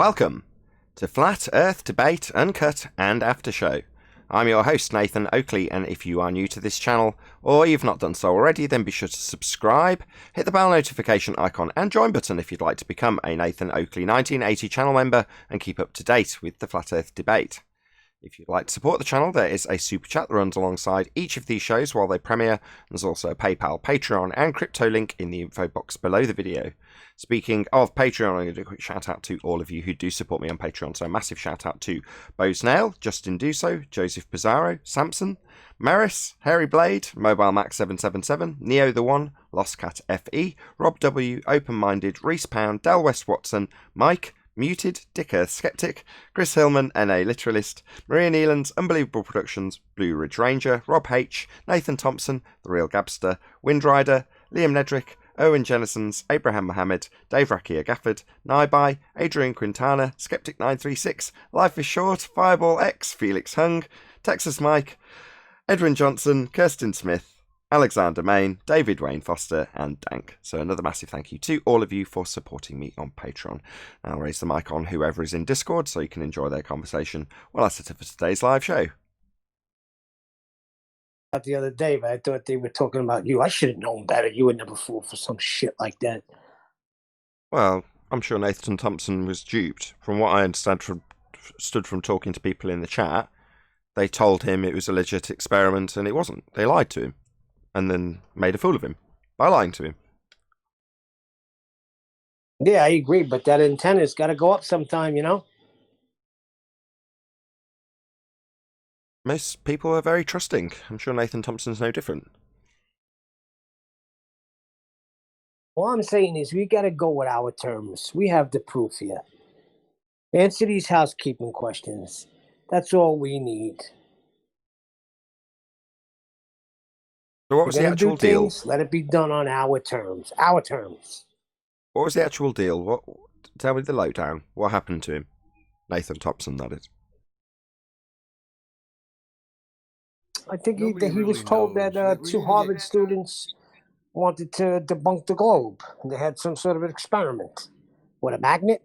Welcome to Flat Earth Debate, Uncut and After Show. I'm your host, Nathan Oakley, and if you are new to this channel, or you've not done so already, then be sure to subscribe, hit the bell notification icon and join button if you'd like to become a Nathan Oakley 1980 channel member and keep up to date with the Flat Earth Debate. If you'd like to support the channel, there is a super chat that runs alongside each of these shows while they premiere. There's also a PayPal, Patreon and crypto link in the info box below the video. Speaking of Patreon, I'm going to do a quick shout out to all of you who do support me on Patreon. So a massive shout out to Bo Snail, Justin Duso, Joseph Pizarro, Samson, Maris, Harry Blade, Mobile Max 777, Neo the One, Lost Cat FE, Rob W, Open Minded, Reese Pound, Del West Watson, Mike, Muted, Dicker, Skeptic, Chris Hillman, NA Literalist, Maria Neelands, Unbelievable Productions, Blue Ridge Ranger, Rob H, Nathan Thompson, The Real Gabster, Windrider, Liam Nedrick, Owen Jennisons, Abraham Mohammed, Dave Rakia Gafford, Naibai, Adrian Quintana, Skeptic936, Life is Short, Fireball X, Felix Hung, Texas Mike, Edwin Johnson, Kirsten Smith, Alexander Main, David Wayne Foster, and Dank. So another massive thank you to all of you for supporting me on Patreon. I'll raise the mic on whoever is in Discord so you can enjoy their conversation while I set up for today's live show. The other day, but I thought they were talking about you. I should have known better. You would never fall for some shit like that. Well, I'm sure Nathan Thompson was duped. From what I understand from talking to people in the chat, they told him it was a legit experiment and it wasn't. They lied to him. And then made a fool of him by lying to him. Yeah, I agree, but that antenna's got to go up sometime, you know? Most people are very trusting. I'm sure Nathan Thompson's no different. All I'm saying is we got to go with our terms. We have the proof here. Answer these housekeeping questions. That's all we need. So what was the actual deal? Let it be done on our terms. Our terms. What was the actual deal? Tell me the lowdown. What happened to him? Nathan Thompson, that is. I think he was told that two Harvard students wanted to debunk the globe. They had some sort of an experiment with a magnet.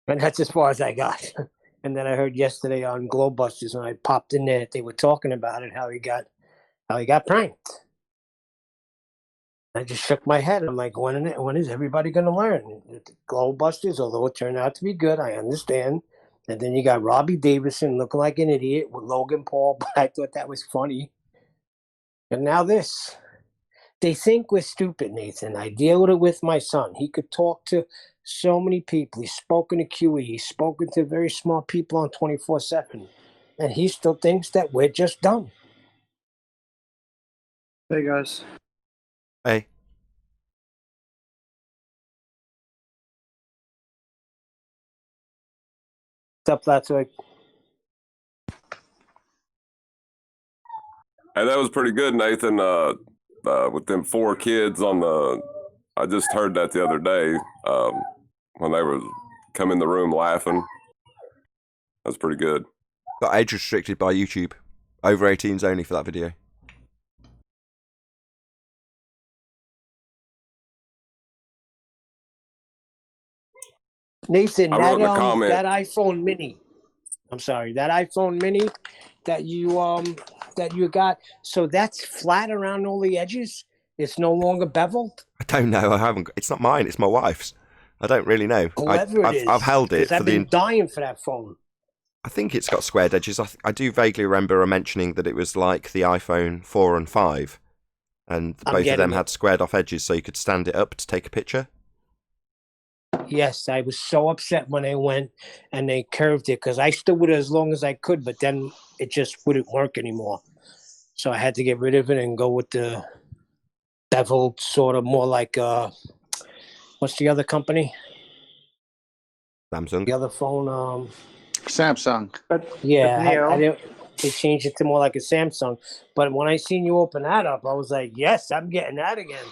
And that's as far as I got. And then I heard yesterday on Globebusters when I popped in there, they were talking about it, how he got pranked. I just shook my head. I'm like, when is everybody going to learn? Globebusters, although it turned out to be good, I understand. And then you got Robbie Davison looking like an idiot with Logan Paul, but I thought that was funny. And now this. They think we're stupid, Nathan. I deal with it with my son. He could talk to so many people. He's spoken to QE. He's spoken to very smart people on 24/7. And he still thinks that we're just dumb. Hey, guys. Hey. What's up, Flatsoy? Hey, that was pretty good, Nathan. With them 4 kids on the, I just heard that the other day when they were come in the room laughing. That's pretty good. Got age restricted by YouTube. Over 18s only for that video. Nathan, that iPhone Mini. I'm sorry, that iPhone Mini that you got. So that's flat around all the edges. It's no longer beveled. I don't know. I haven't. It's not mine. It's my wife's. I don't really know. I've held it. I've been dying for that phone. I think it's got squared edges. I do vaguely remember her mentioning that it was like the iPhone 4 and 5, and both of them had squared off edges, so you could stand it up to take a picture. Yes, I was so upset when they went and they curved it because I stood with it as long as I could, but then it just wouldn't work anymore. So I had to get rid of it and go with the beveled, sort of more like what's the other company? Samsung. The other phone, Samsung. Yeah, they changed it to more like a Samsung. But when I seen you open that up, I was like, yes, I'm getting that again.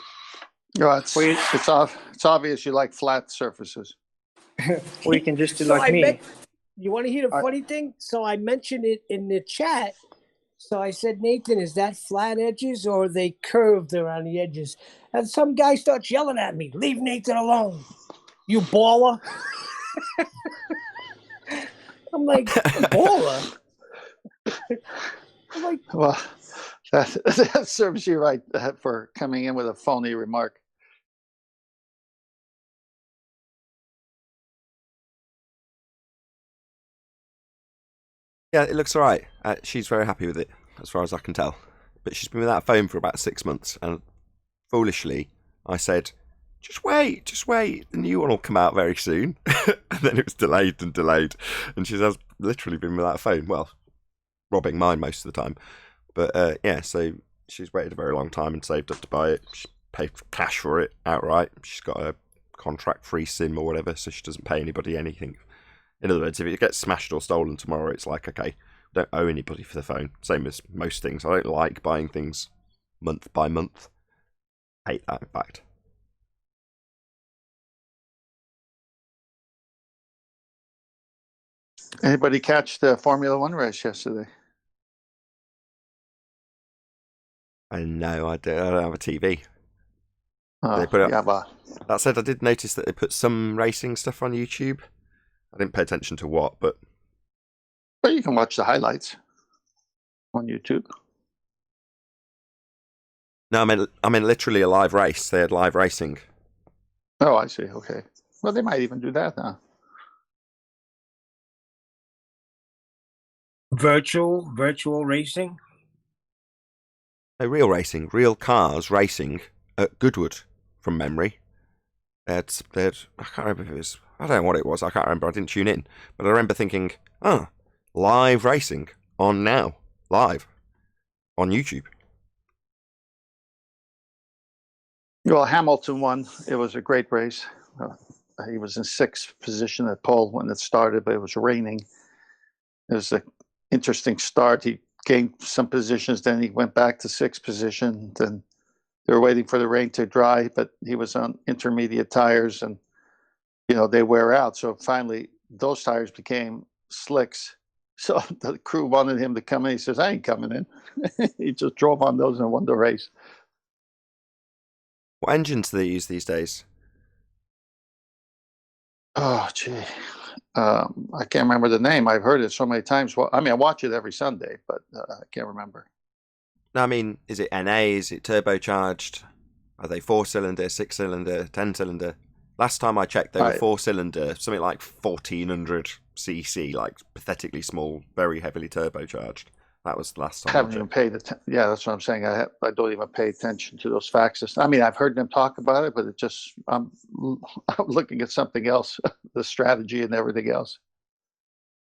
Oh, it's obvious you like flat surfaces. Or you can just do like me. You want to hear the funny thing? So I mentioned it in the chat. So I said, Nathan, is that flat edges or are they curved around the edges? And some guy starts yelling at me, leave Nathan alone. You baller. I'm like, baller? I'm like, Well, that serves you right for coming in with a phony remark. Yeah, it looks all right. She's very happy with it, as far as I can tell. But she's been without a phone for about 6 months, and foolishly, I said, just wait, the new one will come out very soon. And then it was delayed, and she has literally been without a phone. Well, robbing mine most of the time. But yeah, so she's waited a very long time and saved up to buy it. She paid cash for it outright. She's got a contract-free SIM or whatever, so she doesn't pay anybody anything. In other words, if it gets smashed or stolen tomorrow, it's like, okay, I don't owe anybody for the phone. Same as most things. I don't like buying things month by month. I hate that, in fact. Anybody catch the Formula One race yesterday? I know, I don't have a TV. Oh, They put it yeah, up. but That said, I did notice that they put some racing stuff on YouTube. I didn't pay attention to what, but you can watch the highlights on YouTube. no, I mean literally a live race. They had live racing. Oh, I see. Okay. Well, they might even do that now. virtual racing. Real racing, real cars racing at Goodwood, from memory. They had, I can't remember if it was, I don't know what it was, I can't remember, I didn't tune in. But I remember thinking, live racing on now, live, on YouTube. Well, Hamilton won. It was a great race. He was in sixth position at pole when it started, but it was raining. It was an interesting start. He gained some positions, then he went back to sixth position. Then they were waiting for the rain to dry, but he was on intermediate tires, and they wear out. So finally, those tires became slicks. So the crew wanted him to come in. He says, "I ain't coming in." He just drove on those and won the race. What engines do they use these days? Oh, gee. I can't remember the name. I've heard it so many times. Well, I mean, I watch it every Sunday, but I can't remember. No, I mean, is it NA? Is it turbocharged? Are they 4-cylinder, 6-cylinder, 10-cylinder? Last time I checked, they were 4-cylinder, something like 1400 cc, like pathetically small, very heavily turbocharged. That was the last time. I haven't even paid attention. Yeah, that's what I'm saying. I don't even pay attention to those facts. I mean, I've heard them talk about it, but I'm looking at something else, the strategy and everything else.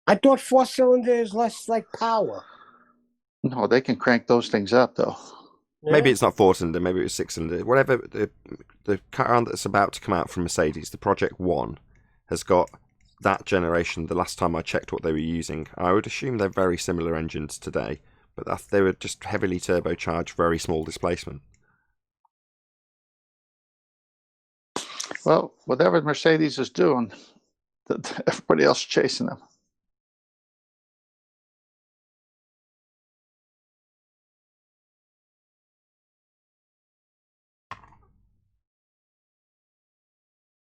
I thought 4-cylinder is less like power. No, they can crank those things up, though. Yeah. Maybe it's not 4-cylinder, maybe it's 6-cylinder. Whatever, the car that's about to come out from Mercedes, the Project One, has got that generation. The last time I checked what they were using, I would assume they're very similar engines today, but they were just heavily turbocharged, very small displacement. Well, whatever Mercedes is doing, everybody else is chasing them.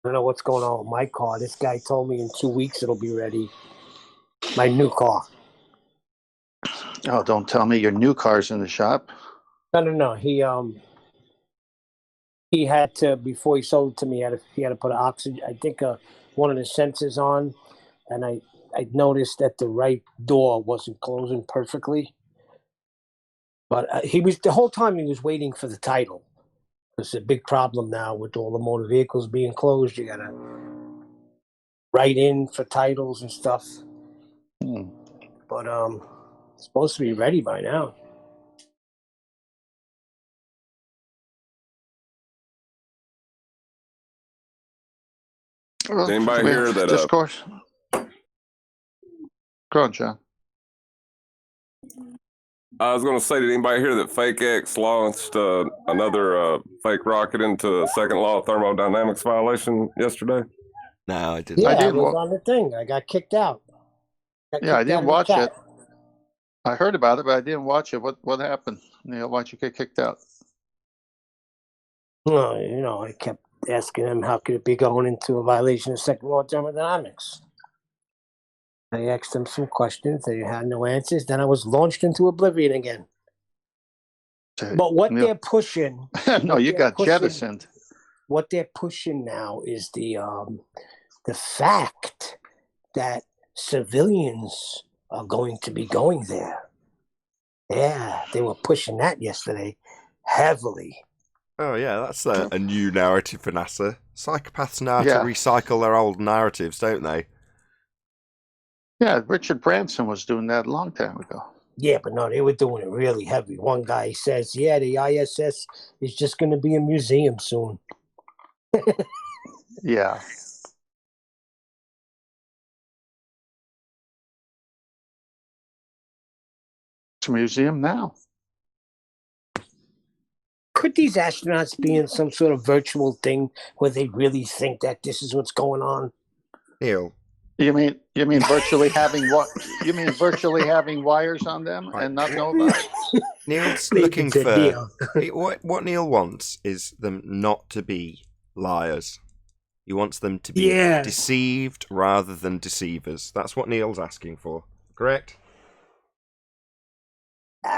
I don't know what's going on with my car. This guy told me in 2 weeks it'll be ready. My new car. Oh, don't tell me your new car's in the shop. No. He had to, before he sold it to me, he had to put an oxygen. I think one of the sensors on, and I noticed that the right door wasn't closing perfectly. But the whole time he was waiting for the title. It's a big problem now with all the motor vehicles being closed. You gotta write in for titles and stuff. But it's supposed to be ready by now. Well, Anybody hear that? Discourse. Go on, John. I was going to say, did anybody hear that Fake X launched another fake rocket into a second law of thermodynamics violation yesterday? No, I didn't. Yeah, I I was on the thing. I got kicked out. I didn't watch it. I heard about it, but I didn't watch it. What happened? Why'd you get kicked out? Well, I kept asking him how could it be going into a violation of second law of thermodynamics. I asked him some questions. They had no answers. Then I was launched into oblivion again. But what they're pushing... No, you got jettisoned. What they're pushing now is the fact that civilians are going to be going there. Yeah, they were pushing that yesterday heavily. Oh, yeah, that's a new narrative for NASA. Psychopaths know how to recycle their old narratives, don't they? Yeah, Richard Branson was doing that a long time ago. Yeah, but no, they were doing it really heavy. One guy says, yeah, the ISS is just going to be a museum soon. Yeah. It's a museum now. Could these astronauts be in some sort of virtual thing where they really think that this is what's going on? Neil. You mean virtually having what? You mean virtually having wires on them and not know about it? Neil's looking for what Neil wants is them not to be liars. He wants them to be deceived rather than deceivers. That's what Neil's asking for. Correct?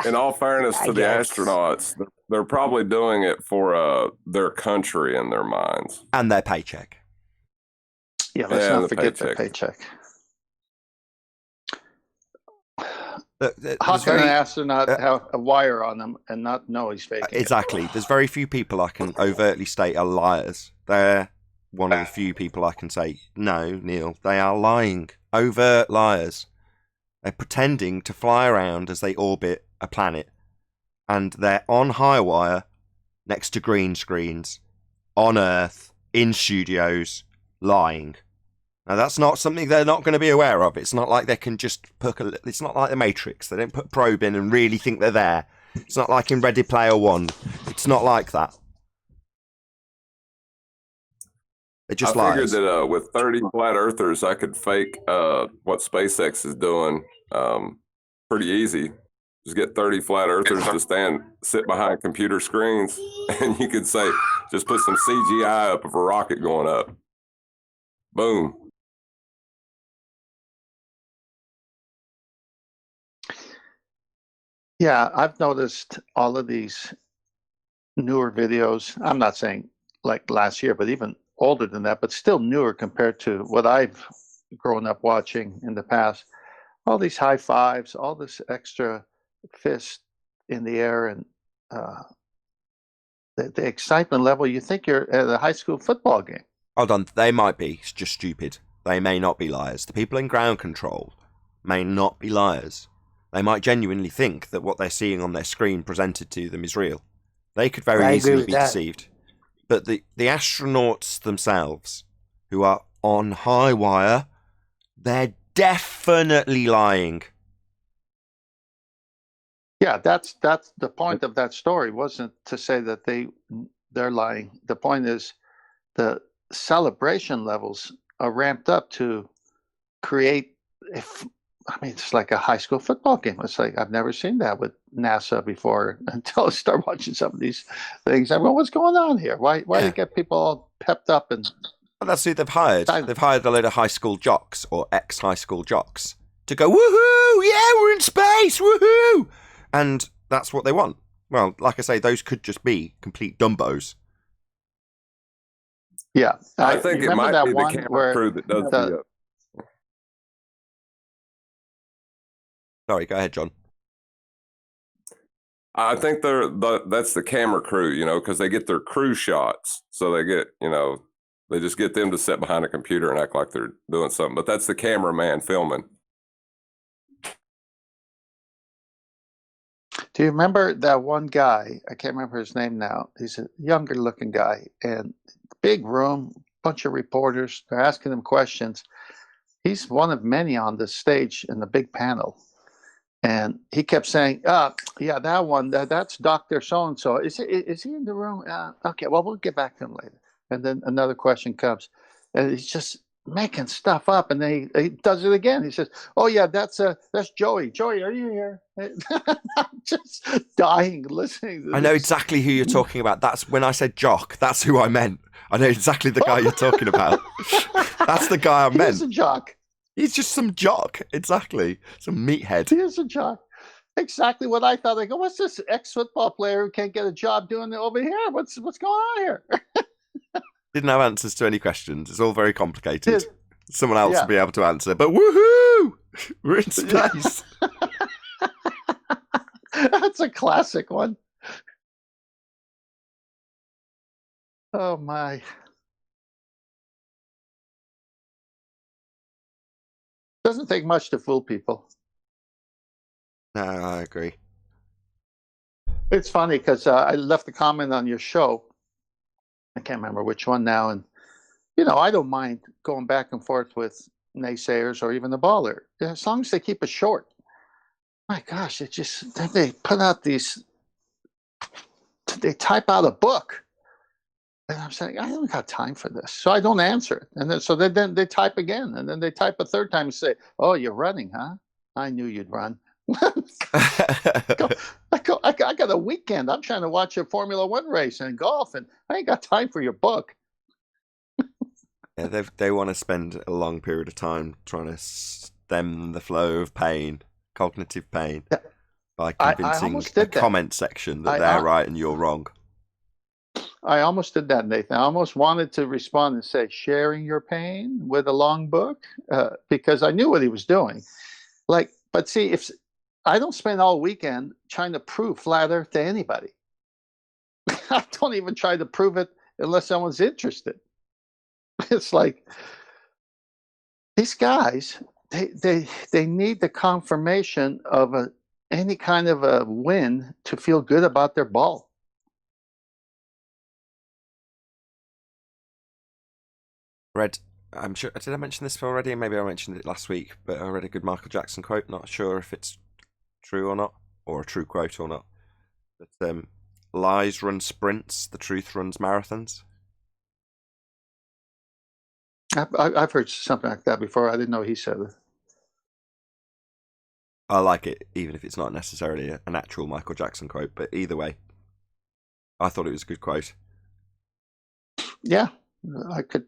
In all fairness to the astronauts, they're probably doing it for their country in their minds. And their paycheck. Yeah, let's not forget their paycheck. How can an astronaut have a wire on them and not know he's faking exactly. There's very few people I can overtly state are liars. They're one of the few people I can say, no, Neil, they are lying. Overt liars. They're pretending to fly around as they orbit a planet. And they're on high wire, next to green screens, on Earth, in studios, lying. Now, that's not something they're not going to be aware of. It's not like they can just it's not like the Matrix. They don't put probe in and really think they're there. It's not like in Ready Player One. It's not like that. It just I figured that with 30 flat earthers, I could fake what SpaceX is doing pretty easy. Just get 30 flat earthers to sit behind computer screens, and you could say, just put some CGI up of a rocket going up. Boom. Yeah, I've noticed all of these newer videos. I'm not saying like last year, but even older than that, but still newer compared to what I've grown up watching in the past. All these high fives, all this extra fist in the air, and the excitement level. You think you're at a high school football game. Hold on, they might be just stupid. They may not be liars. The people in ground control may not be liars. They might genuinely think that what they're seeing on their screen presented to them is real. They could very easily be deceived. But the astronauts themselves, who are on high wire, they're definitely lying. Yeah, that's the point of that story. Wasn't to say that they're lying. The point is the celebration levels are ramped up to create. It's like a high school football game. It's like I've never seen that with NASA before until I start watching some of these things. I mean, what's going on here? Why do you get people all pepped up? And that's who they've hired. They've hired a load of high school jocks or ex-high school jocks to go, woohoo! Yeah, we're in space, woohoo! And that's what they want. Well, like I say, those could just be complete dumbos. Yeah, I think it might be the camera crew that does the. Sorry, go ahead, John. I think that's the camera crew, because they get their crew shots. So they get, they just get them to sit behind a computer and act like they're doing something. But that's the cameraman filming. Do you remember that one guy? I can't remember his name now. He's a younger looking guy, and big room, bunch of reporters. They're asking him questions. He's one of many on the stage in the big panel. And he kept saying, yeah, that one, that's Dr. So-and-so. Is he in the room? Okay, well, we'll get back to him later. And then another question comes. And he's just making stuff up, and then he does it again. He says, "Oh yeah, that's Joey. Joey, are you here?" I'm just dying listening to I know exactly who you're talking about. That's when I said jock. That's who I meant. I know exactly the guy you're talking about. That's the guy I meant. He's a jock. He's just some jock. Exactly. Some meathead. He is a jock. Exactly what I thought. I go, what's this ex-football player who can't get a job doing it over here? What's going on here? Didn't have answers to any questions. It's all very complicated. Someone else Yeah. will be able to answer. But woohoo! We're in space. That's a classic one. Oh my. Doesn't take much to fool people. No, I agree. It's funny because I left a comment on your show. I can't remember which one now. And, I don't mind going back and forth with naysayers or even the baller, as long as they keep it short. My gosh, they put out they type out a book. And I'm saying, I don't got time for this. So I don't answer it. And then they type again. And then they type a third time and say, "Oh, you're running, huh? I knew you'd run." I got a weekend. I'm trying to watch a Formula One race and golf, and I ain't got time for your book. Yeah, they want to spend a long period of time trying to stem the flow of pain, cognitive pain, by convincing the comment section that they're right and you're wrong. I almost did that, Nathan. I almost wanted to respond and say, sharing your pain with a long book, because I knew what he was doing. But see, if I don't spend all weekend trying to prove flat Earth to anybody. I don't even try to prove it unless someone's interested. It's like these guys, they need the confirmation of any kind of a win to feel good about their ball. I'm sure, did I mention this already? Maybe I mentioned it last week, but I read a good Michael Jackson quote. Not sure if it's true or not, or a true quote or not. But lies run sprints, the truth runs marathons. I've heard something like that before. I didn't know he said it. I like it, even if it's not necessarily an actual Michael Jackson quote. But either way, I thought it was a good quote. Yeah, I could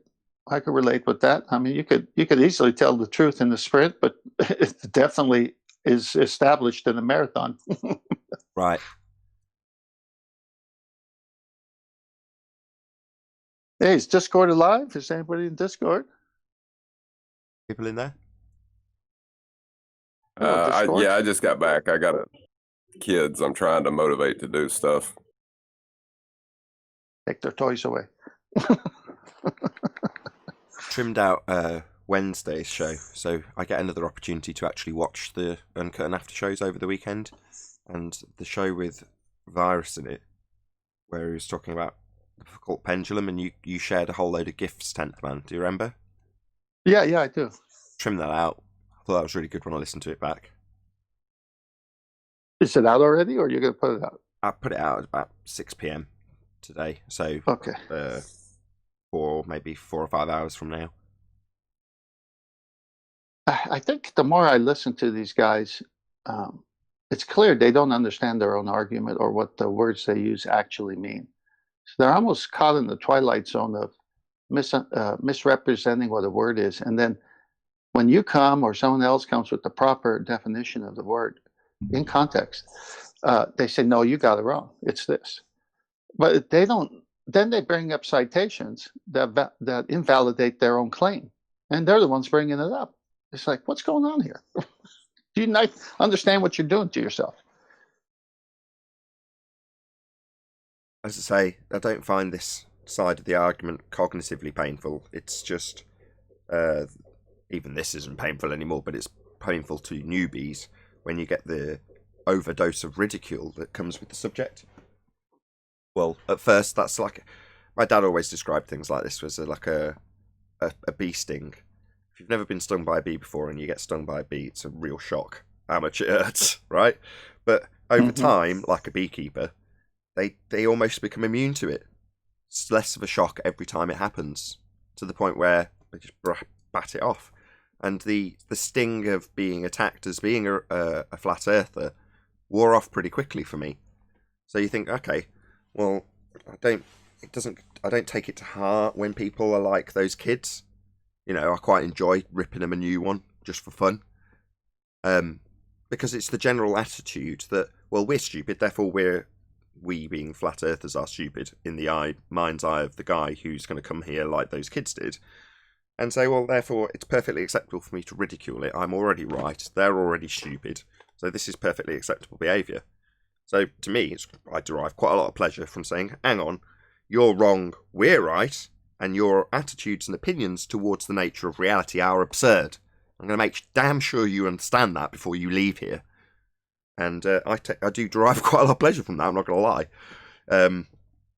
relate with that. I mean, you could easily tell the truth in the sprint, but it definitely is established in the marathon. Right. Hey, is Discord alive? Is anybody in Discord? People in there? I just got back. I got kids I'm trying to motivate to do stuff. Take their toys away. Trimmed out Wednesday's show, so I get another opportunity to actually watch the Uncut and After shows over the weekend. And the show with Virus in it, where he was talking about the difficult pendulum, and you shared a whole load of GIFs, 10th Man. Do you remember? Yeah, I do. Trim that out. I thought that was really good when I listened to it back. Is it out already, or you're going to put it out? I put it out at about 6 p.m. today, so okay. Maybe 4 or 5 hours from now. I think the more I listen to these guys, it's clear they don't understand their own argument or what the words they use actually mean. So they're almost caught in the twilight zone of misrepresenting what a word is. And then when you come or someone else comes with the proper definition of the word in context, they say, no, you got it wrong. It's this. But they don't. Then they bring up citations that invalidate their own claim. And they're the ones bringing it up. It's like, what's going on here? Do you not understand what you're doing to yourself? As I say, I don't find this side of the argument cognitively painful. It's just, even this isn't painful anymore, but it's painful to newbies when you get the overdose of ridicule that comes with the subject. Well, at first, that's like, my dad always described things like this as like a bee sting. If you've never been stung by a bee before and you get stung by a bee, it's a real shock how much it hurts, right? But over time, like a beekeeper, they almost become immune to it. It's less of a shock every time it happens, to the point where they just bat it off. And the sting of being attacked as being a flat earther wore off pretty quickly for me. So you think, okay, well, I don't take it to heart when people are like those kids. You know, I quite enjoy ripping them a new one just for fun. Because it's the general attitude that, well, we're stupid, therefore we being flat earthers are stupid in the mind's eye of the guy who's going to come here like those kids did. And say, well, therefore, it's perfectly acceptable for me to ridicule it. I'm already right. They're already stupid. So this is perfectly acceptable behaviour. So to me, I derive quite a lot of pleasure from saying, hang on, you're wrong, we're right, and your attitudes and opinions towards the nature of reality are absurd. I'm going to make damn sure you understand that before you leave here. And I do derive quite a lot of pleasure from that, I'm not going to lie.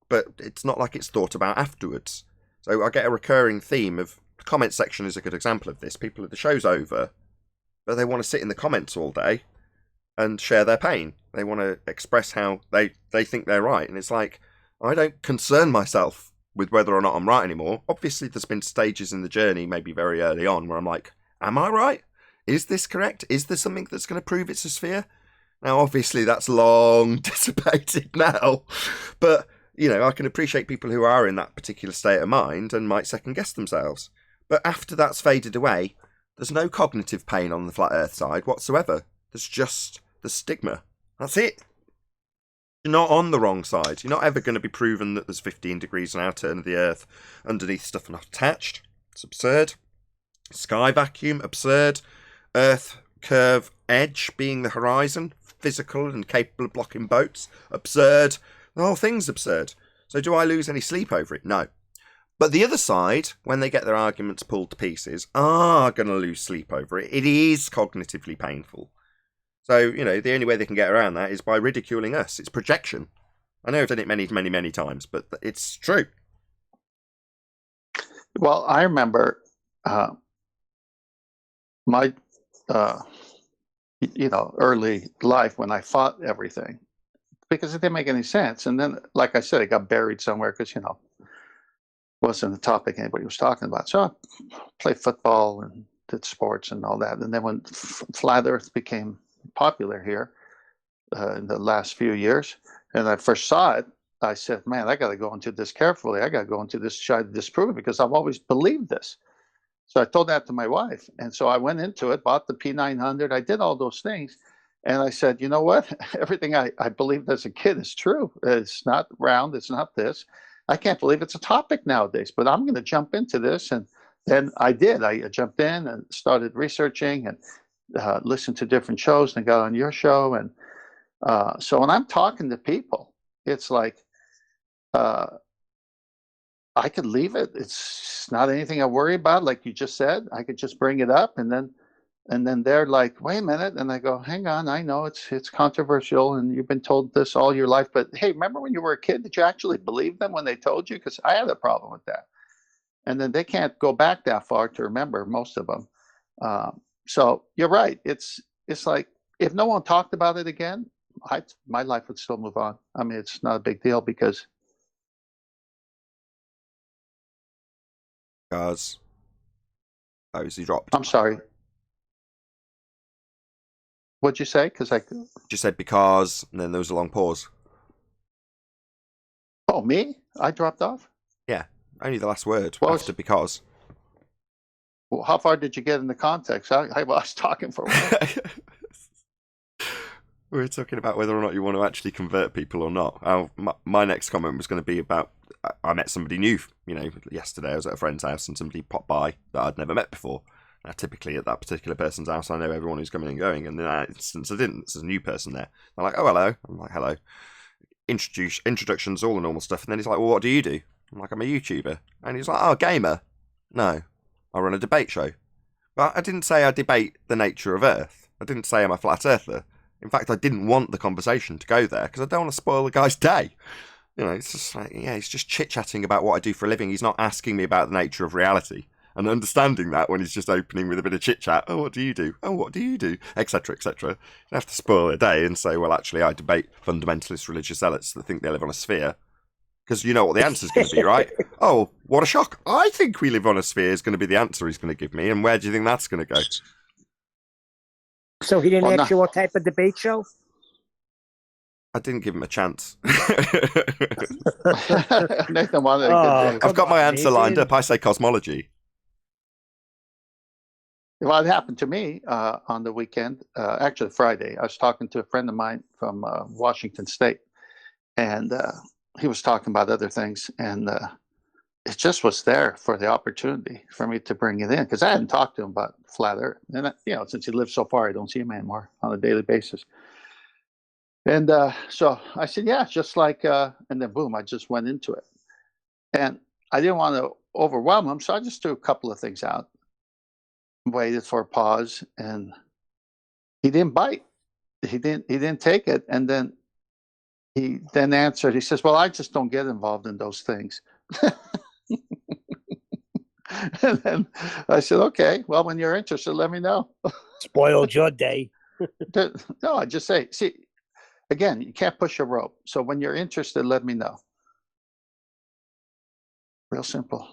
But it's not like it's thought about afterwards. So I get a recurring theme of, the comment section is a good example of this. People, the show's over, but they want to sit in the comments all day and share their pain. They want to express how they think they're right. And it's like, I don't concern myself with whether or not I'm right anymore. Obviously, there's been stages in the journey, maybe very early on, where I'm like, am I right? Is this correct? Is there something that's going to prove it's a sphere? Now, obviously, that's long dissipated now. But, you know, I can appreciate people who are in that particular state of mind and might second-guess themselves. But after that's faded away, there's no cognitive pain on the flat earth side whatsoever. There's just the stigma. That's it. You're not on the wrong side. You're not ever going to be proven that there's 15 degrees an hour turn of the earth underneath stuff not attached. It's absurd. Sky vacuum, absurd. Earth curve edge being the horizon, physical and capable of blocking boats, absurd. The whole thing's absurd. So do I lose any sleep over it? No. But the other side, when they get their arguments pulled to pieces, are going to lose sleep over it. It is cognitively painful. So, you know, the only way they can get around that is by ridiculing us. It's projection. I know I've done it many, many, many times, but it's true. Well, I remember my, early life when I fought everything because it didn't make any sense. And then, like I said, it got buried somewhere because, wasn't the topic anybody was talking about. So I played football and did sports and all that. And then when flat earth became popular here in the last few years, and I first saw it, I said, man, I got to go into this carefully. I got to go into this, try to disprove it because I've always believed this. So I told that to my wife. And so I went into it, bought the P900. I did all those things. And I said, you know what? Everything I believed as a kid is true. It's not round. It's not this. I can't believe it's a topic nowadays, but I'm going to jump into this. And then I did. I jumped in and started researching and listened to different shows and got on your show. And so when I'm talking to people, it's like I could leave it. It's not anything I worry about. Like you just said, I could just bring it up and then they're like, wait a minute. And I go, hang on, I know it's controversial and you've been told this all your life. But hey, remember when you were a kid, did you actually believe them when they told you? Because I had a problem with that. And then they can't go back that far to remember, most of them. So you're right. It's like, if no one talked about it again, my life would still move on. I mean, it's not a big deal because. Because. Oh, is he dropped? I'm sorry. What'd you say? Because I just said because, and then there was a long pause. Oh, me? I dropped off? Yeah, only the last word after because. Well, how far did you get in the context? I was talking for a while. We were talking about whether or not you want to actually convert people or not. My next comment was going to be about, I met somebody new, yesterday I was at a friend's house and somebody popped by that I'd never met before. Now, typically at that particular person's house, I know everyone who's coming and going. And in that instance, I didn't. There's a new person there. They're like, oh, hello. I'm like, hello. Introductions, all the normal stuff. And then he's like, well, what do you do? I'm like, I'm a YouTuber. And he's like, oh, gamer. No, I run a debate show. But I didn't say I debate the nature of Earth. I didn't say I'm a flat earther. In fact, I didn't want the conversation to go there because I don't want to spoil the guy's day. It's just like, yeah, he's just chit-chatting about what I do for a living. He's not asking me about the nature of reality. And understanding that when he's just opening with a bit of chit-chat, oh, what do you do? Oh, what do you do? Etc., etc. You have to spoil their day and say, well, actually, I debate fundamentalist religious zealots that think they live on a sphere. Because you know what the answer's going to be, right? Oh, what a shock. I think we live on a sphere is going to be the answer he's going to give me. And where do you think that's going to go? So he didn't ask you what type of debate show? I didn't give him a chance. Nathan wanted a good day. I've got my answer lined up. I say cosmology. Well, it happened to me on the weekend, actually Friday. I was talking to a friend of mine from Washington State, and he was talking about other things, and it just was there for the opportunity for me to bring it in, because I hadn't talked to him about flat Earth. And, since he lives so far, I don't see him anymore on a daily basis. And so I said, yeah, just like, and then boom, I just went into it. And I didn't want to overwhelm him, so I just threw a couple of things out, waited for a pause, and he didn't bite. He didn't take it. And then he then answered, he says, well, I just don't get involved in those things. And then I said, okay, well, when you're interested, let me know. Spoiled your day. No, I just say, see, again, you can't push a rope. So when you're interested, let me know. Real simple.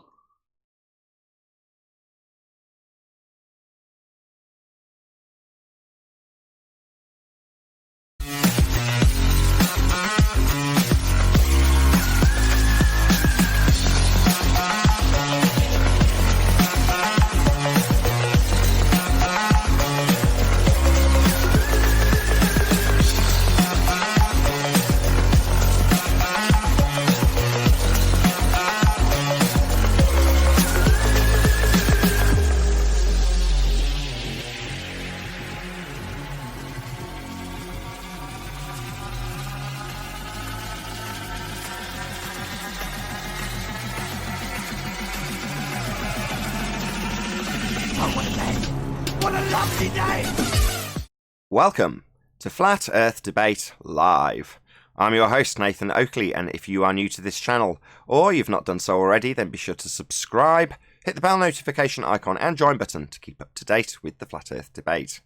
Welcome to Flat Earth Debate Live. I'm your host, Nathan Oakley, and if you are new to this channel, or you've not done so already, then be sure to subscribe, hit the bell notification icon and join button to keep up to date with the Flat Earth Debate.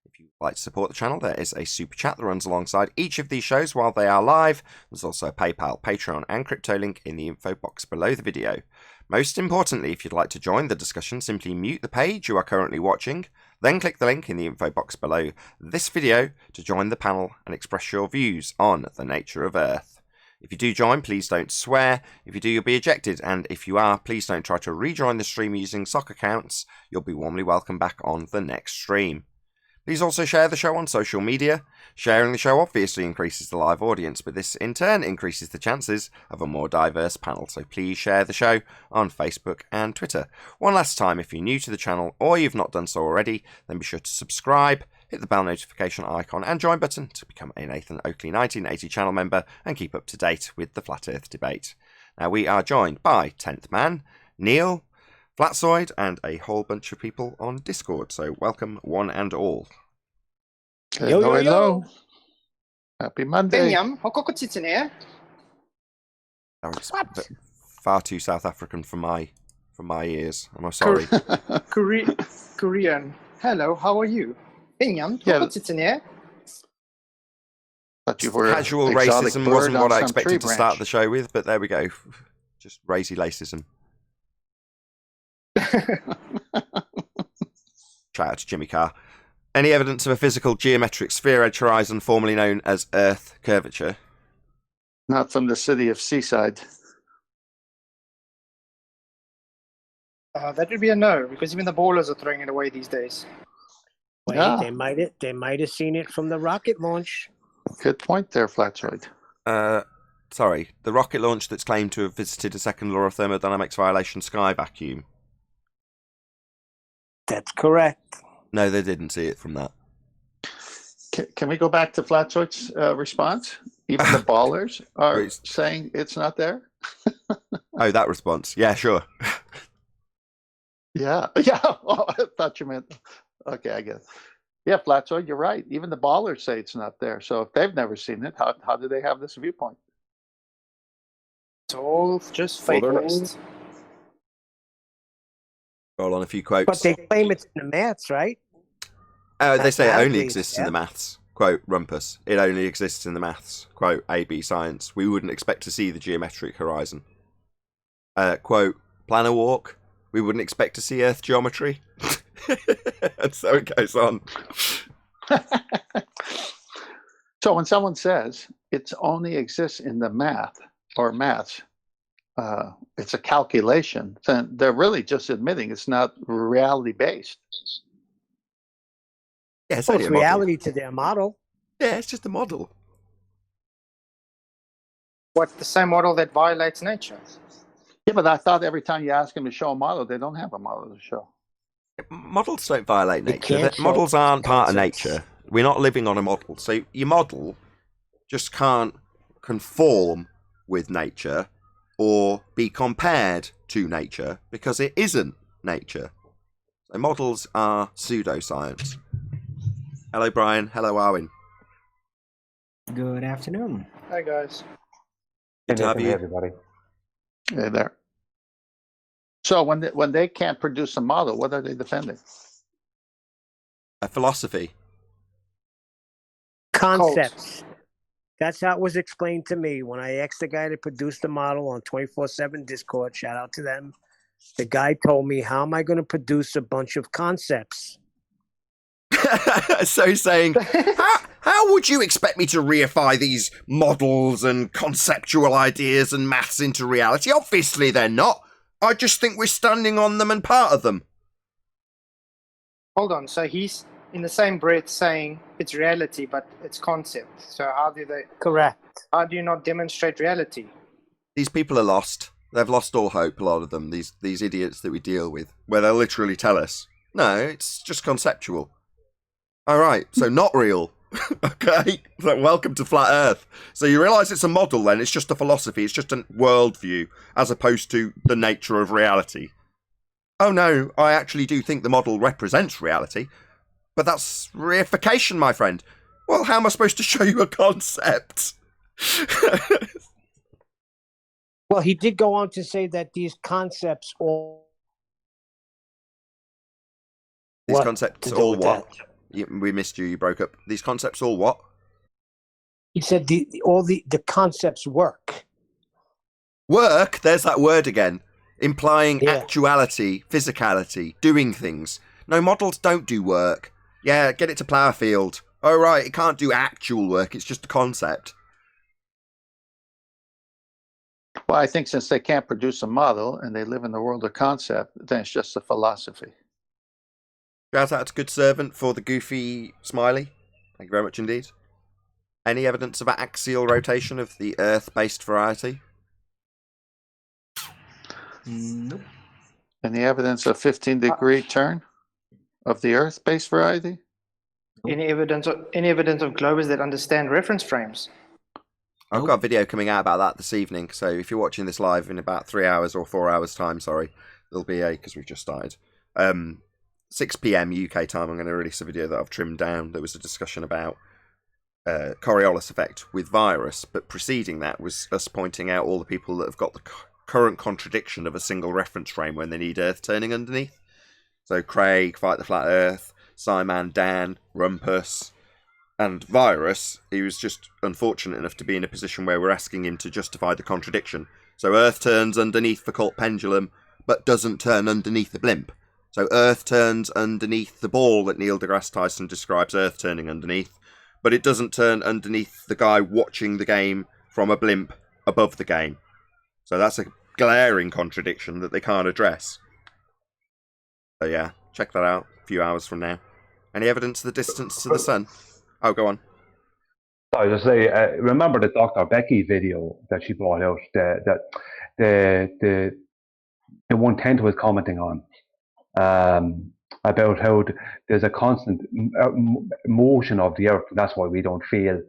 If you'd like to support the channel, there is a super chat that runs alongside each of these shows while they are live. There's also a PayPal, Patreon and crypto link in the info box below the video. Most importantly, if you'd like to join the discussion, simply mute the page you are currently watching, then click the link in the info box below this video to join the panel and express your views on the nature of Earth. If you do join, please don't swear. If you do, you'll be ejected. And if you are, please don't try to rejoin the stream using sock accounts. You'll be warmly welcome back on the next stream. Please also share the show on social media. Sharing the show obviously increases the live audience, but this in turn increases the chances of a more diverse panel. So please share the show on Facebook and Twitter. One last time, if you're new to the channel or you've not done so already, then be sure to subscribe, hit the bell notification icon and join button to become a Nathan Oakley 1980 channel member and keep up to date with the Flat Earth Debate. Now we are joined by 10th Man, Neil, Flatzoid, and a whole bunch of people on Discord. So welcome one and all. Hello, hello. Happy Monday. That was far too South African for my ears. I'm sorry. Korean. Hello, how are you? Thought you were Casual racism wasn't what I expected to start the show with, but there we go. Just racy lacism. Shout out to Jimmy Carr. Any evidence of a physical geometric sphere edge horizon formerly known as Earth curvature? Not from the city of Seaside. That would be a no, because even the ballers are throwing it away these days. Wait, Yeah. they might have seen it from the rocket launch. Good point there, Flatzoid. Sorry, the rocket launch that's claimed to have visited a second law of thermodynamics violation sky vacuum. That's correct. No, they didn't see it from that. Can we go back to Flatzoid's response? Even the ballers are Please. saying it's not there? Oh, that response. Yeah, sure. Yeah. Yeah. Oh, I thought you meant. Okay, I get it. Yeah, Flatzoid, you're right. Even the ballers say it's not there. So if they've never seen it, how do they have this viewpoint? It's all just Well, fake they're not- based. Roll on a few quotes. But they claim it's in the maths, right? They say it only Mathematically, exists in yeah. the maths. ? Quote, Rumpus, it only exists in the maths. Quote, AB science, we wouldn't expect to see the geometric horizon. Quote, planar walk, we wouldn't expect to see Earth geometry. And so it goes on. So when someone says it only exists in the math or maths, it's a calculation, then they're really just admitting it's not reality-based. Yeah, it's Well, only it's a model. reality to their model. Yeah, it's just a model. What, the same model that violates nature? Yeah, but I thought every time you ask them to show a model, they don't have a model to show. Models don't violate You nature. can't show Models aren't part of concepts. nature. We're not living on a model. So your model just can't conform with nature or be compared to nature because it isn't nature. So models are pseudoscience. Hello, Brian. Hello, Arwin. Good afternoon. Hi, guys. Good to have Hey, you. everybody. Hey there. So when they can't produce a model, what are they defending? A philosophy. Concepts. That's how it was explained to me when I asked the guy to produce the model on 24/7 Discord. Shout out to them. The guy told me, how am I going to produce a bunch of concepts? So he's saying, how would you expect me to reify these models and conceptual ideas and maths into reality? Obviously they're not. I just think we're standing on them and part of them. Hold on. So he's in the same breath saying it's reality, but it's concept. So how do you not demonstrate reality? These people are lost. They've lost all hope, a lot of them, these idiots that we deal with, where they'll literally tell us, no, it's just conceptual. All right, so not real. Okay, so welcome to Flat Earth. So you realise it's a model then, it's just a philosophy, it's just a worldview, as opposed to the nature of reality. Oh no, I actually do think the model represents reality, but that's reification, my friend. Well, how am I supposed to show you a concept? Well, he did go on to say that these concepts all... These What concepts to do all with what? that? We missed you, you broke up. These concepts all what? He said all the concepts work. Work, there's that word again. Implying Yeah. actuality, physicality, doing things. No, models don't do work. Yeah, get it to plough a field. Oh right, it can't do actual work, it's just a concept. Well, I think since they can't produce a model and they live in the world of concept, then it's just a philosophy. Shout out to Good Servant for the goofy smiley. Thank you very much indeed. Any evidence of axial rotation of the Earth-based variety? Nope. Any evidence of 15-degree turn of the Earth-based variety? Any evidence of globers that understand reference frames? I've got a video coming out about that this evening, so if you're watching this live in about 3 hours or 4 hours time, sorry, there'll be because we've just started. 6 p.m. UK time, I'm going to release a video that I've trimmed down. There was a discussion about coriolis effect with virus, but preceding that was us pointing out all the people that have got the current contradiction of a single reference frame when they need Earth turning underneath. So Craig, Fight the Flat Earth, Simon, Dan, Rumpus, and Virus, he was just unfortunate enough to be in a position where we're asking him to justify the contradiction. So Earth turns underneath the cult pendulum, but doesn't turn underneath the blimp. So Earth turns underneath the ball that Neil deGrasse Tyson describes Earth turning underneath, but it doesn't turn underneath the guy watching the game from a blimp above the game. So that's a glaring contradiction that they can't address. So yeah, check that out a few hours from now. Any evidence of the distance to the sun? Oh, go on. I was just say, remember the Dr. Becky video that she brought out, the one Tent was commenting on, about how there's a constant motion of the Earth, and that's why we don't feel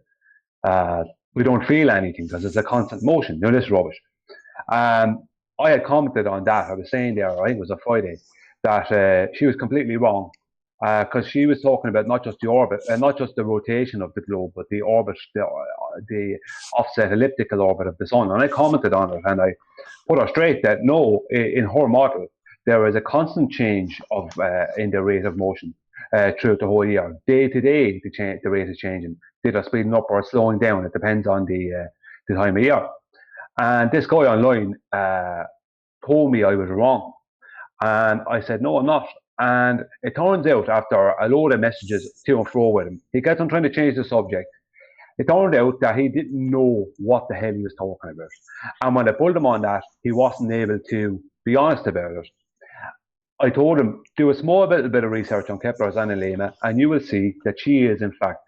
anything, because it's a constant motion. You know, this rubbish. I had commented on that. I was saying there, I think it was a Friday, that she was completely wrong. Because she was talking about not just the orbit, not just the rotation of the globe, but the orbit, the offset elliptical orbit of the sun. And I commented on it, and I put her straight that no, in her model, there is a constant change of in the rate of motion. throughout the whole year. Day to day, the rate is changing. They're speeding up or slowing down. It depends on the time of year. And this guy online told me I was wrong. And I said, no, I'm not. And it turns out after a load of messages to and fro with him, he kept on trying to change the subject. It turned out that he didn't know what the hell he was talking about. And when I pulled him on that, he wasn't able to be honest about it. I told him, do a small bit of research on Kepler's analemma, and you will see that she is, in fact,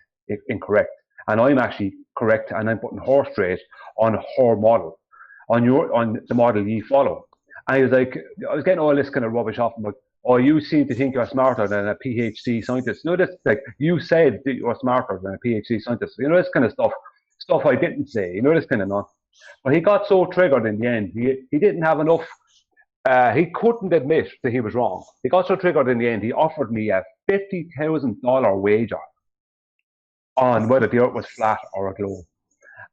incorrect. And I'm actually correct, and I'm putting her straight on her model, on the model you follow. And he was like, I was getting all this kind of rubbish off him, like, oh, you seem to think you're smarter than a PhD scientist. You know, this, like, you said that you're smarter than a PhD scientist. You know, this kind of stuff I didn't say. You know, this kind of nonsense. But he got so triggered in the end, he didn't have enough. He couldn't admit that he was wrong. He got so triggered in the end, he offered me a $50,000 wager on whether the Earth was flat or a globe.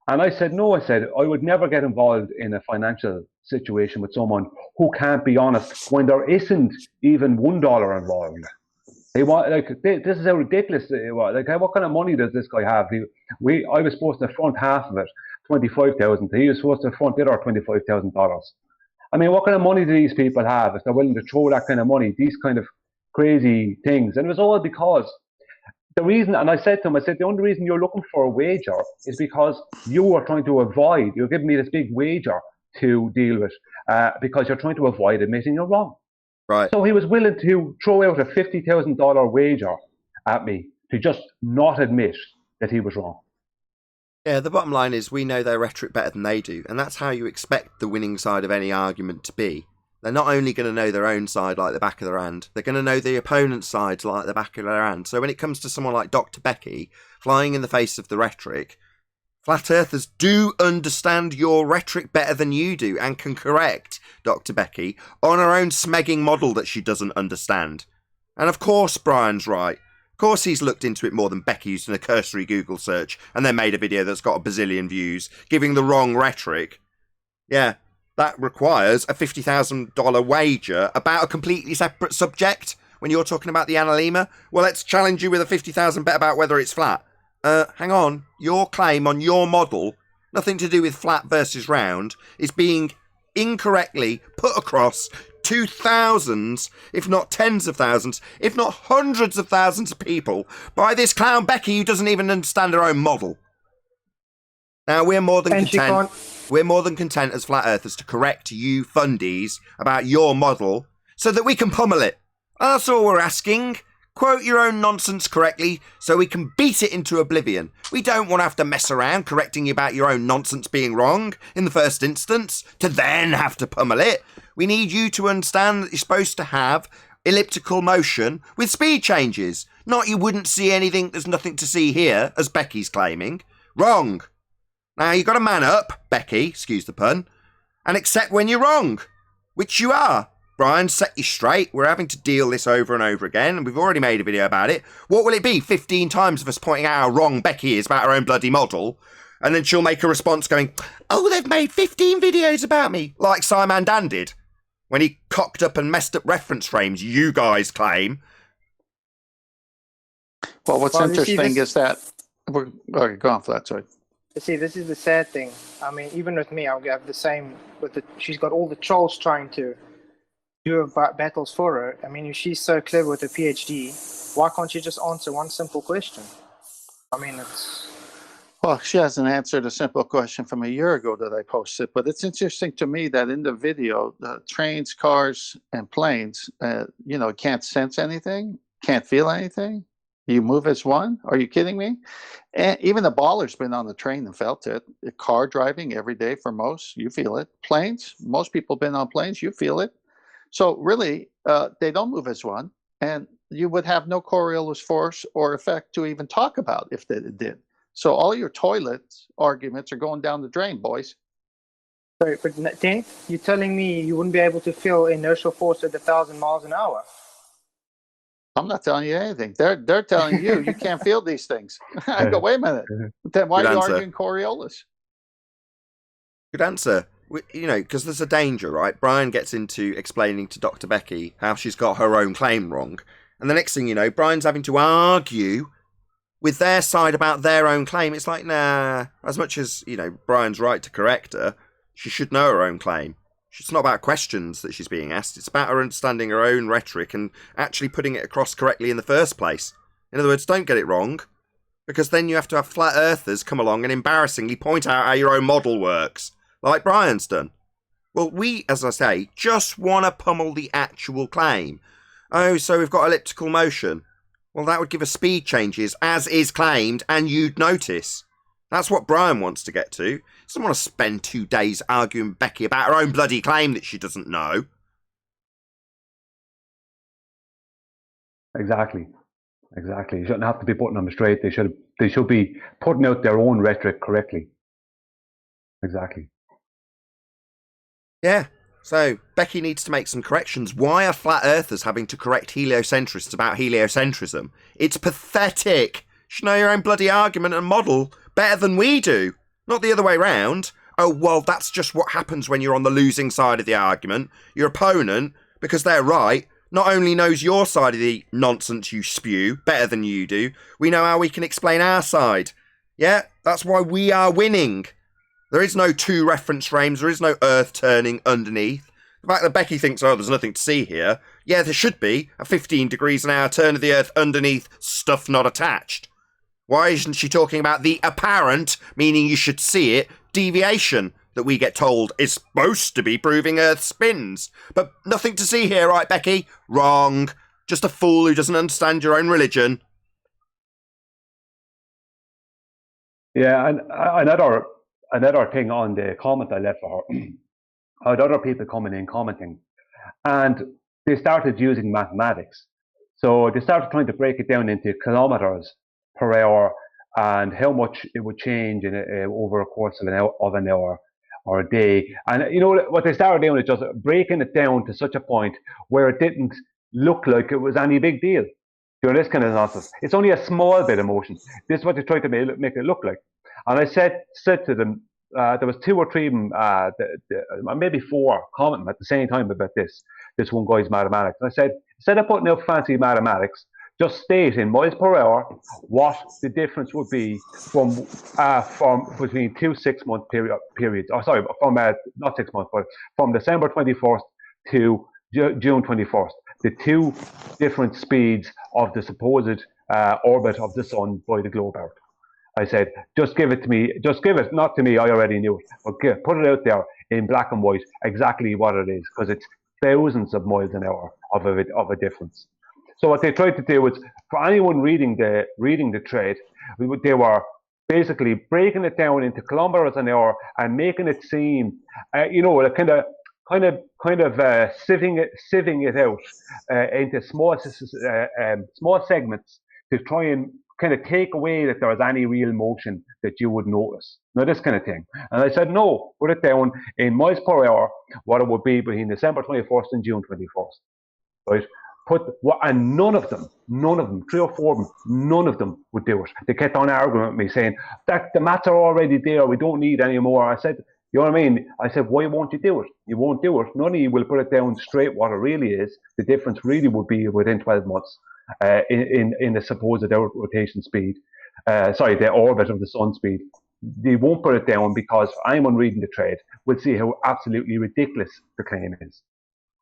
And I said, no, I would never get involved in a financial situation with someone who can't be honest when there isn't even $1 involved. This is how ridiculous it was. Like, what kind of money does this guy have? I was supposed to front half of it, $25,000. He was supposed to front the other $25,000. I mean, what kind of money do these people have if they're willing to throw that kind of money, these kind of crazy things? And it was all because the reason, and I said to him, the only reason you're looking for a wager is because you are trying to avoid, you're giving me this big wager to deal with because you're trying to avoid admitting you're wrong. Right. So he was willing to throw out a $50,000 wager at me to just not admit that he was wrong. Yeah, the bottom line is we know their rhetoric better than they do, and that's how you expect the winning side of any argument to be. They're not only going to know their own side like the back of their hand, they're going to know the opponent's side like the back of their hand. So when it comes to someone like Dr. Becky, flying in the face of the rhetoric, flat earthers do understand your rhetoric better than you do and can correct Dr. Becky on her own smegging model that she doesn't understand. And of course Brian's right. Of course he's looked into it more than Becky used in a cursory Google search and then made a video that's got a bazillion views, giving the wrong rhetoric. Yeah. That requires a $50,000 wager about a completely separate subject. When you're talking about the analemma, well, let's challenge you with a 50,000 bet about whether it's flat. Hang on. Your claim on your model, nothing to do with flat versus round, is being incorrectly put across to thousands, if not tens of thousands, if not hundreds of thousands of people by this clown Becky who doesn't even understand her own model. Now, we're more than content. We're more than content as flat earthers to correct you fundies about your model so that we can pummel it. That's all we're asking. Quote your own nonsense correctly so we can beat it into oblivion. We don't want to have to mess around correcting you about your own nonsense being wrong in the first instance to then have to pummel it. We need you to understand that you're supposed to have elliptical motion with speed changes. Not you wouldn't see anything, there's nothing to see here, as Becky's claiming. Wrong. Now, you've got to man up, Becky, excuse the pun, and accept when you're wrong, which you are. Brian, set you straight. We're having to deal this over and over again, and we've already made a video about it. What will it be? 15 times of us pointing out how wrong Becky is about her own bloody model, and then she'll make a response going, oh, they've made 15 videos about me, like Simon Dan did, when he cocked up and messed up reference frames, you guys claim. Well, what's interesting is that... Okay, go on, Flat, sorry. See, this is the sad thing. I mean, even with me, I'll have the same with the. She's got all the trolls trying to do her battles for her. I mean, if she's so clever with a PhD, why can't she just answer one simple question? I mean, it's. Well, she hasn't answered a simple question from a year ago that I posted, but it's interesting to me that in the video, trains, cars, and planes, can't sense anything, can't feel anything. You move as one? Are you kidding me? And even the baller's been on the train and felt it. Car driving every day for most, you feel it. Planes, most people been on planes, you feel it. So really, they don't move as one, and you would have no coriolis force or effect to even talk about if they did. So all your toilet arguments are going down the drain, boys. Sorry, but Dan, you're telling me you wouldn't be able to feel inertial force at 1,000 miles an hour? I'm not telling you anything. They're telling you you can't feel these things. I go, wait a minute. Then why are you arguing coriolis? Good answer. Because there's a danger, right? Brian gets into explaining to Dr. Becky how she's got her own claim wrong. And the next thing you know, Brian's having to argue with their side about their own claim. It's like, nah, as much as, Brian's right to correct her, she should know her own claim. It's not about questions that she's being asked. It's about her understanding her own rhetoric and actually putting it across correctly in the first place. In other words, don't get it wrong, because then you have to have flat earthers come along and embarrassingly point out how your own model works, like Brian's done. Well, we, as I say, just want to pummel the actual claim. Oh, so we've got elliptical motion. Well, that would give us speed changes, as is claimed, and you'd notice. That's what Brian wants to get to. He doesn't want to spend 2 days arguing with Becky about her own bloody claim that she doesn't know. Exactly. You shouldn't have to be putting them straight. They should be putting out their own rhetoric correctly. Exactly. Yeah. So, Becky needs to make some corrections. Why are flat earthers having to correct heliocentrists about heliocentrism? It's pathetic. You should know your own bloody argument and model better than we do. Not the other way round. Oh, well, that's just what happens when you're on the losing side of the argument. Your opponent, because they're right, not only knows your side of the nonsense you spew better than you do, we know how we can explain our side. Yeah, that's why we are winning. There is no 2 reference frames. There is no earth turning underneath. The fact that Becky thinks, oh, there's nothing to see here. Yeah, there should be a 15 degrees an hour turn of the earth underneath, stuff not attached. Why isn't she talking about the apparent, meaning you should see it, deviation that we get told is supposed to be proving Earth spins? But nothing to see here, right, Becky? Wrong. Just a fool who doesn't understand your own religion. Yeah, and another thing on the comment I left for her, I had other people coming in commenting, and they started using mathematics. So they started trying to break it down into kilometers per hour and how much it would change over a course of an hour or a day. And what they started doing is just breaking it down to such a point where it didn't look like it was any big deal. This kind of nonsense. It's only a small bit of motion. This is what they tried to make it look like. And I said to them, there was 2 or 3 of them, maybe 4, commenting at the same time about this one guy's mathematics. And I said, instead of putting out fancy mathematics, just state in miles per hour what the difference would be from between 2 6-month periods. Oh, sorry, from not 6 months, but from December 21st to June 21st. The 2 different speeds of the supposed orbit of the sun by the globe Earth. I said, just give it to me. Just give it, not to me. I already knew it. But put it out there in black and white, exactly what it is, because it's thousands of miles an hour of a difference. So what they tried to do was, for anyone reading the trade, they were basically breaking it down into kilometers an hour and making it seem, kind of sieving it out into small segments to try and kind of take away that there was any real motion that you would notice. Now, this kind of thing. And I said, no, put it down in miles per hour, what it would be between December 21st and June 21st. Right? And none of them, 3 or 4 of them, none of them would do it. They kept on arguing with me saying, that the maths are already there, we don't need any more. I said, you know what I mean? I said, why won't you do it? You won't do it. None of you will put it down straight what it really is. The difference really would be within 12 months in the supposed rotation speed. The orbit of the sun speed. They won't put it down because anyone reading the trade will see how absolutely ridiculous the claim is.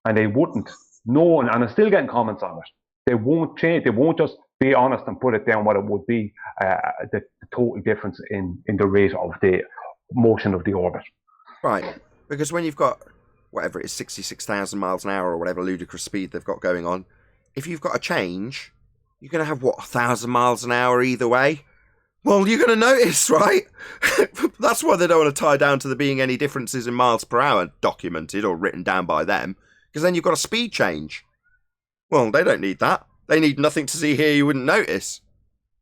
And they wouldn't. No one, and I'm still getting comments on it. They won't change. They won't just be honest and put it down what it would be, the total difference in the rate of the motion of the orbit. Right, because when you've got, whatever it is, 66,000 miles an hour or whatever ludicrous speed they've got going on, if you've got a change, you're going to have, 1,000 miles an hour either way? Well, you're going to notice, right? That's why they don't want to tie down to there being any differences in miles per hour documented or written down by them, because then you've got a speed change. Well, they don't need that. They need nothing to see here you wouldn't notice,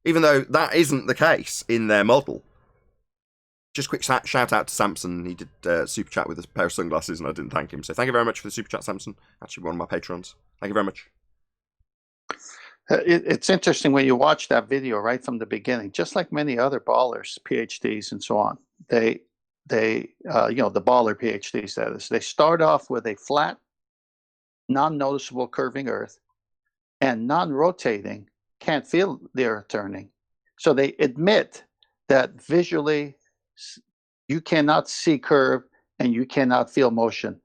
even though that isn't the case in their model. Just quick shout out to Samson. He did super chat with a pair of sunglasses and I didn't thank him. So thank you very much for the super chat, Samson. Actually, one of my patrons. Thank you very much. It's interesting when you watch that video right from the beginning, just like many other ballers, PhDs and so on, the baller PhDs, that is, they start off with a flat, non-noticeable curving Earth. and non-rotating can't feel the Earth turning. So they admit that visually you cannot see curve and you cannot feel motion,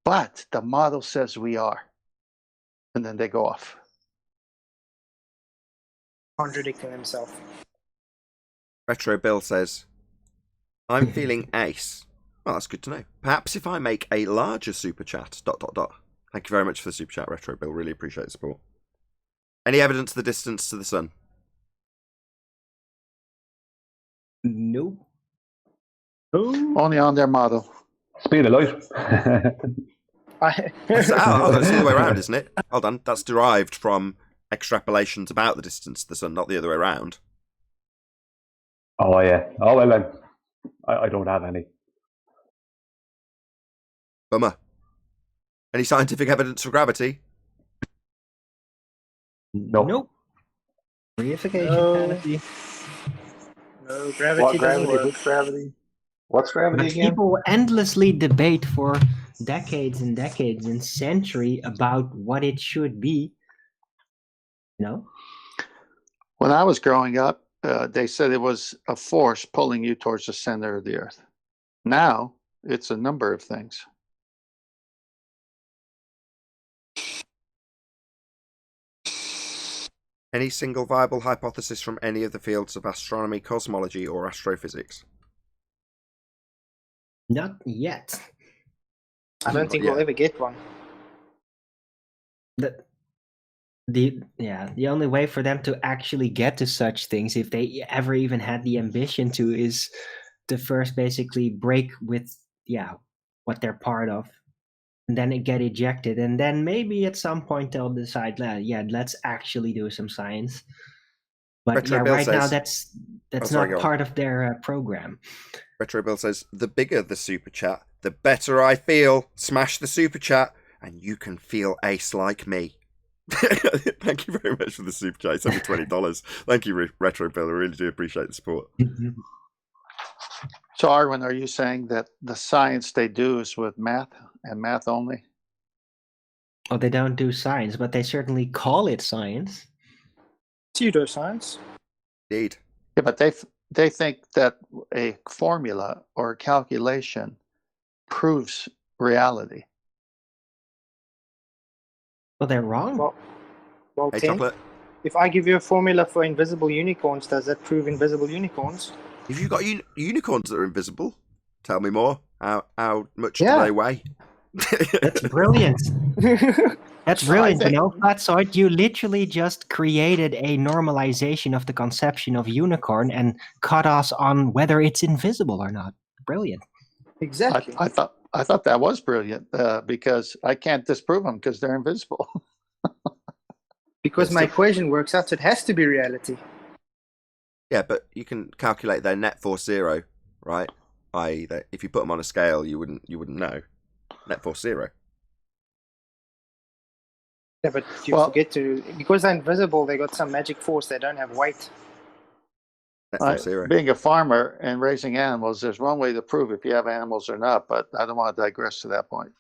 but the model says we are. And then they go off. Contradicting himself. Retro Bill says, I'm feeling ace. Well, that's good to know. Perhaps if I make a larger super chat, ... Thank you very much for the super chat, Retro Bill. Really appreciate the support. Any evidence of the distance to the sun? Nope. Only on their model. Speed of light. That's the other way around, isn't it? Hold on. That's derived from extrapolations about the distance to the sun, not the other way around. Oh, yeah. Oh, well, then. I don't have any. Bummer. Any scientific evidence for gravity? No. Nope. Reification No. penalty. No, gravity What doesn't gravity? work. Which gravity? What's gravity But again? people endlessly debate for decades and decades and century about what it should be. You know? When I was growing up, they said it was a force pulling you towards the center of the Earth. Now, it's a number of things. Any single viable hypothesis from any of the fields of astronomy, cosmology, or astrophysics? Not yet. I don't think we'll ever get one. The only way for them to actually get to such things, if they ever even had the ambition to, is to first basically break with what they're part of, and then it get ejected, and then maybe at some point they'll decide, let's actually do some science. But Retro Bill right says, now that's sorry, go not on. part of their program. Retro Bill says, the bigger the super chat, the better I feel. Smash the super chat, and you can feel ace like me. Thank you very much for the super chat. It's only $20. Thank you, Retro Bill. I really do appreciate the support. So, Arwen, are you saying that the science they do is with math and math only? Well, they don't do science, but they certainly call it science. Pseudoscience. Indeed. Yeah, but they think that a formula or a calculation proves reality. Well, they're wrong. Well, Hey, Tim, Chocolate. if I give you a formula for invisible unicorns, does that prove invisible unicorns? Have you got unicorns that are invisible? Tell me more. How much Yeah. do they weigh? That's brilliant. That's brilliant. I think- Flatsoid, you literally just created a normalization of the conception of unicorn and cut us on whether it's invisible or not. Brilliant. Exactly. I thought that was brilliant because I can't disprove them because they're invisible. Because my equation works out, so it has to be reality. Yeah, but you can calculate their net force zero, right? I.e., that if you put them on a scale, you wouldn't know. Net force zero. Yeah, but you forget to, because they're invisible, they got some magic force. They don't have weight. Net force zero. Being a farmer and raising animals, there's one way to prove if you have animals or not, but I don't want to digress to that point.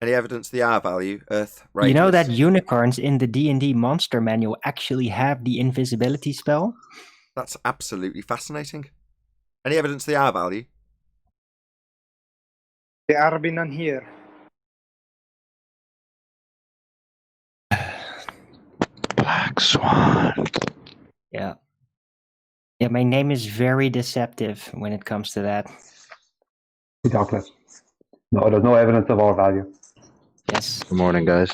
Any evidence the R value, Earth, You know radius? that unicorns in the D&D monster manual actually have the invisibility spell? That's absolutely fascinating. Any evidence the R value? There are none here. Black Swan. Yeah. Yeah, my name is very deceptive when it comes to that. Chocolate. No, there's no evidence of our value. Yes. Good morning, guys.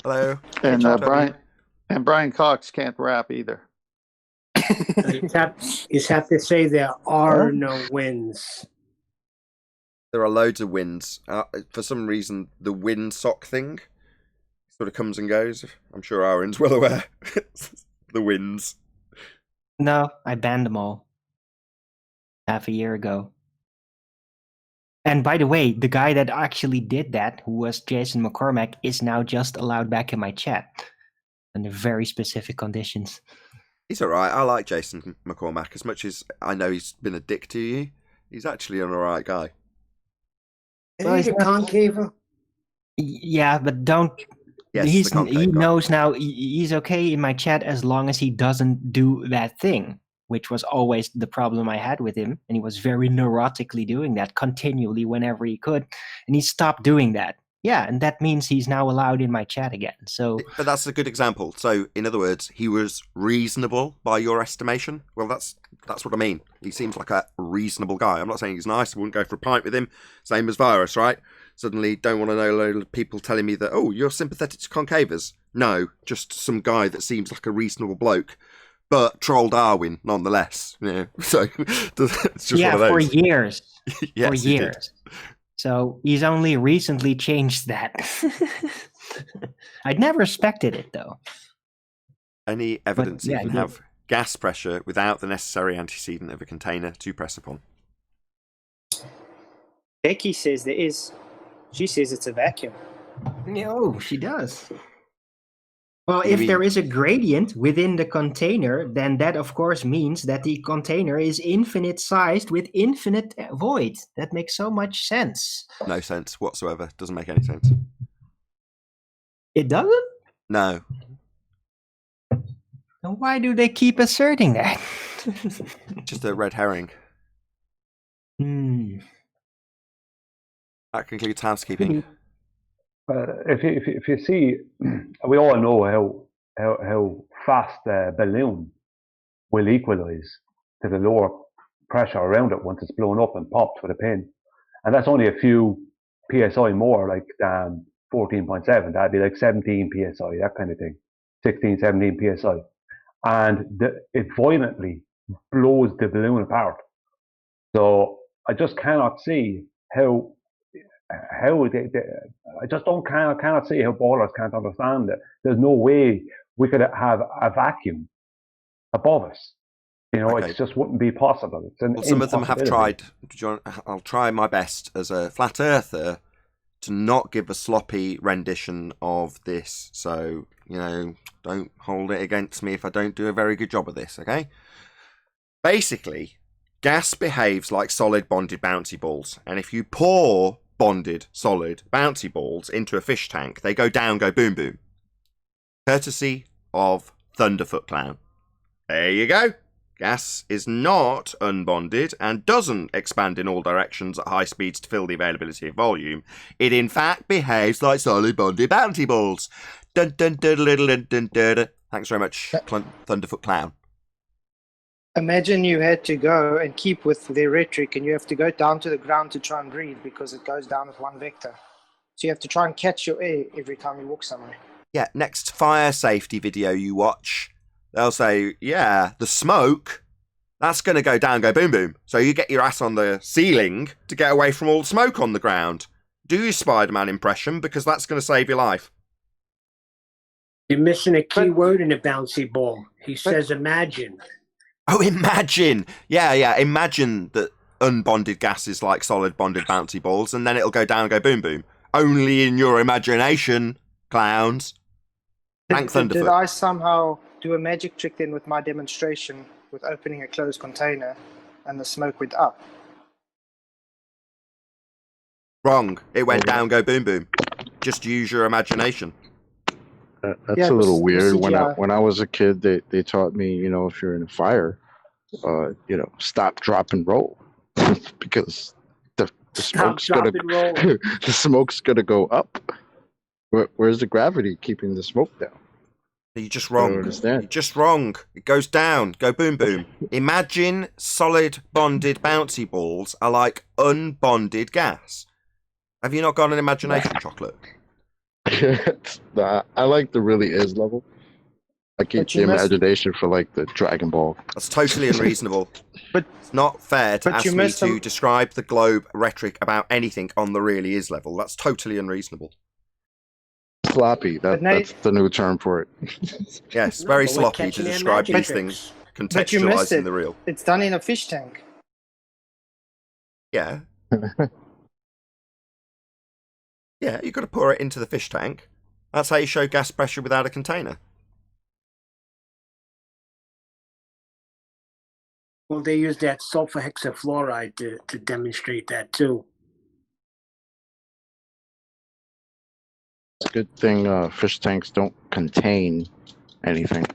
Hello. And Chocolate. Brian Cox can't rap either. You have to say there are no wins. There are loads of winds. For some reason, the wind sock thing sort of comes and goes. I'm sure Aaron's well aware. The winds. No, I banned them all. Half a year ago. And by the way, the guy that actually did that, who was Jason McCormack, is now just allowed back in my chat. Under very specific conditions. He's alright. I like Jason McCormack. As much as I know he's been a dick to you, he's actually an alright guy. Is he the concaver? Yeah, but don't. Yes, He the concave guy. knows now. He's okay in my chat as long as he doesn't do that thing, which was always the problem I had with him. And he was very neurotically doing that continually whenever he could, and he stopped doing that. Yeah, and that means he's now allowed in my chat again. So, But that's a good example. So, in other words, he was reasonable by your estimation. Well, that's what I mean. He seems like a reasonable guy. I'm not saying he's nice. I wouldn't go for a pint with him. Same as Virus, right? Suddenly don't want to know a load of people telling me that, oh, you're sympathetic to concavers. No, just some guy that seems like a reasonable bloke. But troll Darwin, nonetheless. Yeah. So, it's just yeah, one of for those. years. Yes, For he did. years. So he's only recently changed that. I'd never expected it, though. Any evidence yeah, you can he did. have gas pressure without the necessary antecedent of a container to press upon. Becky says there is. She says it's a vacuum. Oh, she does. Well, You if mean- there is a gradient within the container, then that of course means that the container is infinite sized with infinite void. That makes so much sense. No sense whatsoever. Doesn't make any sense. It doesn't? No. Then why do they keep asserting that? Just a red herring. That concludes housekeeping. If you see, we all know how fast a balloon will equalize to the lower pressure around it once it's blown up and popped with a pin, and that's only a few psi more, like 14.7. That'd be like 17 psi, that kind of thing, 16, 17 psi, and it violently blows the balloon apart. So I just cannot see how I just cannot see how ballers can't understand it. There's no way we could have a vacuum above us. You know, Okay. it just wouldn't be possible. It's an Some of them have impossibility. tried. I'll try my best as a flat earther to not give a sloppy rendition of this. So, don't hold it against me if I don't do a very good job of this, okay? Basically, gas behaves like solid bonded bouncy balls. And if you pour bonded solid bouncy balls into a fish tank, they go down, go boom boom. Courtesy of Thunderfoot Clown. There you go. Gas is not unbonded and doesn't expand in all directions at high speeds to fill the availability of volume. It in fact behaves like solid bonded bouncy balls. Dun dun dun dun dun dun dun. Thanks very much, Thunderfoot Clown. Imagine you had to go and keep with their rhetoric and you have to go down to the ground to try and breathe because it goes down with one vector. So you have to try and catch your air every time you walk somewhere. Yeah, next fire safety video you watch, they'll say, yeah, the smoke, that's going to go down, go boom boom. So you get your ass on the ceiling to get away from all the smoke on the ground. Do your Spider-Man impression because that's going to save your life. You're missing a key word in a bouncy ball. He says imagine. Oh, imagine. Yeah. Imagine that unbonded gas is like solid bonded bouncy balls, and then it'll go down, go boom, boom. Only in your imagination, clowns. Thank Did Thunderfoot. I somehow do a magic trick then with my demonstration with opening a closed container and the smoke went up? Wrong. It went down, go boom, boom. Just use your imagination. That's Yeah, a little the weird. CGI. When I was a kid, they taught me, if you're in a fire, stop, drop, and roll, because the Stop, smoke's drop, gonna and roll. the smoke's gonna go up. Where's the gravity keeping the smoke down? You're just I don't wrong. understand. You're just wrong. It goes down, go boom, boom. Imagine solid bonded bouncy balls are like unbonded gas. Have you not got an imagination, Chocolate? Nah, I like the really is level. I keep But you the missed- imagination for like the Dragon Ball. That's totally unreasonable. But- it's not fair to but ask you me missed to them- describe the globe rhetoric about anything on the really is level. That's totally unreasonable. Sloppy. But Nate- That's the new term for it. Yes, No, very but we're sloppy to catching their describe magic these tricks. things, But you missed contextualizing it. the real. It's done in a fish tank. Yeah. Yeah, you've got to pour it into the fish tank. That's how you show gas pressure without a container. Well, they use that sulfur hexafluoride to demonstrate that too. It's a good thing fish tanks don't contain anything.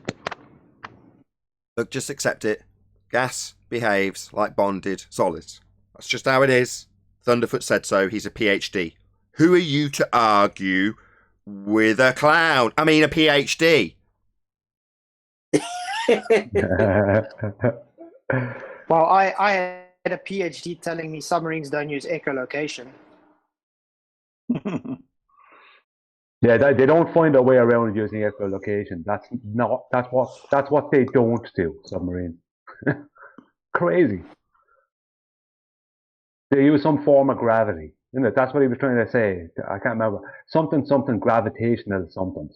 Look, just accept it. Gas behaves like bonded solids. That's just how it is. Thunderfoot said so. He's a PhD. Who are you to argue with a clown? I mean, a PhD. Well, I had a PhD telling me submarines don't use echolocation. Yeah, they don't find a way around using echolocation. That's what they don't do. Submarines. Crazy. They use some form of gravity. Isn't it? That's what he was trying to say. I can't remember. Something gravitational something.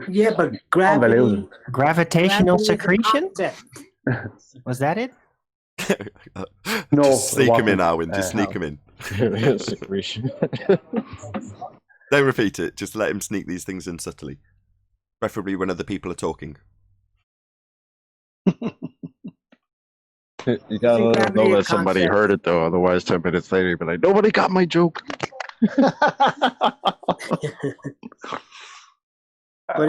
Yeah, but gravity. Gravitational Gravity is a secretion? concept. Was that it? No, just sneak it him in, wasn't. Alwyn. Just sneak him in. Secretion. Don't repeat it. Just let him sneak these things in subtly. Preferably when other people are talking. You gotta let them know that somebody heard it, though. Otherwise, 10 minutes later, you'll be like, nobody got my joke. But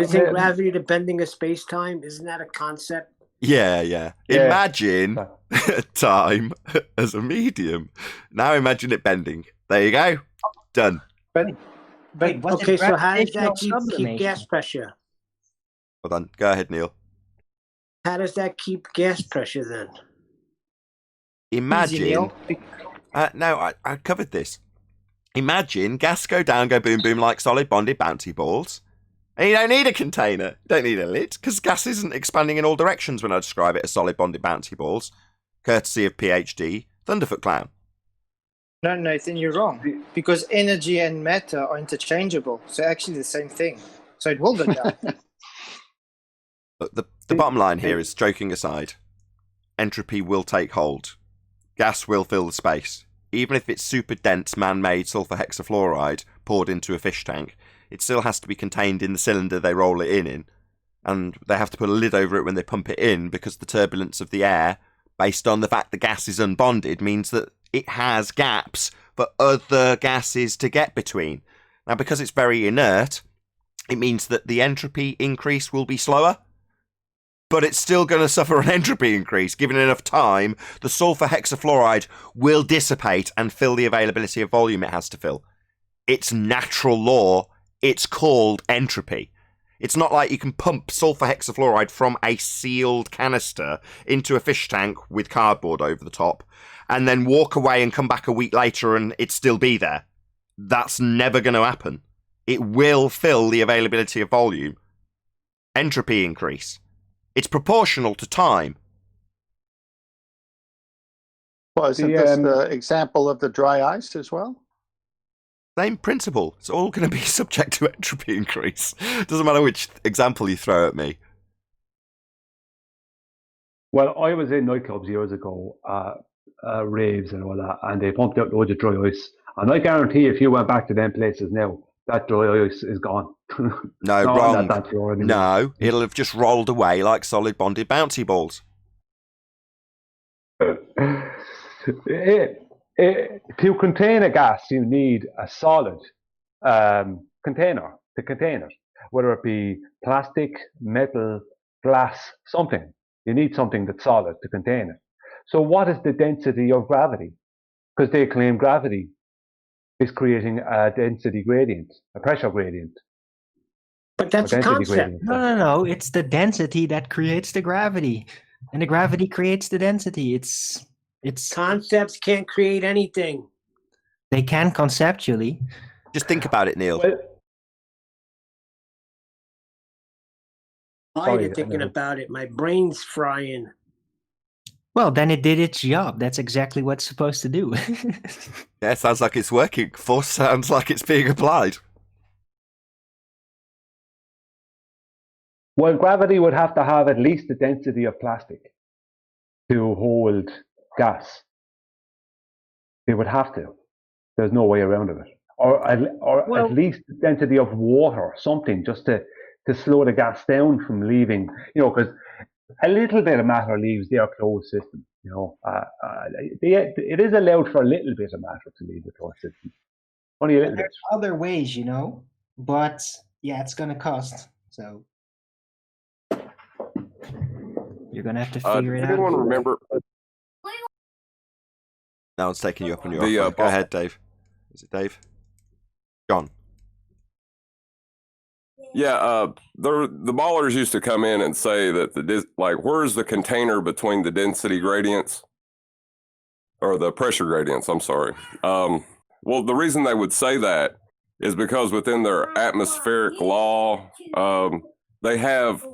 isn't gravity the bending of space-time? Isn't that a concept? Yeah. Imagine time as a medium. Now imagine it bending. There you go. Done. But Okay, so how does that keep gas pressure? Hold on. Go ahead, Neil. How does that keep gas pressure then? Imagine. No, I covered this. Imagine gas go down, go boom, boom like solid bonded bouncy balls. And you don't need a container. You don't need a lid because gas isn't expanding in all directions when I describe it as solid bonded bouncy balls. Courtesy of PhD Thunderfoot Clown. No, Nathan, you're wrong. Because energy and matter are interchangeable. So actually the same thing. So it will go down. Look, the bottom line here is, joking aside, entropy will take hold. Gas will fill the space. Even if it's super dense man-made sulfur hexafluoride poured into a fish tank, it still has to be contained in the cylinder they roll it in. And they have to put a lid over it when they pump it in because the turbulence of the air, based on the fact the gas is unbonded, means that it has gaps for other gases to get between. Now, because it's very inert, it means that the entropy increase will be slower, but it's still going to suffer an entropy increase. Given enough time, the sulfur hexafluoride will dissipate and fill the availability of volume it has to fill. It's natural law. It's called entropy. It's not like you can pump sulfur hexafluoride from a sealed canister into a fish tank with cardboard over the top and then walk away and come back a week later and it still be there. That's never going to happen. It will fill the availability of volume. Entropy increase. It's proportional to time. Well, isn't this the example of the dry ice as well? Same principle. It's all going to be subject to entropy increase. Doesn't matter which example you throw at me. Well, I was in nightclubs years ago, raves and all that, and they pumped out loads of dry ice. And I guarantee if you went back to them places now, that dry ice is gone. No, wrong. No, it'll have just rolled away like solid bonded bouncy balls. To contain a gas, you need a solid container to contain it, whether it be plastic, metal, glass, something. You need something that's solid to contain it. So what is the density of gravity? Because they claim gravity is creating a density gradient, a pressure gradient. But that's a concept. Gradient. No. It's the density that creates the gravity. And the gravity creates the density. It's concepts can't create anything. They can conceptually. Just think about it, Neil. I'm thinking about it. My brain's frying. Well, then it did its job. That's exactly what it's supposed to do. Yeah, sounds like it's working. Force sounds like it's being applied. Well, gravity would have to have at least the density of plastic to hold gas. They would have to. There's no way around it. Or at least the density of water, something, just to slow the gas down from leaving, because a little bit of matter leaves their closed system, it is allowed for a little bit of matter to leave the closed system. Only a little bit. There's other ways, but yeah, it's gonna cost. So you're gonna have to figure it Does out. anyone remember No one's taking you up on your The, offer. Go ahead, Dave. Is it Dave? John. Yeah, the ballers used to come in and say that where's the container between the density gradients or the pressure gradients? I'm sorry. Well, the reason they would say that is because within their atmospheric law, they have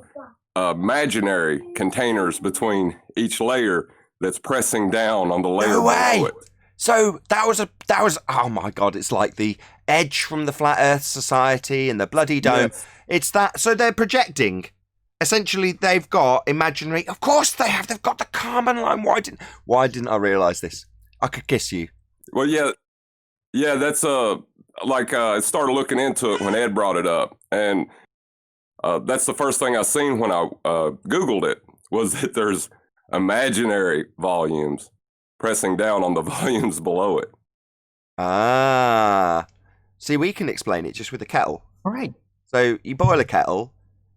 imaginary containers between each layer that's pressing down on the layer No way. below it. So that was oh my god, it's like the Edge from the Flat Earth Society and the bloody dome. Yes. It's that, so they're projecting. Essentially, they've got imaginary. Of course they have. They've got the Kármán line. Why didn't I realise this? I could kiss you. Well, yeah, that's I started looking into it when Ed brought it up, and that's the first thing I seen when I Googled it, was that there's imaginary volumes pressing down on the volumes below it. Ah, see, we can explain it just with a kettle. All right. So you boil a kettle,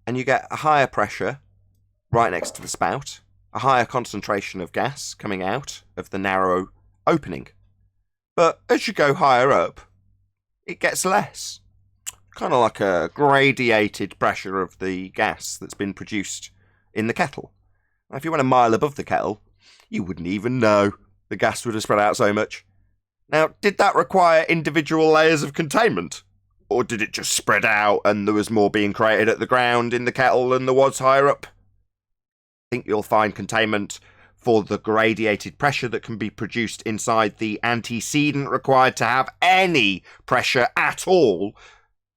and you get a higher pressure right next to the spout, a higher concentration of gas coming out of the narrow opening. But as you go higher up, it gets less. Kind of like a gradiated pressure of the gas that's been produced in the kettle. Now, if you went a mile above the kettle, you wouldn't even know the gas would have spread out so much. Now, did that require individual layers of containment? Or did it just spread out and there was more being created at the ground in the kettle than there was higher up? I think you'll find containment for the gradiated pressure that can be produced inside the antecedent required to have any pressure at all.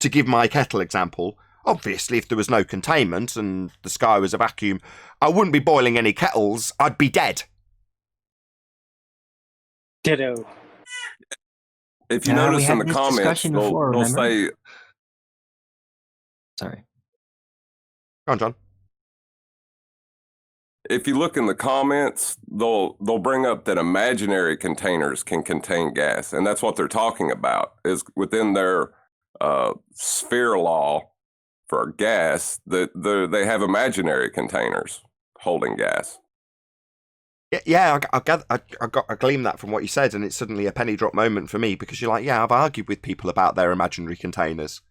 To give my kettle example, obviously if there was no containment and the sky was a vacuum, I wouldn't be boiling any kettles, I'd be dead. Ditto. If you we notice had in the this comments, discussion before, they'll remember? say, Sorry. Go on, John. if you look in the comments, they'll bring up that imaginary containers can contain gas, and that's what they're talking about, is within their sphere law for gas, that they have imaginary containers holding gas. Yeah, I gleaned that from what you said, and it's suddenly a penny drop moment for me, because you're like, yeah, I've argued with people about their imaginary containers.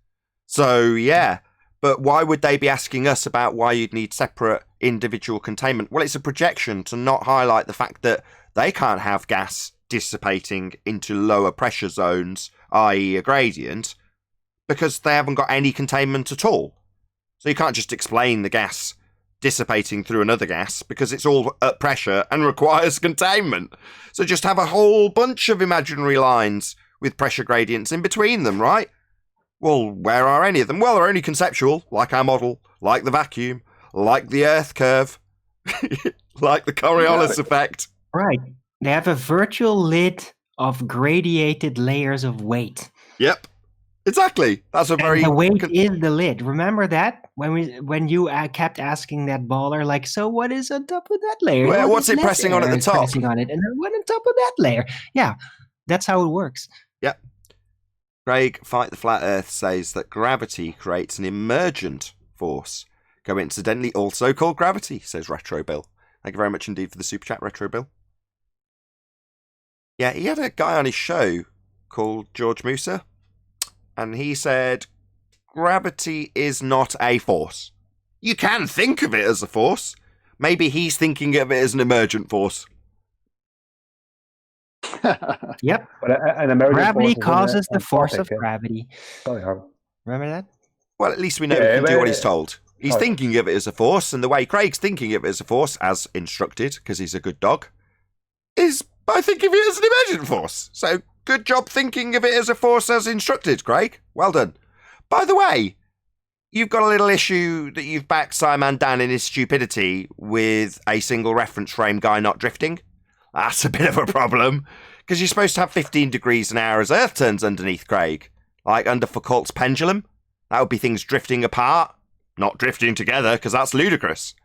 So, yeah, but why would they be asking us about why you'd need separate individual containment? Well, it's a projection to not highlight the fact that they can't have gas dissipating into lower pressure zones, i.e. a gradient, because they haven't got any containment at all. So you can't just explain the gas dissipating through another gas because it's all at pressure and requires containment. So just have a whole bunch of imaginary lines with pressure gradients in between them, right? Well, where are any of them? Well, they're only conceptual, like our model, like the vacuum, like the Earth curve, like the Coriolis effect. Right. They have a virtual lid of gradiated layers of weight. Yep. Exactly. That's a very... And the weight is the lid. Remember that? When you kept asking that baller, like, so what is on top of that layer? Well, What what's is it less pressing on at air the is top? Pressing on it, and then what on top of that layer? Yeah, that's how it works. Yep. Craig, Fight the Flat Earth, says that gravity creates an emergent force, coincidentally also called gravity, says Retro Bill. Thank you very much indeed for the super chat, Retro Bill. Yeah, he had a guy on his show called George Musa, and he said, gravity is not a force. You can think of it as a force. Maybe he's thinking of it as an emergent force. Yep. But an emergent Gravity force is causes the force of anthropic, yeah. gravity. Sorry, Harvey. Remember that? Well, at least we know Yeah, he can do but- what he's told. He's Sorry. thinking of it as a force, and the way Craig's thinking of it as a force, as instructed, because he's a good dog, is by thinking of it as an emergent force. So, good job thinking of it as a force as instructed, Craig. Well done. By the way, you've got a little issue that you've backed Simon Dan in his stupidity with a single reference frame guy not drifting. That's a bit of a problem, because you're supposed to have 15 degrees an hour as Earth turns underneath, Craig. Like under Foucault's pendulum. That would be things drifting apart, not drifting together, because that's ludicrous.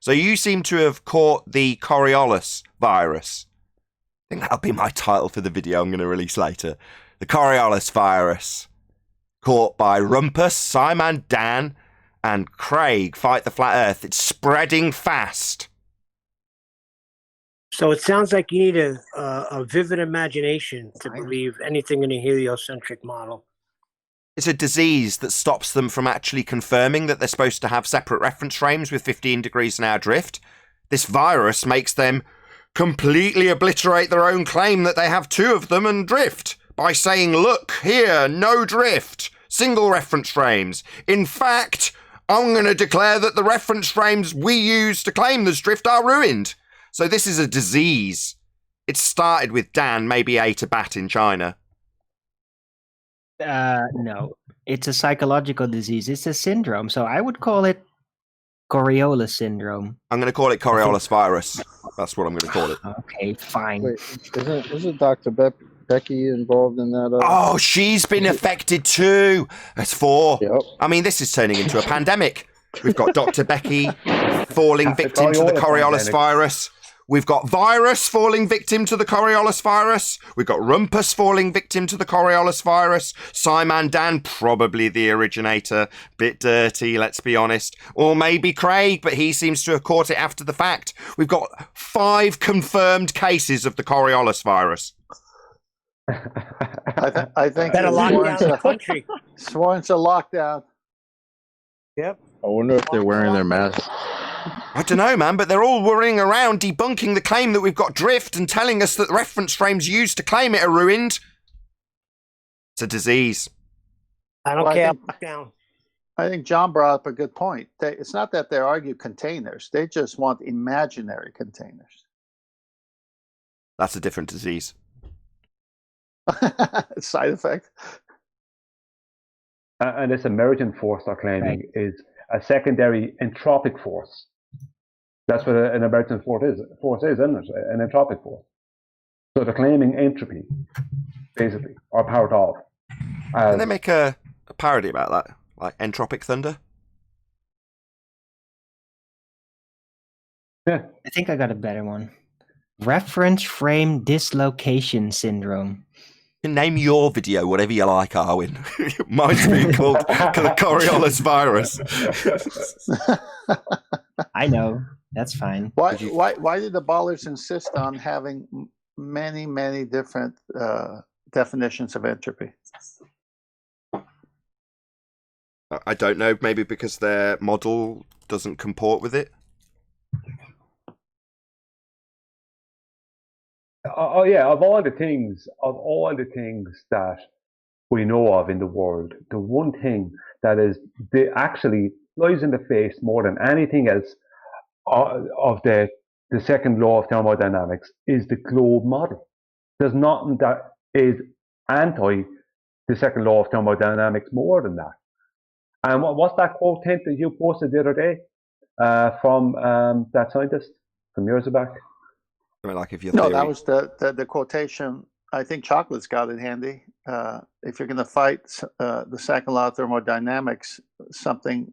So you seem to have caught the Coriolis virus. I think that'll be my title for the video I'm going to release later. The Coriolis virus. caught by Rumpus, Simon, Dan, and Craig fight the flat Earth. It's spreading fast. So it sounds like you need a vivid imagination to believe anything in a heliocentric model. It's a disease that stops them from actually confirming that they're supposed to have separate reference frames with 15 degrees an hour drift. This virus makes them completely obliterate their own claim that they have two of them and drift by saying, look, here, no drift, single reference frames. In fact, I'm going to declare that the reference frames we use to claim there's drift are ruined. So this is a disease. It started with Dan maybe ate a bat in China. No, it's a psychological disease. It's a syndrome. So I would call it coriolis syndrome. I'm going to call it coriolis virus. That's what I'm going to call it. Okay, fine. Wait, isn't Dr. Becky involved in that? Oh, she's been affected too. That's 4. Yep. I mean, this is turning into a pandemic. We've got Dr. Becky falling victim to the coriolis virus. We've got Virus falling victim to the coriolis virus. We've got Rumpus falling victim to the coriolis virus. Simon Dan, probably the originator. Bit dirty, let's be honest. Or maybe Craig, but he seems to have caught it after the fact. We've got 5 confirmed cases of the coriolis virus. I think Better lock down the country. sworn to lockdown. Yep. I wonder if they're wearing their masks. I don't know, man, but they're all worrying around debunking the claim that we've got drift and telling us that the reference frames used to claim it are ruined. It's a disease. I don't care. Lockdown. I think John brought up a good point. It's not that they argue containers. They just want imaginary containers. That's a different disease. Side effect. And this emergent force they're claiming is a secondary entropic force. That's what an emergent force is, isn't it? An entropic force. So they're claiming entropy, basically, or part of. Can they make a parody about that? Like entropic thunder? Yeah. I think I got a better one. Reference frame dislocation syndrome. You can name your video whatever you like, Arwin. Mine's being called the coriolis virus. I know. That's fine. Why did the ballers insist on having many different definitions of entropy? I don't know. Maybe because their model doesn't comport with it. Oh yeah, of all the things that we know of in the world, the one thing that actually lies in the face more than anything else of the second law of thermodynamics is the globe model. There's nothing that is anti the second law of thermodynamics more than that. And what's that quote that you posted the other day from that scientist from years back? Like if no, that was the quotation. I think Chocolate's got it handy. If you're going to fight the second law of thermodynamics, something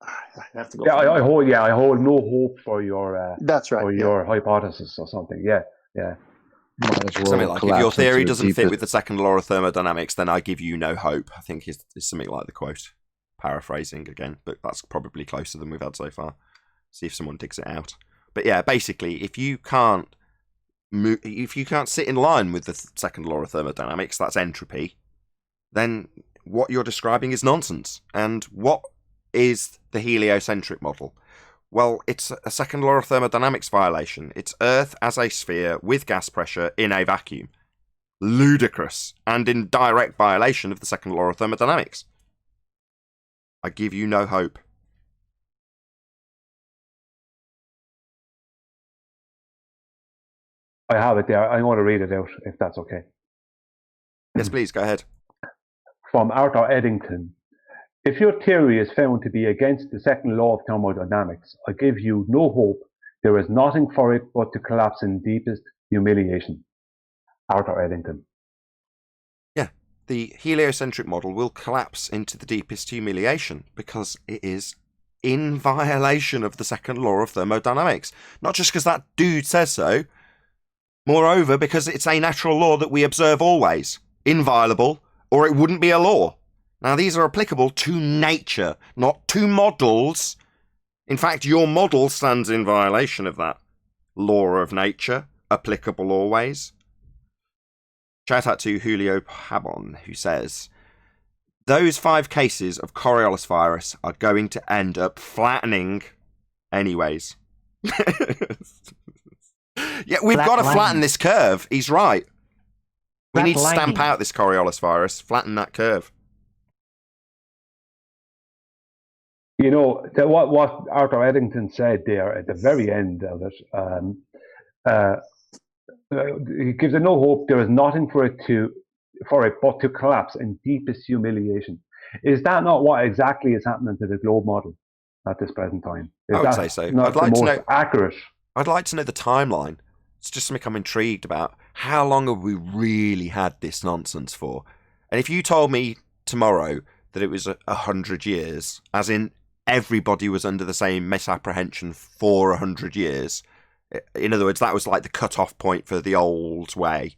I have to go. Yeah, I hold no hope for your. That's right. For your hypothesis or something. Yeah. Something like if your theory doesn't fit with the second law of thermodynamics, then I give you no hope. I think is something like the quote. Paraphrasing again, but that's probably closer than we've had so far. See if someone digs it out. But yeah, basically, if you can't sit in line with the second law of thermodynamics, that's entropy, then what you're describing is nonsense. And what is the heliocentric model? Well, it's a second law of thermodynamics violation. It's Earth as a sphere with gas pressure in a vacuum. Ludicrous and in direct violation of the second law of thermodynamics. I give you no hope. I have it there. I want to read it out, if that's okay. Yes, please, go ahead. From Arthur Eddington. If your theory is found to be against the second law of thermodynamics, I give you no hope. There is nothing for it but to collapse in deepest humiliation. Arthur Eddington. Yeah, the heliocentric model will collapse into the deepest humiliation because it is in violation of the second law of thermodynamics. Not just because that dude says so. Moreover, because it's a natural law that we observe always, inviolable, or it wouldn't be a law. Now, these are applicable to nature, not to models. In fact, your model stands in violation of that law of nature, applicable always. Shout out to Julio Pabon, who says, those 5 cases of coriolis virus are going to end up flattening anyways. Yeah, we've got to flatten this curve. He's right. We need to stamp out this coriolis virus, flatten that curve. You know, what Arthur Eddington said there at the very end of it, he gives it no hope. There is nothing for it but to collapse in deepest humiliation. Is that not what exactly is happening to the globe model at this present time? I would say so. I'd like to know accurate. I'd like to know the timeline. It's just something I'm intrigued about. How long have we really had this nonsense for? And if you told me tomorrow that it was 100 years, as in everybody was under the same misapprehension for 100 years, in other words, that was like the cut-off point for the old way,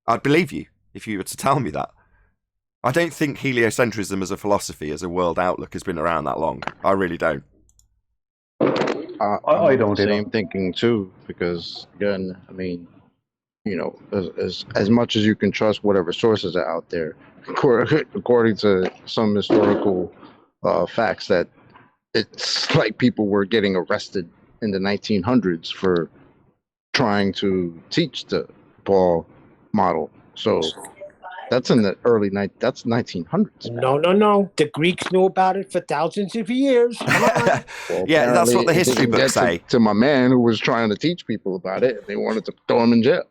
I'd believe you if you were to tell me that. I don't think heliocentrism as a philosophy, as a world outlook, has been around that long. I really don't. I don't. Same thinking too, because again, I mean, you know, as much as you can trust whatever sources are out there, according to some historical facts, that it's like people were getting arrested in the 1900s for trying to teach the Paul model. So that's in the that's 1900s. No. The Greeks knew about it for thousands of years. Well, yeah, that's what the history books say. To my man who was trying to teach people about it, they wanted to throw him in jail.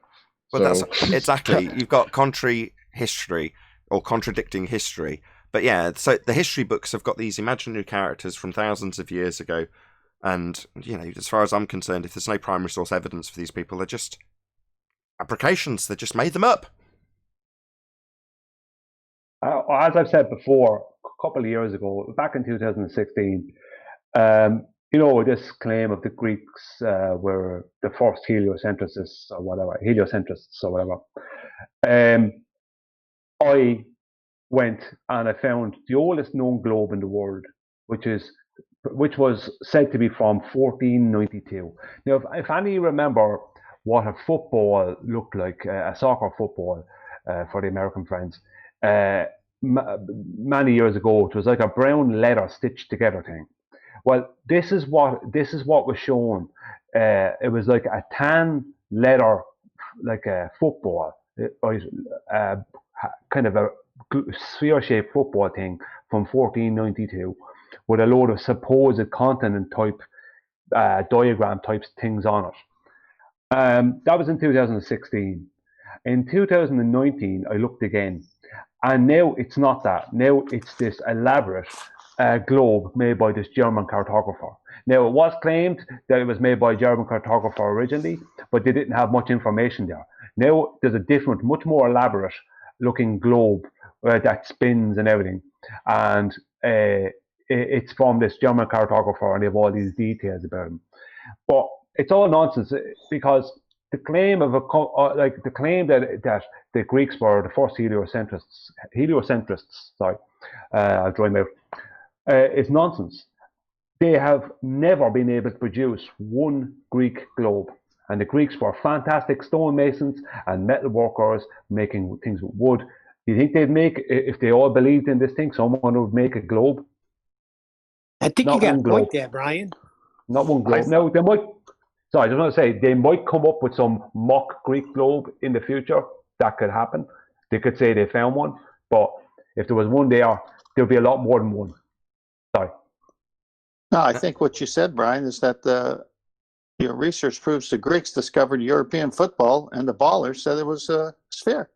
Well, so. That's exactly. You've got contrary history or contradicting history. But yeah, so the history books have got these imaginary characters from thousands of years ago. And, you know, as far as I'm concerned, if there's no primary source evidence for these people, they're just fabrications. They just made them up. As I've said before, a couple of years ago, back in 2016, you know, this claim of the Greeks were the first heliocentrists or whatever, I went and I found the oldest known globe in the world, which was said to be from 1492. Now, if any remember what a football looked like, a soccer football for the American friends, many years ago, it was like a brown leather stitched together thing. Well, this is what was shown. It was like a tan leather, like a football, kind of a sphere-shaped football thing from 1492, with a load of supposed continent type diagram types things on it. That was in 2016. In 2019, I looked again, and now it's not that. Now it's this elaborate globe made by this German cartographer. Now, it was claimed that it was made by a German cartographer originally, but they didn't have much information there. Now there's a different, much more elaborate looking globe that spins and everything, and it's from this German cartographer, and they have all these details about him. But it's all nonsense, because the claim that the Greeks were the first heliocentrists. Sorry, I'll dry my mouth. It's nonsense. They have never been able to produce one Greek globe, and the Greeks were fantastic stonemasons and metal workers, making things with wood. Do you think they'd make, if they all believed in this thing, someone would make a globe? I think Not you got a one point globe. there, Brian. Not one globe. No, they might. Sorry, I just want to say they might come up with some mock Greek globe in the future. That could happen. They could say they found one, but if there was one there, there'd be a lot more than one. Sorry. No, I think what you said, Brian, is that your research proves the Greeks discovered European football, and the ballers said it was a sphere.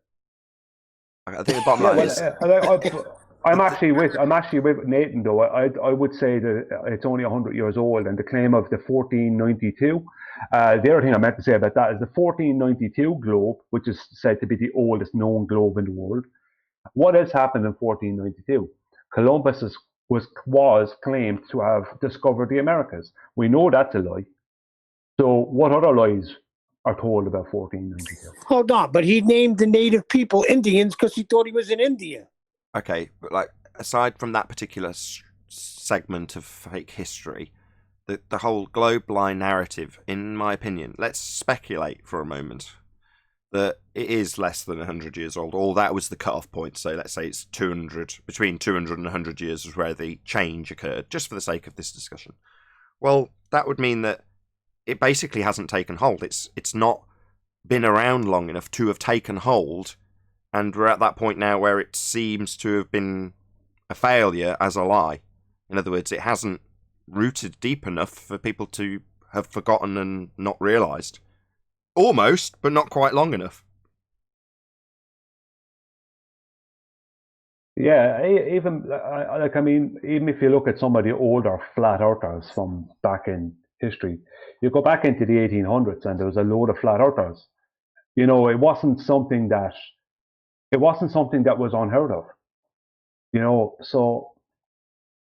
I think the bottom line is. I'm actually with Nathan, though. I would say that it's only 100 years old, and the claim of the 1492. The other thing I meant to say about that is the 1492 globe, which is said to be the oldest known globe in the world. What has happened in 1492? Columbus was claimed to have discovered the Americas. We know that's a lie. So what other lies are told about 1492? Hold on, but he named the native people Indians because he thought he was in India. Okay, but like aside from that particular segment of fake history, the whole globe line narrative, in my opinion, let's speculate for a moment that it is less than 100 years old, or that was the cut-off point. So let's say it's 200, between 200 and 100 years is where the change occurred, just for the sake of this discussion. Well, that would mean that it basically hasn't taken hold. It's not been around long enough to have taken hold, and we're at that point now where it seems to have been a failure as a lie. In other words, it hasn't rooted deep enough for people to have forgotten and not realised. Almost, but not quite long enough. Yeah, even like, I mean, even if you look at some of the older flat earthers from back in history, you go back into the 1800s and there was a load of flat earthers. You know, it wasn't something that was unheard of. You know, so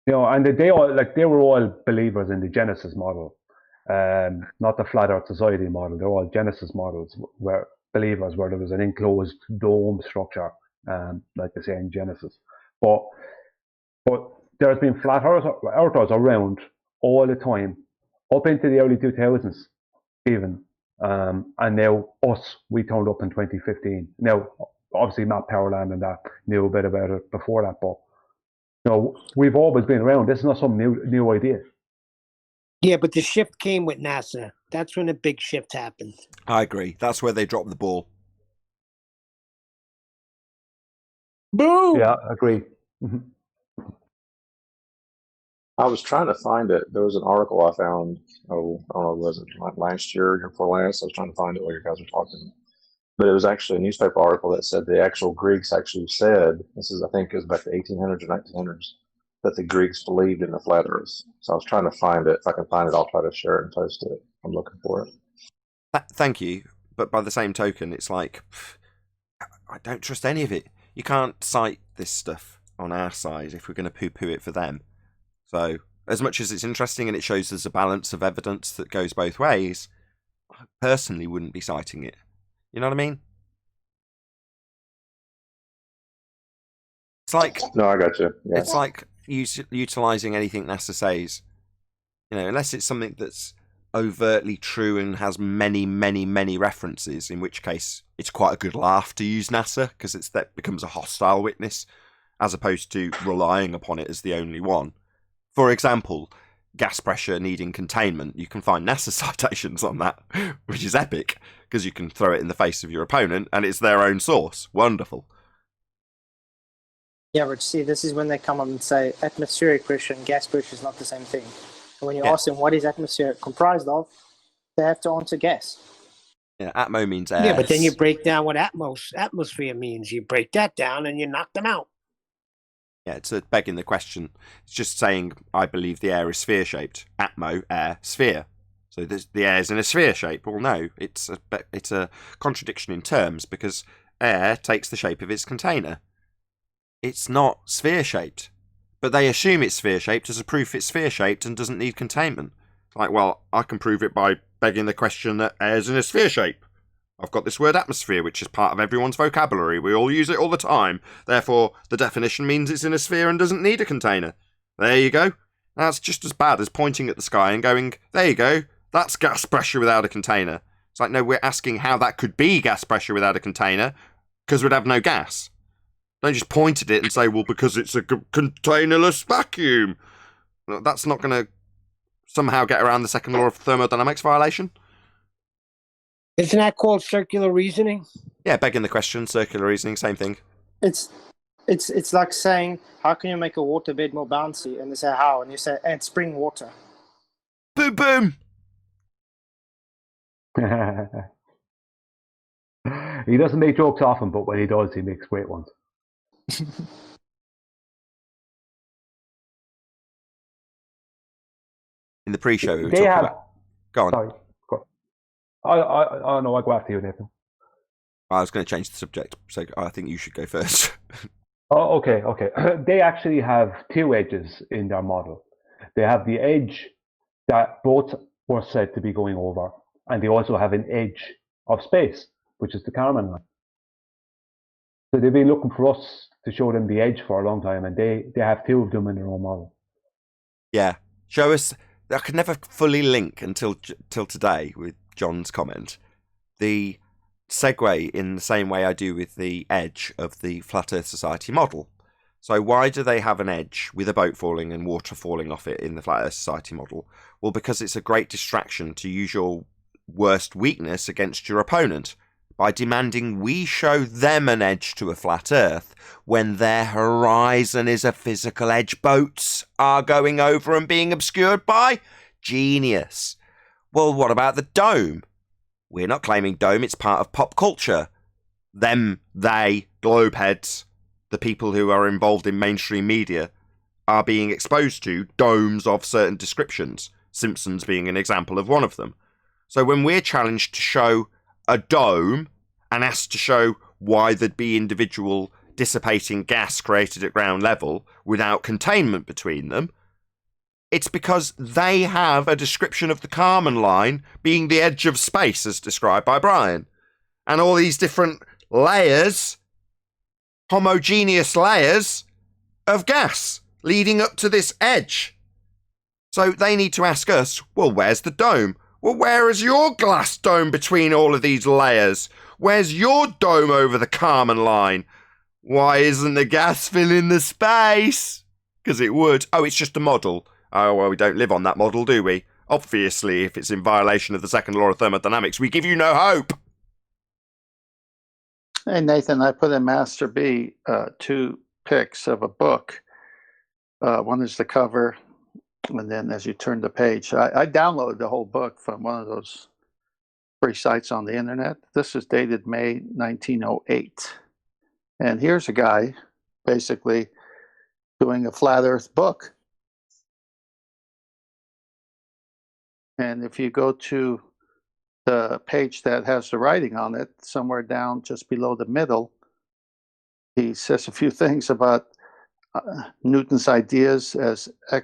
you know, and they were all believers in the Genesis model, not the flat Earth Society model. They're all Genesis models, where believers where there was an enclosed dome structure, like they say in Genesis. But there's been flat earthers around all the time, up into the early 2000s, even. And now we turned up in 2015. Now, obviously, Matt Powerland and that knew a bit about it before that, but you know, we've always been around. This is not some new idea. Yeah, but the shift came with NASA. That's when the big shift happened. I agree. That's where they dropped the ball. Boom! Yeah, I agree. I was trying to find it. There was an article I found, I don't know, was it like last year or before last? I was trying to find it while you guys were talking. But it was actually a newspaper article that said the actual Greeks actually said, this is, I think, it was back to 1800s or 1900s, that the Greeks believed in the flat earth. So I was trying to find it. If I can find it, I'll try to share it and post it. I'm looking for it. Thank you. But by the same token, it's like, I don't trust any of it. You can't cite this stuff on our side if we're going to poo-poo it for them. So, as much as it's interesting and it shows there's a balance of evidence that goes both ways, I personally wouldn't be citing it. You know what I mean? It's like... No, I got you. Yeah. It's like utilising anything NASA says. You know, unless it's something that's overtly true and has many, many, many references, in which case it's quite a good laugh to use NASA, because that becomes a hostile witness, as opposed to relying upon it as the only one. For example, gas pressure needing containment. You can find NASA citations on that, which is epic, because you can throw it in the face of your opponent, and it's their own source. Wonderful. Yeah, but see, this is when they come up and say atmospheric pressure and gas pressure is not the same thing. And when you ask them what is atmosphere comprised of, they have to answer gas. Yeah, atmo means air. Yeah, but then you break down what atmosphere means. You break that down and you knock them out. Yeah, it's begging the question. It's just saying, I believe the air is sphere-shaped. Atmo, air, sphere. So the air is in a sphere shape. Well, no, it's a contradiction in terms, because air takes the shape of its container. It's not sphere-shaped. But they assume it's sphere-shaped as a proof it's sphere-shaped and doesn't need containment. Like, well, I can prove it by begging the question that air's in a sphere shape. I've got this word atmosphere, which is part of everyone's vocabulary. We all use it all the time. Therefore, the definition means it's in a sphere and doesn't need a container. There you go. That's just as bad as pointing at the sky and going, there you go, that's gas pressure without a container. It's like, no, we're asking how that could be gas pressure without a container, because we'd have no gas. Don't just point at it and say, well, because it's a containerless vacuum. That's not going to somehow get around the second law of thermodynamics violation. Isn't that called circular reasoning? Yeah, begging the question, circular reasoning, same thing. It's like saying, how can you make a waterbed more bouncy? And they say, how? And you say, add spring water. Boom, boom! He doesn't make jokes often, but when he does, he makes great ones. In the pre-show, we were They talking have... about... Go on. Sorry, go on. No, I'll go after you, Nathan. I was going to change the subject, so I think you should go first. Oh, okay. They actually have two edges in their model. They have the edge that both were said to be going over, and they also have an edge of space, which is the Kármán line. So they've been looking for us to show them the edge for a long time, and they have two of them in their own model. Yeah, show us. I could never fully link until today with John's comment. The segue in the same way I do with the edge of the Flat Earth Society model. So why do they have an edge with a boat falling and water falling off it in the Flat Earth Society model? Well, because it's a great distraction to use your worst weakness against your opponent by demanding we show them an edge to a flat Earth when their horizon is a physical edge boats are going over and being obscured by. Genius. Well, what about the dome? We're not claiming dome, it's part of pop culture. Them, they, globeheads, the people who are involved in mainstream media, are being exposed to domes of certain descriptions, Simpsons being an example of one of them. So when we're challenged to show a dome and asked to show why there'd be individual dissipating gas created at ground level without containment between them, it's because they have a description of the Kármán line being the edge of space as described by Brian. And all these different layers, homogeneous layers of gas leading up to this edge. So they need to ask us, well, where's the dome? Well, where is your glass dome between all of these layers? Where's your dome over the Kármán line? Why isn't the gas filling the space? Because it would. Oh, it's just a model. Oh, well, we don't live on that model, do we? Obviously, if it's in violation of the second law of thermodynamics, we give you no hope. Hey, Nathan, I put in Master B 2 pics of a book. One is the cover, and then as you turn the page, I downloaded the whole book from one of those free sites on the internet. This is dated May 1908. And here's a guy basically doing a flat earth book. And if you go to the page that has the writing on it, somewhere down just below the middle, he says a few things about Newton's ideas as I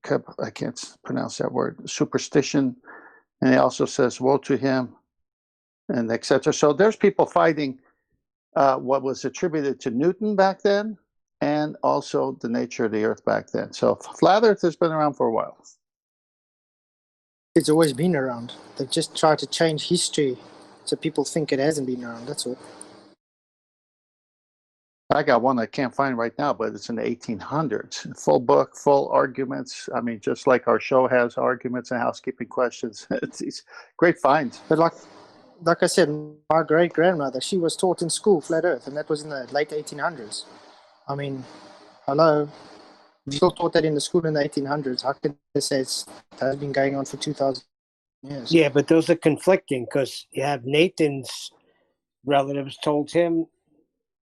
can't pronounce that word, superstition. And he also says, woe to him, and etc. So there's people fighting what was attributed to Newton back then, and also the nature of the Earth back then. So flat Earth has been around for a while. It's always been around. They've just tried to change history so people think it hasn't been around. That's all. I got one I can't find right now, but it's in the 1800s. Full book, full arguments. I mean, just like our show has arguments and housekeeping questions. It's great finds. But like I said, my great-grandmother, she was taught in school flat Earth, and that was in the late 1800s. I mean, hello. If you still taught that in the school in the 1800s, how can they say it has been going on for 2,000 years? Yeah, but those are conflicting because you have Nathan's relatives told him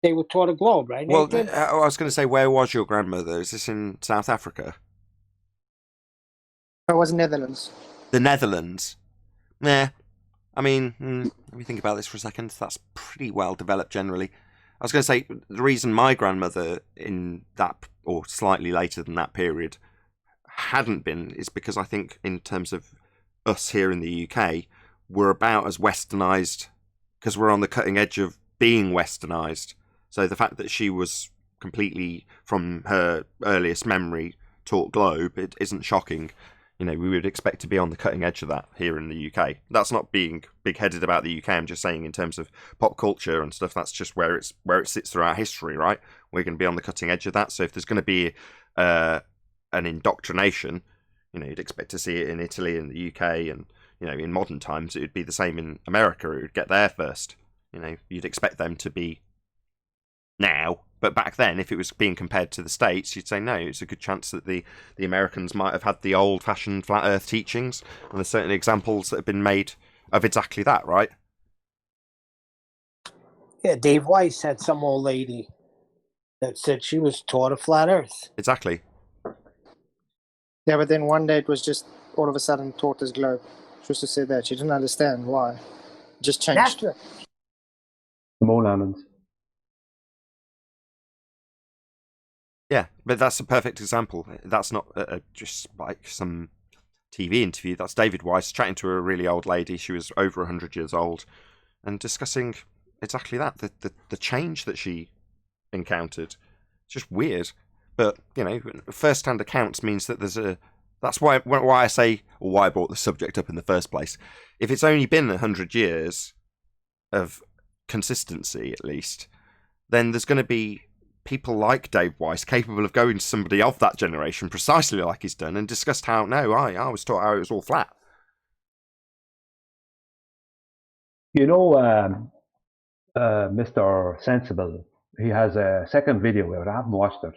they were taught a globe, right, Nathan? Well, I was going to say, where was your grandmother? Is this in South Africa? It was Netherlands. The Netherlands? Nah. I mean, let me think about this for a second. That's pretty well developed generally. I was going to say, the reason my grandmother in that, or slightly later than that period, hadn't been, is because I think in terms of us here in the UK, we're about as westernised, because we're on the cutting edge of being westernised. So the fact that she was completely, from her earliest memory, taught globe, it isn't shocking. You know, we would expect to be on the cutting edge of that here in the UK. That's not being big-headed about the UK. I'm just saying in terms of pop culture and stuff, that's just where it sits throughout history, right? We're going to be on the cutting edge of that. So if there's going to be an indoctrination, you know, you'd expect to see it in Italy and the UK, and, you know, in modern times, it would be the same in America. It would get there first. You know, you'd expect them to be now, but back then, if it was being compared to the States, you'd say no, it's a good chance that the Americans might have had the old-fashioned flat earth teachings, and there's certainly examples that have been made of exactly that, right? Yeah, Dave Weiss had some old lady that said she was taught a flat earth. Exactly. Yeah, but then one day it was just all of a sudden taught as globe. She used to say that. She didn't understand why. It just changed. That's right. The Mole Islands. Yeah, but that's a perfect example. That's not just like some TV interview. That's David Weiss chatting to a really old lady. She was over 100 years old and discussing exactly that, the change that she encountered. It's just weird. But, first-hand accounts means that that's why I say, or why I brought the subject up in the first place. If it's only been 100 years of consistency, at least, then there's going to be people like Dave Weiss capable of going to somebody of that generation, precisely like he's done, and discussed how, no, I was taught how it was all flat. Mr. Sensible, he has a second video out. I haven't watched it.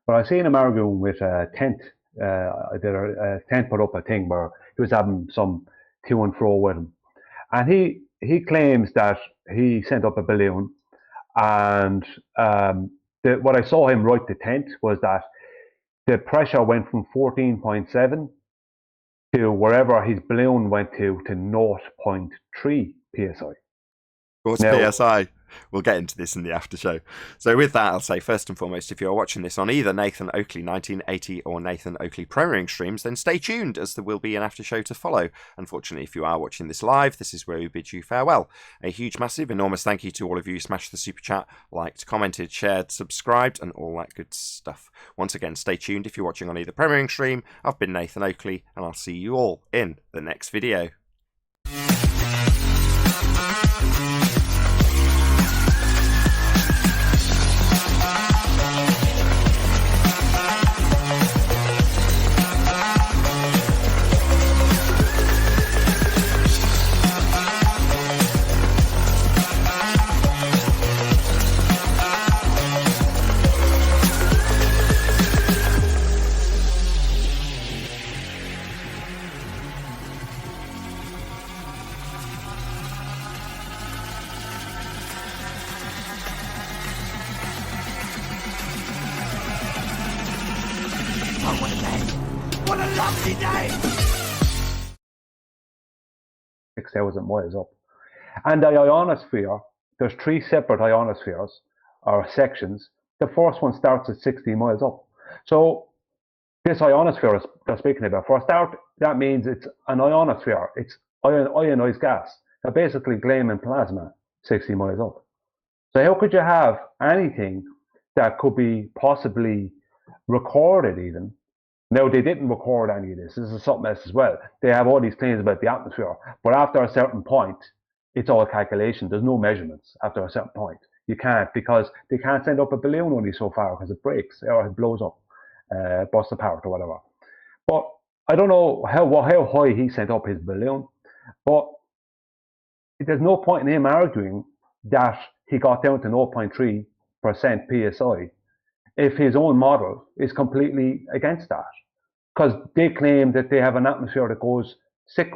But I seen him arguing with a tent. A tent put up a thing where he was having some to and fro with him. And he claims that he sent up a balloon, and what I saw him write the tent was that the pressure went from 14.7 to wherever his balloon went to 0.3 psi. What's PSI? We'll get into this in the after show. So with that, I'll say first and foremost, if you're watching this on either Nathan Oakley 1980 or Nathan Oakley Premiering streams, then stay tuned, as there will be an after show to follow. Unfortunately, if you are watching this live, this is where we bid you farewell. A huge, massive, enormous thank you to all of you who smashed the super chat, liked, commented, shared, subscribed, and all that good stuff. Once again, stay tuned if you're watching on either Premiering stream. I've been Nathan Oakley, and I'll see you all in the next video. What a lovely day! 6,000 miles up. And the ionosphere, there's 3 separate ionospheres, or sections. The first one starts at 60 miles up. So this ionosphere they're speaking about, for a start, that means it's an ionosphere. It's ionized gas. They're basically gleaming plasma 60 miles up. So how could you have anything that could be possibly recorded even? Now, they didn't record any of this. This is something else as well. They have all these claims about the atmosphere. But after a certain point, it's all calculation. There's no measurements after a certain point. You can't, because they can't send up a balloon only so far because it breaks or it blows up, busts apart or whatever. But I don't know how high he sent up his balloon. But there's no point in him arguing that he got down to 0.3% PSI if his own model is completely against that. Because they claim that they have an atmosphere that goes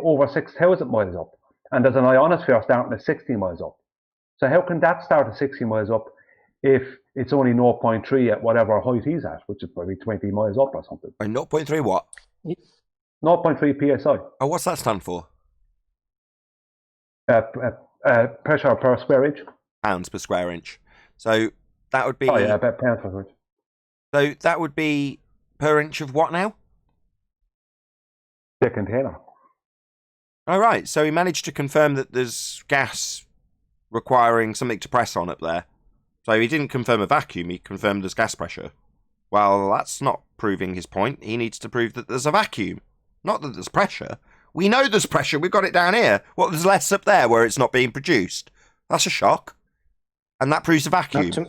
over 6,000 miles up, and there's an ionosphere starting at 60 miles up. So how can that start at 60 miles up if it's only 0.3 at whatever height he's at, which is probably 20 miles up or something? And 0.3 what? 0.3 psi. Oh, what's that stand for? Pressure per square inch. Pounds per square inch. So that would be... Oh yeah, about pounds per square inch. So that would be per inch of what now? The container. All right, so he managed to confirm that there's gas requiring something to press on up there. So he didn't confirm a vacuum, he confirmed there's gas pressure. Well, that's not proving his point. He needs to prove that there's a vacuum, not that there's pressure. We know there's pressure, we've got it down here. What, there's less up there where it's not being produced? That's a shock. And that proves a vacuum.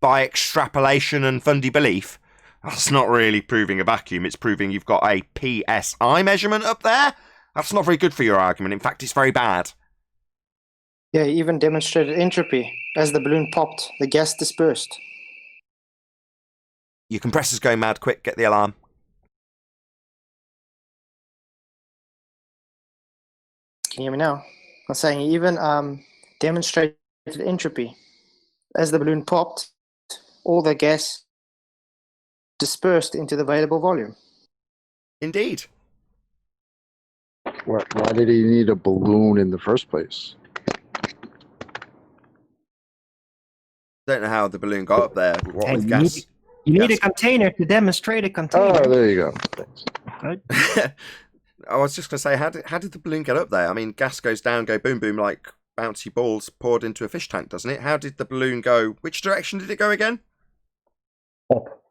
By extrapolation and Fundy belief. That's not really proving a vacuum, it's proving you've got a PSI measurement up there. That's not very good for your argument. In fact, it's very bad. Yeah, he even demonstrated entropy. As the balloon popped, the gas dispersed. Your compressor's going mad. Quick, get the alarm. Can you hear me now? I'm saying he even demonstrated entropy. As the balloon popped, all the gas dispersed into the available volume. Indeed. Why did he need a balloon in the first place? Don't know how the balloon got up there. What with gas? You need a container to demonstrate a container. Oh, there you go. I was just going to say, how did the balloon get up there? I mean, gas goes down, go boom, boom, like bouncy balls poured into a fish tank, doesn't it? How did the balloon go? Which direction did it go again? Up.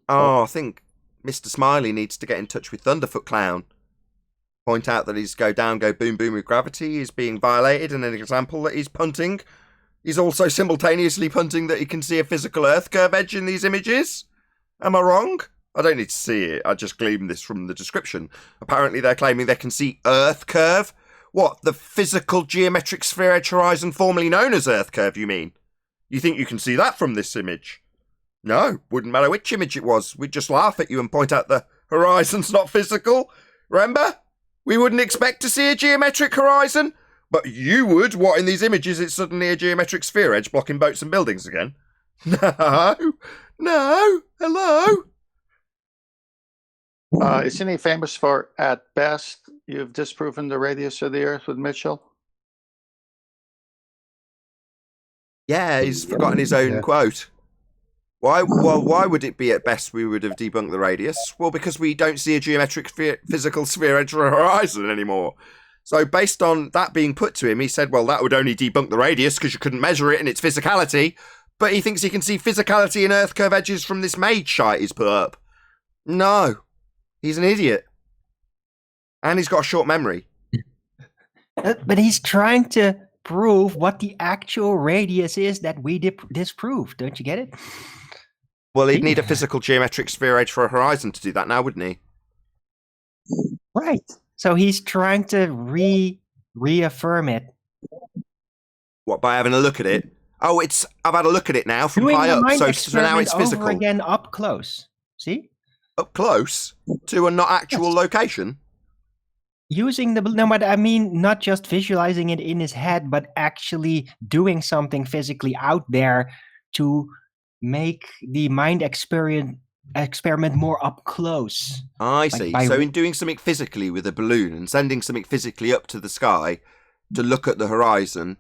Oh, I think Mr. Smiley needs to get in touch with Thunderfoot Clown. Point out that his go down, go boom, boom with gravity is being violated, and an example that he's punting. He's also simultaneously punting that he can see a physical Earth curve edge in these images. Am I wrong? I don't need to see it. I just gleaned this from the description. Apparently they're claiming they can see Earth curve. What, the physical geometric sphere edge horizon formerly known as Earth curve, you mean? You think you can see that from this image? No, wouldn't matter which image it was. We'd just laugh at you and point out the horizon's not physical. Remember? We wouldn't expect to see a geometric horizon. But you would. What, in these images it's suddenly a geometric sphere edge blocking boats and buildings again? No, hello? Isn't he famous for, at best, you've disproven the radius of the Earth with Mitchell? Yeah, he's forgotten his own quote. Why would it be at best we would have debunked the radius? Well, because we don't see a geometric physical sphere edge horizon anymore. So based on that being put to him, he said, well, that would only debunk the radius because you couldn't measure it in its physicality. But he thinks he can see physicality in Earth curve edges from this made shite he's put up. No, he's an idiot. And he's got a short memory. But he's trying to prove what the actual radius is that we disproved. Don't you get it? Well, he'd need a physical geometric sphere edge for a horizon to do that now, wouldn't he? Right. So he's trying to reaffirm it. What, by having a look at it? Oh, I've had a look at it now from high up, so now it's physical. Over again up close. See? Up close? To a not actual location? Using but I mean, not just visualizing it in his head, but actually doing something physically out there to make the mind experiment more up close. I see. So in doing something physically with a balloon and sending something physically up to the sky to look at the horizon,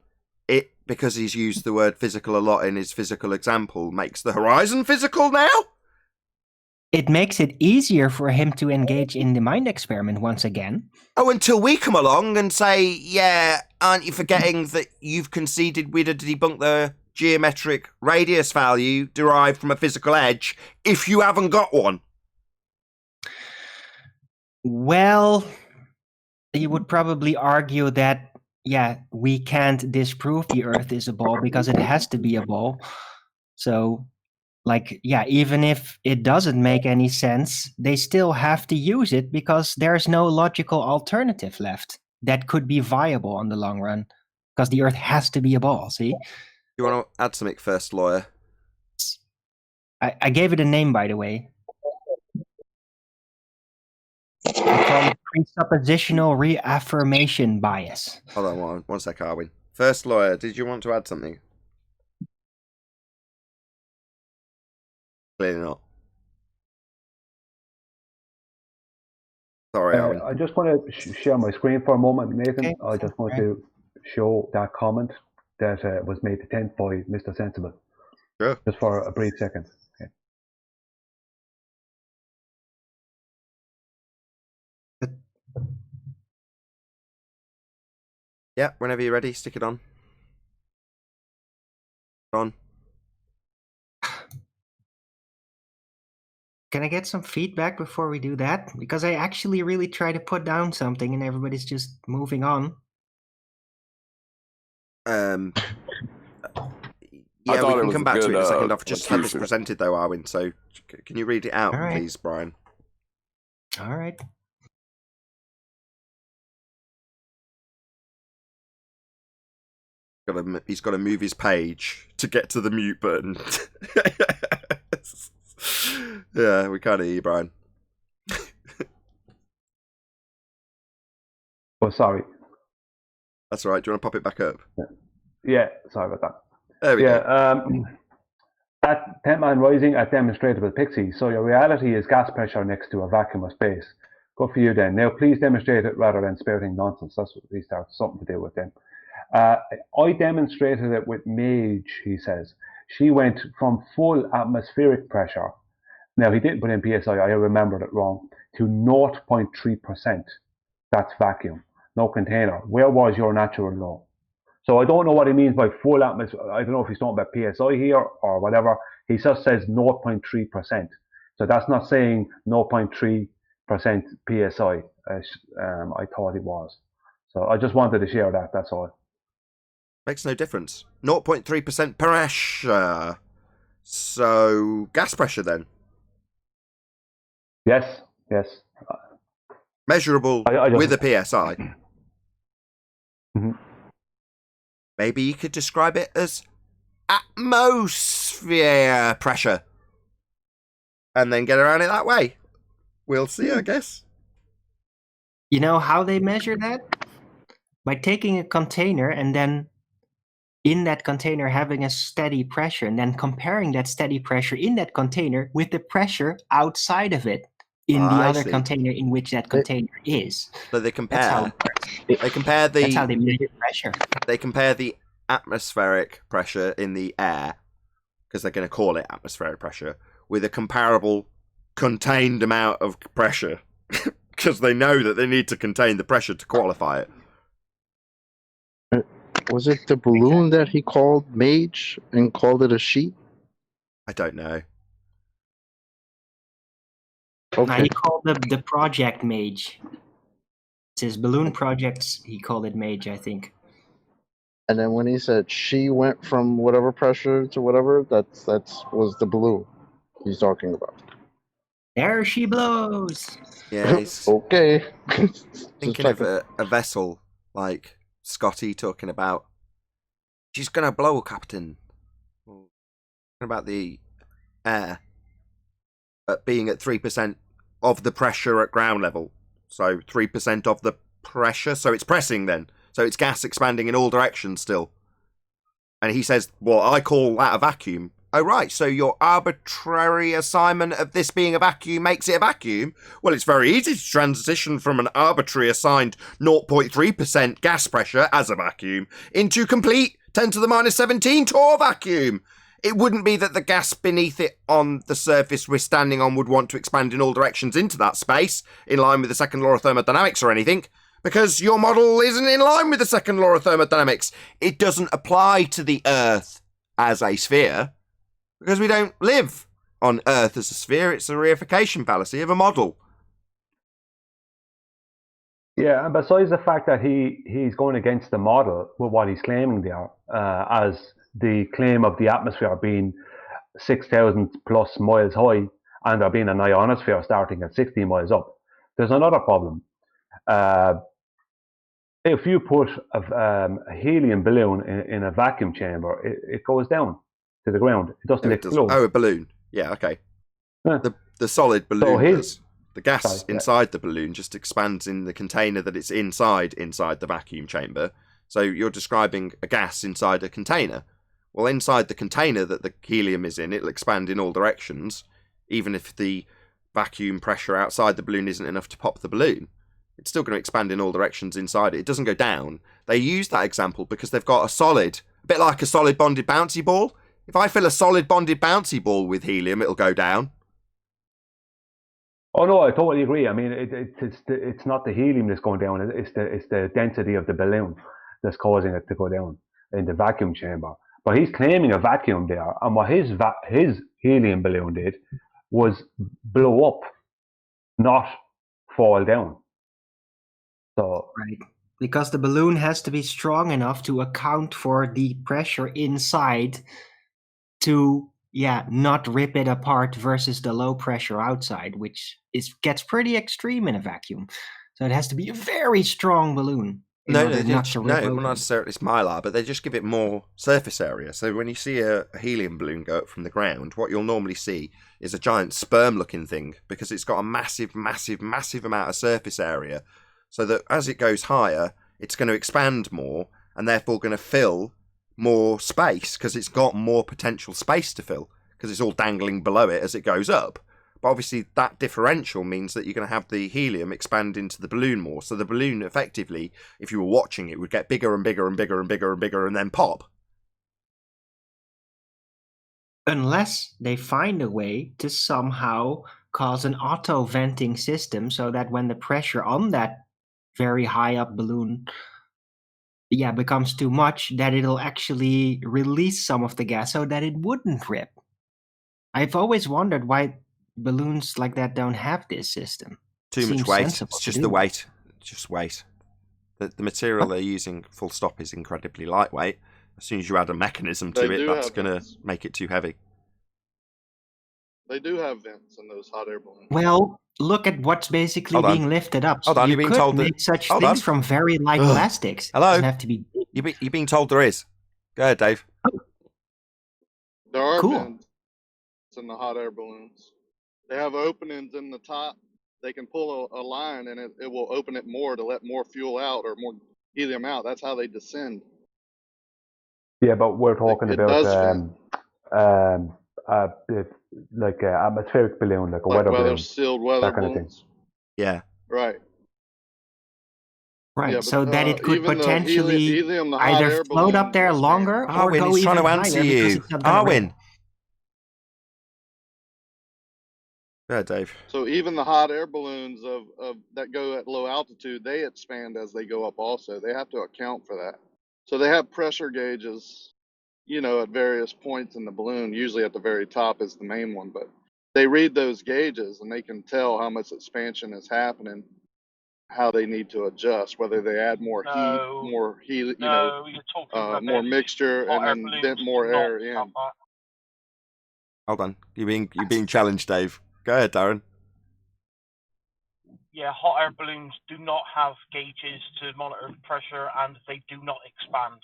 it, because he's used the word physical a lot in his physical example, makes the horizon physical now? It makes it easier for him to engage in the mind experiment once again. Oh, until we come along and say, yeah, aren't you forgetting that you've conceded we'd debunk the geometric radius value derived from a physical edge if you haven't got one? Well, you would probably argue that, yeah, we can't disprove the Earth is a ball because it has to be a ball. So, like, yeah, even if it doesn't make any sense, they still have to use it because there's no logical alternative left that could be viable on the long run because the Earth has to be a ball, see? You want to add something first, lawyer? I gave it a name, by the way. I call it presuppositional reaffirmation bias. Hold on one sec, Arwin. First, lawyer, did you want to add something? Clearly not. Sorry, Arwin. I just want to share my screen for a moment, Nathan. Okay. I just want to show that comment that was made to 10th by Mr. Sensible. Sure. Just for a brief second. Okay. Yeah, whenever you're ready, stick it on. On. Can I get some feedback before we do that? Because I actually really try to put down something and everybody's just moving on. Yeah, we can come back to it in a second. I've just had this presented though, Arwin. So can you read it out, please, Brian? All right. He's got to move his page to get to the mute button. Yeah, we can't hear you, Brian. Oh, sorry. That's all right. Do you want to pop it back up? Yeah, sorry about that. There we go. At 10 man rising at demonstratable pixie. So your reality is gas pressure next to a vacuum of space. Good for you then. Now please demonstrate it rather than spouting nonsense. That's what these have something to do with them. I demonstrated it with Mage, he says. She went from full atmospheric pressure. Now he didn't put in PSI, I remembered it wrong, to 0.3%. That's vacuum, no container. Where was your natural law? So I don't know what he means by full atmosphere. I don't know if he's talking about PSI here or whatever. He just says 0.3%. So that's not saying 0.3% PSI, as I thought it was. So I just wanted to share that, that's all. Makes no difference. 0.3% pressure. So gas pressure then? Yes. Measurable with a PSI. Mm-hmm. Maybe you could describe it as atmosphere pressure. And then get around it that way. We'll see, I guess. You know how they measure that? By taking a container and then in that container having a steady pressure and then comparing that steady pressure in that container with the pressure outside of it in the other container in which that container is. So they compare. That's how it works. They compare the. That's how they measure pressure. They compare the atmospheric pressure in the air, because they're going to call it atmospheric pressure, with a comparable contained amount of pressure, because they know that they need to contain the pressure to qualify it. Was it the balloon that he called Mage and called it a sheet? I don't know. Okay. He called the project Mage. It's his balloon projects. He called it Mage, I think. And then when he said she went from whatever pressure to whatever, that's was the balloon he's talking about. There she blows. Yeah, he's okay. thinking of a vessel like Scotty talking about. She's gonna blow, Captain. Talking about the air being at 3% of the pressure at ground level. So 3% of the pressure. So it's pressing then. So it's gas expanding in all directions still. And he says, well, I call that a vacuum. Oh, right. So your arbitrary assignment of this being a vacuum makes it a vacuum? Well, it's very easy to transition from an arbitrary assigned 0.3% gas pressure as a vacuum into complete 10 to the minus 17 torr vacuum. It wouldn't be that the gas beneath it on the surface we're standing on would want to expand in all directions into that space, in line with the second law of thermodynamics or anything, because your model isn't in line with the second law of thermodynamics. It doesn't apply to the Earth as a sphere, because we don't live on Earth as a sphere. It's a reification fallacy of a model. Yeah, and besides the fact that he's going against the model with what he's claiming there, as the claim of the atmosphere being 6,000 plus miles high and there being an ionosphere starting at 60 miles up, there's another problem. If you put a helium balloon in a vacuum chamber, it goes down to the ground. It doesn't explode. Oh, a balloon. Yeah, okay. Yeah. The solid balloon does. The gas inside the balloon just expands in the container that it's inside the vacuum chamber. So you're describing a gas inside a container. Well, inside the container that the helium is in, it'll expand in all directions, even if the vacuum pressure outside the balloon isn't enough to pop the balloon. It's still going to expand in all directions inside it. It doesn't go down. They use that example because they've got a bit like a solid bonded bouncy ball. If I fill a solid bonded bouncy ball with helium, it'll go down. Oh no, I totally agree. I mean, it's not the helium that's going down. It's the density of the balloon that's causing it to go down in the vacuum chamber. But he's claiming a vacuum there, and what his helium balloon did was blow up, not fall down. So right, because the balloon has to be strong enough to account for the pressure inside to not rip it apart versus the low pressure outside, which gets pretty extreme in a vacuum. So it has to be a very strong balloon. Not necessarily it's mylar, but they just give it more surface area. So when you see a helium balloon go up from the ground, what you'll normally see is a giant sperm-looking thing, because it's got a massive, massive, massive amount of surface area. So that as it goes higher, it's going to expand more, and therefore going to fill more space, because it's got more potential space to fill, because it's all dangling below it as it goes up. But obviously that differential means that you're going to have the helium expand into the balloon more. So the balloon effectively, if you were watching it, would get bigger and bigger and bigger and bigger and bigger and then pop. Unless they find a way to somehow cause an auto-venting system so that when the pressure on that very high up balloon becomes too much, that it'll actually release some of the gas so that it wouldn't rip. I've always wondered why balloons like that don't have this system. Too much Seems weight. sensible It's to just do the that. weight. Just weight. The material they're using, full stop, is incredibly lightweight. As soon as you add a mechanism to They it, do that's have going to vents. make it too heavy. They do have vents in those hot air balloons. Well, look at what's basically Hold on. being lifted up. Hold on, You you're being could told that- make such hold things on. from very light Ugh. plastics. Hello? It doesn't have to be big. You're being told there is. Go ahead, Dave. There are Cool. vents in the hot air balloons. They have openings in the top. They can pull a line and it will open it more to let more fuel out or more helium out. That's how they descend. Yeah, but we're talking It about does fan. like an atmospheric balloon, like a Like weather balloon, sealed weather that kind of thing. balloons. Yeah. Right. Right, Yeah, so but, that it could even the potentially helium, the hot either air float up balloons there expand. longer or Arwin, go he's even trying to higher answer because you. it's not gonna Arwin. rip. Go ahead, Dave. So even the hot air balloons of that go at low altitude, they expand as they go up also. They have to account for that. So they have pressure gauges, at various points in the balloon. Usually at the very top is the main one, but they read those gauges and they can tell how much expansion is happening, how they need to adjust, whether they add more heat, No, you're talking about more mixture, hot air and then balloons vent more do not air have in. that. Hold on. You're being challenged, Dave. Go ahead, Darren. Yeah, hot air balloons do not have gauges to monitor the pressure, and they do not expand.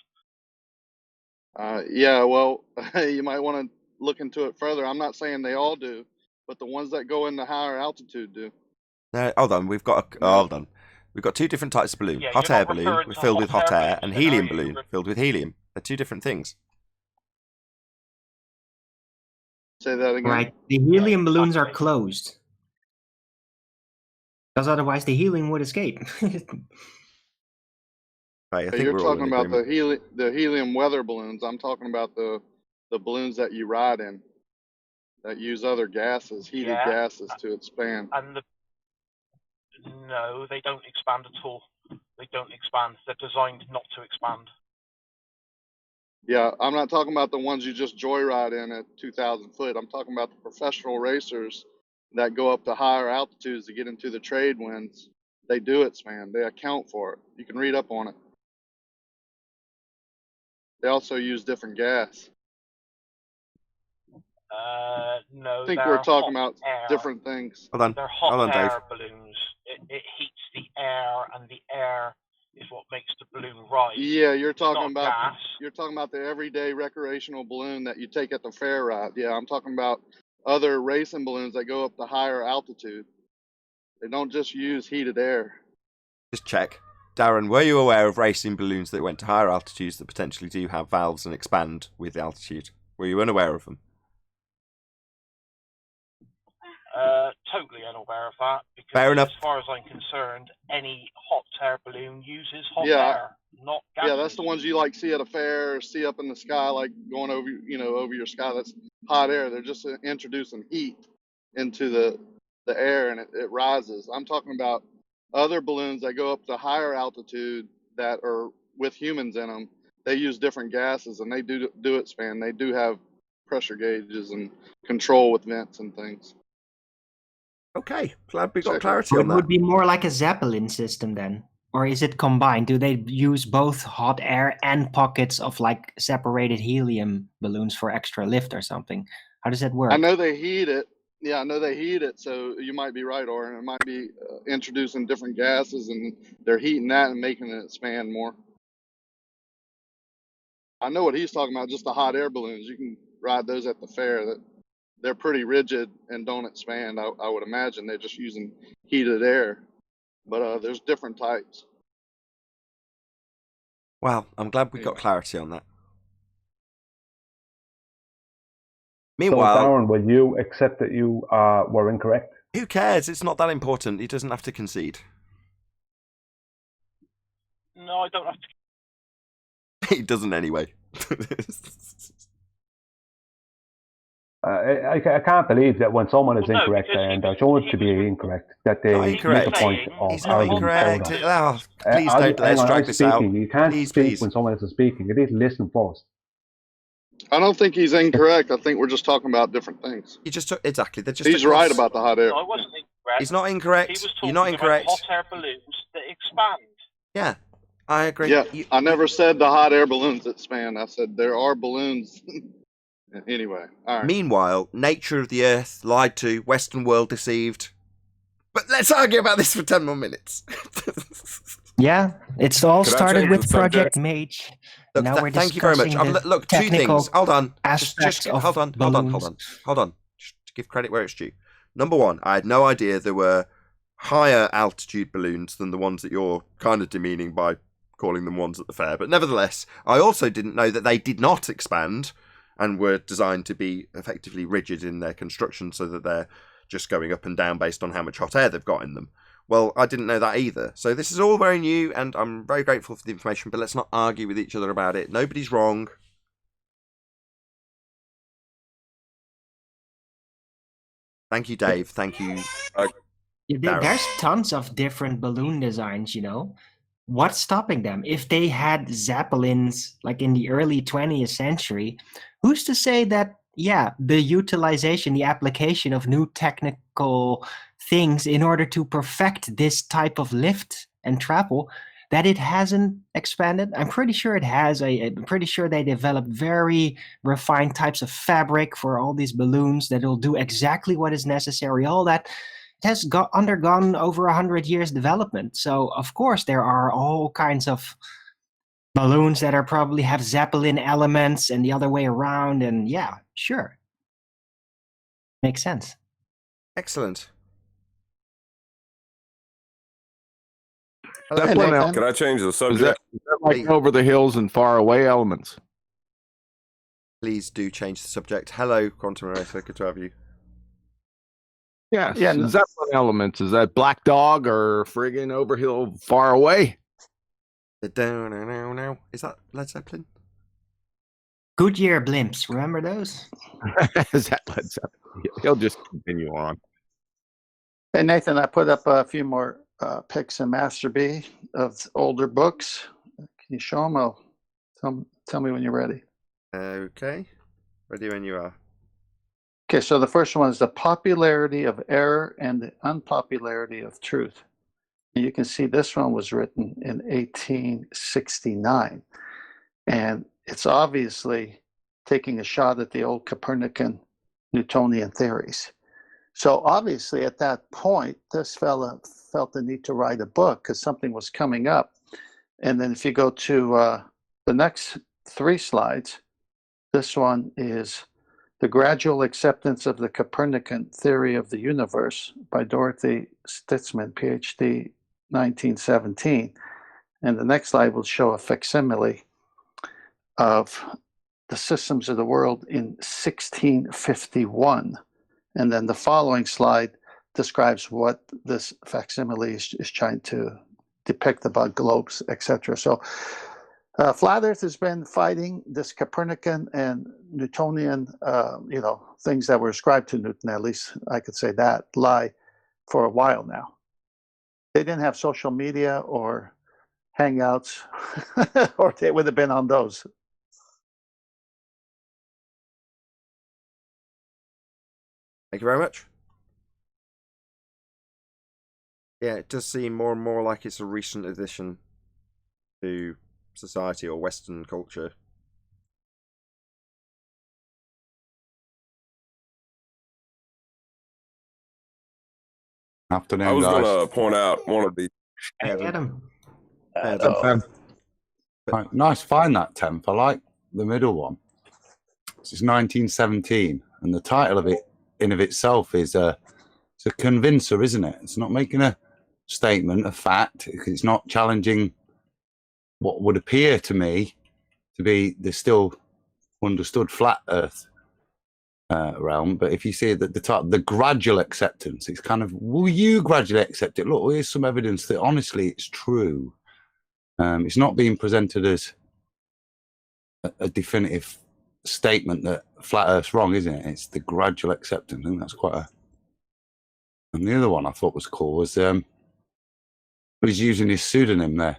Yeah, well, you might want to look into it further. I'm not saying they all do, but the ones that go into higher altitude do. No, hold on. We've got hold on. We've got two different types of balloon. Yeah, Hot you're air not balloon referring to filled with hot hot air air, balloons and then, helium are you? balloon filled with helium. They're two different things. Say that again. Right, the helium balloons are exactly. closed. Because otherwise the helium would escape. Right, I think You're we're all talking in about agreement. the helium weather balloons. I'm talking about the balloons that you ride in that use other gases, heated Yeah, gases, to expand. and no, they don't expand at all. They don't expand. They're designed not to expand. Yeah, I'm not talking about the ones you just joyride in at 2,000 foot. I'm talking about the professional racers that go up to higher altitudes to get into the trade winds. They do expand. They account for it. You can read up on it. They also use different gas. No, I think they're we're talking hot about air. different things. Hold on. They're hot Hold on, Dave. air balloons. It heats the air, and the air is what makes the balloon rise. Yeah, you're It's not talking about gas. the everyday recreational balloon that you take at the fair ride. Yeah, I'm talking about other racing balloons that go up to higher altitude. They don't just use heated air. Just check. Darren, were you aware of racing balloons that went to higher altitudes that potentially do have valves and expand with the altitude? Were you unaware of them? Totally unaware of that, because Fair enough. as far as I'm concerned, any hot air balloon uses hot Yeah. air, not gas. Yeah, that's the ones you like see at a fair or see up in the sky, like going over, over your sky. That's hot air. They're just introducing heat into the air, and it rises. I'm talking about other balloons that go up to higher altitude that are with humans in them. They use different gases, and they do expand. They do have pressure gauges and control with vents and things. Okay, glad we got Check it. clarity So on it that. would be more like a Zeppelin system then? Or is it combined? Do they use both hot air and pockets of like separated helium balloons for extra lift or something? How does that work? I know they heat it. Yeah, I know they heat it. So you might be right, Oren. It might be introducing different gases, and they're heating that and making it expand more. I know what he's talking about. Just the hot air balloons. You can ride those at the fair. That they're pretty rigid and don't expand. I would imagine they're just using heated air. But there's different types. Well, I'm glad we got Anyway. clarity on that. So, Meanwhile, Darren, will you accept that you were incorrect? who cares? It's not that important. He doesn't have to concede. No, I don't have to. He doesn't anyway. I can't believe that when someone is Well, no, incorrect because and they're shown to be incorrect, that they Not make a incorrect. point of He's not arguing incorrect. so Oh, please don't let's I'm drag this out. speaking. You can't Please, speak please. when someone else is speaking. You need to listen first. I don't think he's incorrect. I think we're just talking about different things. You just exactly. They're just. He's right about the hot air. No, I wasn't incorrect. He's not incorrect. He was You're talking not about incorrect. hot air balloons that expand. Yeah, I agree. Yeah, I never said the hot air balloons expand. I said there are balloons. Anyway, all right. Meanwhile, nature of the Earth lied to, Western world deceived. But let's argue about this for 10 more minutes. Yeah, it's all Could I started change with the subject? Project Mage. Look, Now we're thank you very much. discussing the Look, two technical things. Hold on. aspects of hold on. balloons. Hold on. Just to give credit where it's due. Number one, I had no idea there were higher altitude balloons than the ones that you're kind of demeaning by calling them ones at the fair. But nevertheless, I also didn't know that they did not expand and were designed to be effectively rigid in their construction so that they're just going up and down based on how much hot air they've got in them. Well, I didn't know that either. So this is all very new, and I'm very grateful for the information, but let's not argue with each other about it. Nobody's wrong. Thank you, Dave. Thank you. There's tons of different balloon designs, you know. What's stopping them? If they had Zeppelins like in the early 20th century, who's to say that, yeah, the utilization, the application of new technical things in order to perfect this type of lift and travel, that it hasn't expanded? I'm pretty sure it has. I'm pretty sure they developed very refined types of fabric for all these balloons that will do exactly what is necessary. All that has undergone over 100 years development. So of course there are all kinds of balloons that are probably have Zeppelin elements and the other way around. And yeah, sure. Makes sense. Excellent. Zeppelin elements. Can I change the Is subject? that like over the hills and far away elements? Please do change the subject. Hello, Quantum Eraser. Good to have you. Yes. Yeah, Zeppelin elements. Is that Black Dog or friggin' Overhill far away? Is that Led Zeppelin? Goodyear blimps. Remember those? Is that Led Zeppelin? He'll just continue on. Hey, Nathan, I put up a few more pics in Master B of older books. Can you show them? I'll tell me when you're ready. Okay. Ready when you are. Okay, so the first one is the popularity of error and the unpopularity of truth. And you can see this one was written in 1869. And it's obviously taking a shot at the old Copernican Newtonian theories. So obviously at that point, this fella felt the need to write a book because something was coming up. And then if you go to the next 3 slides, this one is The Gradual Acceptance of the Copernican Theory of the Universe by Dorothy Stitzman, PhD, 1917. And the next slide will show a facsimile of the systems of the world in 1651. And then the following slide describes what this facsimile is trying to depict about globes, etc. So Flat Earth has been fighting this Copernican and Newtonian, things that were ascribed to Newton, at least I could say that, lie for a while now. They didn't have social media or hangouts, or they would have been on those. Thank you very much. Yeah, it does seem more and more like it's a recent addition to society or Western culture. Afternoon, I was guys. going to point out one of the. Hey, Adam. Nice find that, Temp. I like the middle one. This is 1917, and the title of it in of itself is it's a convincer, isn't it? It's not making a statement, a fact. It's not challenging what would appear to me to be the still understood flat Earth realm. But if you see that the gradual acceptance, it's kind of, will you gradually accept it? Look, here's some evidence that honestly it's true. It's not being presented as a definitive statement that flat Earth's wrong, isn't it? It's the gradual acceptance. I think that's quite a. And the other one I thought was cool was he's using his pseudonym there.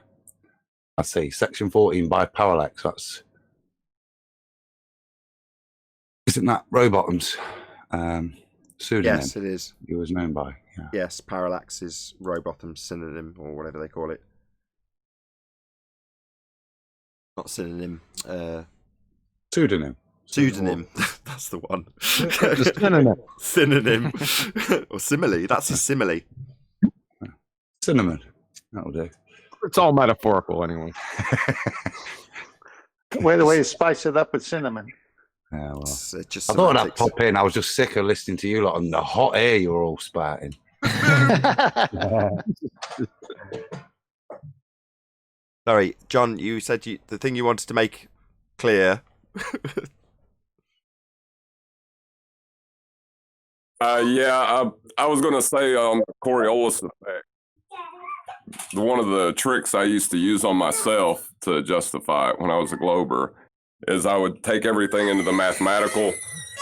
I see, section 14 by parallax. That's isn't that Rowbottom's pseudonym? Yes, it is. He was known by. Yeah. Yes, parallax is Rowbottom's synonym or whatever they call it. Not synonym. Pseudonym. Pseudonym. That's the one. Synonym. Or simile. That's a simile. Cinnamon. That'll do. It's all metaphorical anyway. Way the way you spice it up with cinnamon. Yeah, well. Just I thought I'd semantics. pop in. I was just sick of listening to you lot on the hot air you were all spouting. Sorry, John, you said the thing you wanted to make clear. Yeah, I was going to say coriolis effect. One of the tricks I used to use on myself to justify it when I was a glober is I would take everything into the mathematical.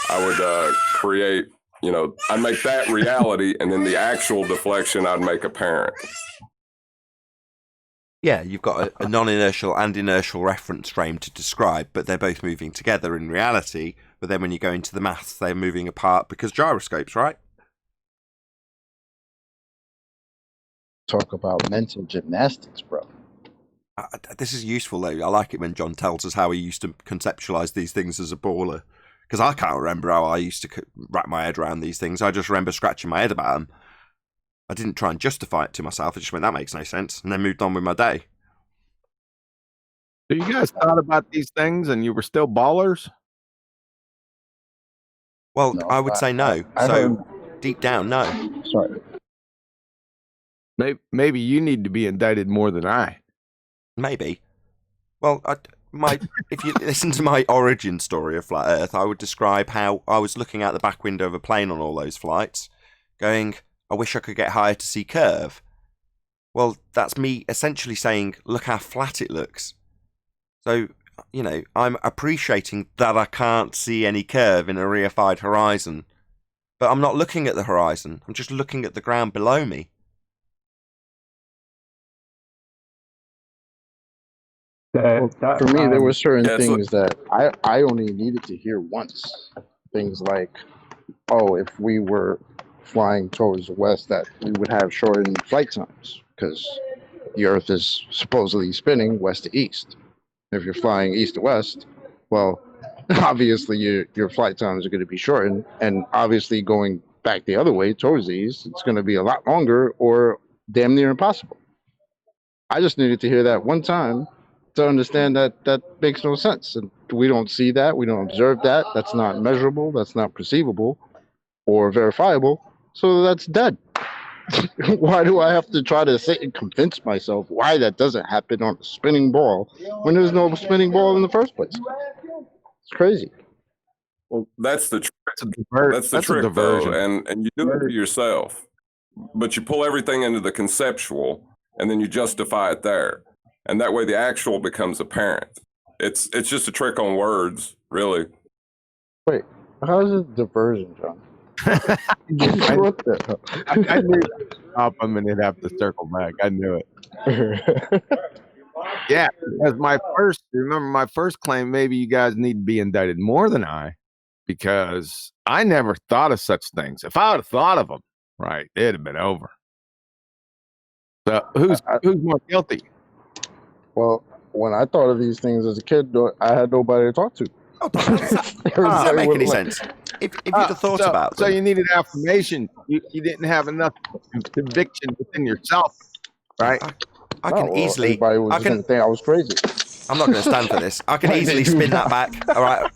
I would create, I'd make that reality, and then the actual deflection I'd make apparent. Yeah, you've got a non-inertial and inertial reference frame to describe, but they're both moving together in reality. But then when you go into the maths, they're moving apart because gyroscopes, right? Talk about mental gymnastics, bro. This is useful, though. I like it when John tells us how he used to conceptualize these things as a baller. Because I can't remember how I used to wrap my head around these things. I just remember scratching my head about them. I didn't try and justify it to myself. I just went, that makes no sense. And then moved on with my day. So you guys thought about these things and you were still ballers? Well, No, I would say no. Deep down, no. Sorry. Maybe you need to be indicted more than I. Maybe. Well, if you listen to my origin story of Flat Earth, I would describe how I was looking out the back window of a plane on all those flights, going, I wish I could get higher to see curve. Well, that's me essentially saying, look how flat it looks. So, I'm appreciating that I can't see any curve in a reified horizon. But I'm not looking at the horizon. I'm just looking at the ground below me. For me, there were certain things that I only needed to hear once. Things like, oh, if we were flying towards the west, that we would have shortened flight times because the Earth is supposedly spinning west to east. If you're flying east to west, well, obviously your flight times are going to be shortened, and obviously going back the other way towards the east, it's going to be a lot longer or damn near impossible. I just needed to hear that one time to understand that makes no sense. And we don't see that. We don't observe that. That's not measurable. That's not perceivable or verifiable. So that's dead. Why do I have to try to sit and convince myself why that doesn't happen on a spinning ball when there's no spinning ball in the first place? It's crazy. Well, that's the trick. That's the trick, diversion. though, and you do it to yourself, but you pull everything into the conceptual, and then you justify it there, and that way the actual becomes apparent. It's just a trick on words, really. Wait, how is it diversion, John? What the hell? I knew I'm gonna have to circle back. I knew it. Yeah, because my first claim, maybe you guys need to be indicted more than I, because I never thought of such things. If I would have thought of them, right, it'd have been over. So who's more guilty? Well, when I thought of these things as a kid, I had nobody to talk to. Does that make any sense? If you'd have thought about so them. you needed affirmation. You didn't have enough conviction within yourself, right? I can easily. Everybody was going to think I was crazy. I'm not going to stand for this. I can easily spin that back. All right.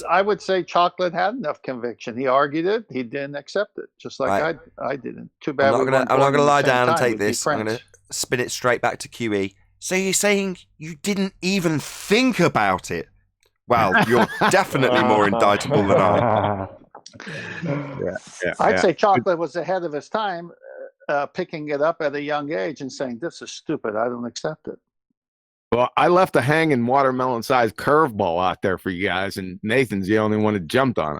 I would say Chocolate had enough conviction. He argued it. He didn't accept it, just like I didn't. Too bad. I'm not going to lie down and take this. I'm going to spin it straight back to QE. So you're saying you didn't even think about it? Well, you're definitely more indictable than I. I'd say Chocolate was ahead of his time, picking it up at a young age and saying, "This is stupid. I don't accept it." Well, I left a hanging watermelon-sized curveball out there for you guys, and Nathan's the only one that jumped on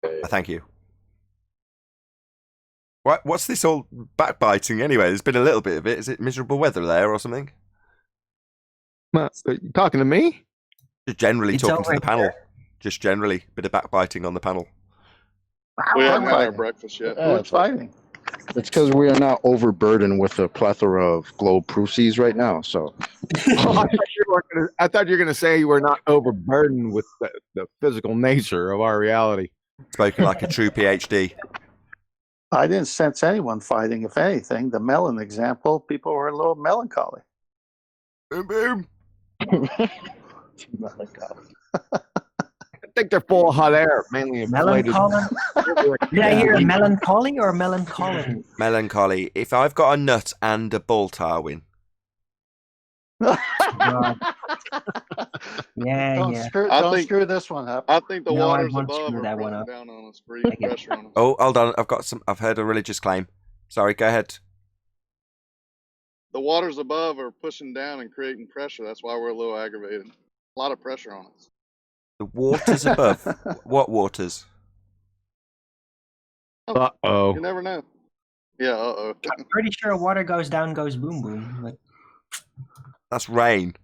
it. Thank you. What's this all backbiting anyway? There's been a little bit of it. Is it miserable weather there or something? You talking to me? Just generally It's talking to over the panel. here. Just generally, bit of backbiting on the panel. We haven't had our fighting. breakfast yet. Who's fighting? It's because we are not overburdened with a plethora of globe proceeds right now. So I thought you were gonna say you were not overburdened with the physical nature of our reality. Spoken like a true PhD. I didn't sense anyone fighting. If anything, the melon example, people were a little melancholy. Boom, boom. Melancholy. I think they're full of hot air, mainly inflated. Melancholy? Did I hear melancholy or melancholy? Melancholy. If I've got a nut and a ball, Tarwin. God. Yeah, Don't yeah. screw this one up. I think the No, I waters won't above screw are that one pressing up. down on us, creating Okay. pressure on us. Oh, hold on. I've heard a religious claim. Sorry, go ahead. The waters above are pushing down and creating pressure. That's why we're a little aggravated. A lot of pressure on us. The waters above. What waters? Uh-oh. You never know. Yeah, I'm pretty sure water goes down, goes boom boom. But That's rain.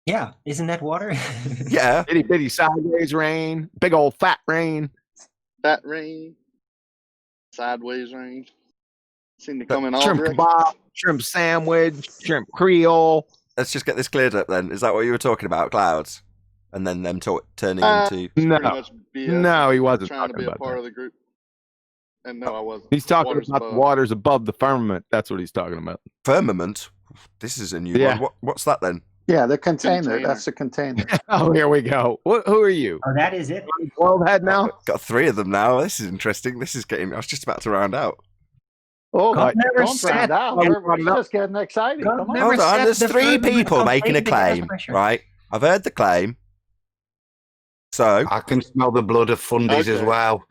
yeah, isn't that water? Yeah. Itty bitty sideways rain, big old fat rain. That rain, sideways rain. Seem to come in all Shrimp directions. kebab, shrimp sandwich, shrimp creole. Let's just get this cleared up then. Is that what you were talking about, clouds? And then them turning into... No, Pretty much BS. no, he wasn't Trying to talking be a about part that. of the group. And no, I wasn't. He's talking Waters about above. the waters above the firmament. That's what he's talking about. Firmament? This is a new Yeah. one. What's that then? Yeah, the container. Container. That's the container. Oh, here we go. Who are you? Oh, that is it. World head now? Got 3 of them now. This is interesting. This is getting... I was just about to round out. Oh, God never don't said- round out. We're just getting excited. God Come on. never Hold on. said There's the 3 firmament people making a contained the gas claim, pressure. right? I've heard the claim. So... I can smell the blood of Fundies as Okay. well.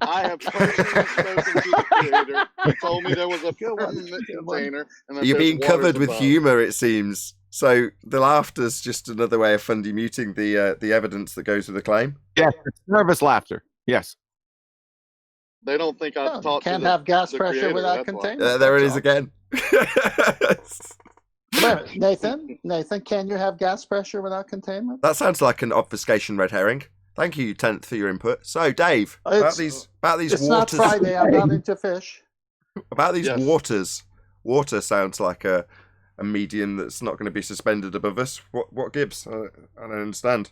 I have personally spoken to the creator. He told me there was a firmament container. And that You're there's being covered waters with above. humour, it seems. So the laughter's just another way of Fundy muting the evidence that goes with the claim. Yes, it's nervous laughter. Yes. They don't think I've No, you talked can't to have gas the pressure creator, without that's why. containment. There it is That's all. again. Wait a minute, Nathan, can you have gas pressure without containment? That sounds like an obfuscation red herring. Thank you, 10th, for your input. So, Dave, about these It's not waters. Friday. I'm not into fish. About these Yes. waters. Water sounds like a medium that's not going to be suspended above us. What gives? I don't understand.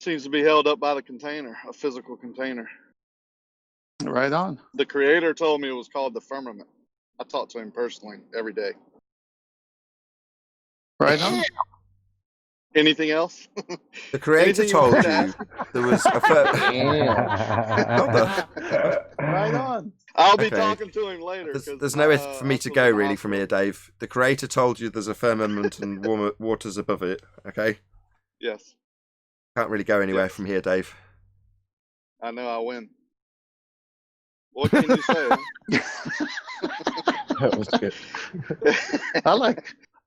Seems to be held up by the container, a physical container. Right on. The creator told me it was called the firmament. I talk to him personally every day. Right on. Anything else? The creator Anything you told want to you ask? there was a... Hold on. Right on. I'll be Okay. talking to him later. There's nowhere for me to go really from here, Dave. The creator told you there's a firmament and waters above it. Okay, Yes, can't really go anywhere Yes. from here, Dave. I know I win. What can you say? that was good.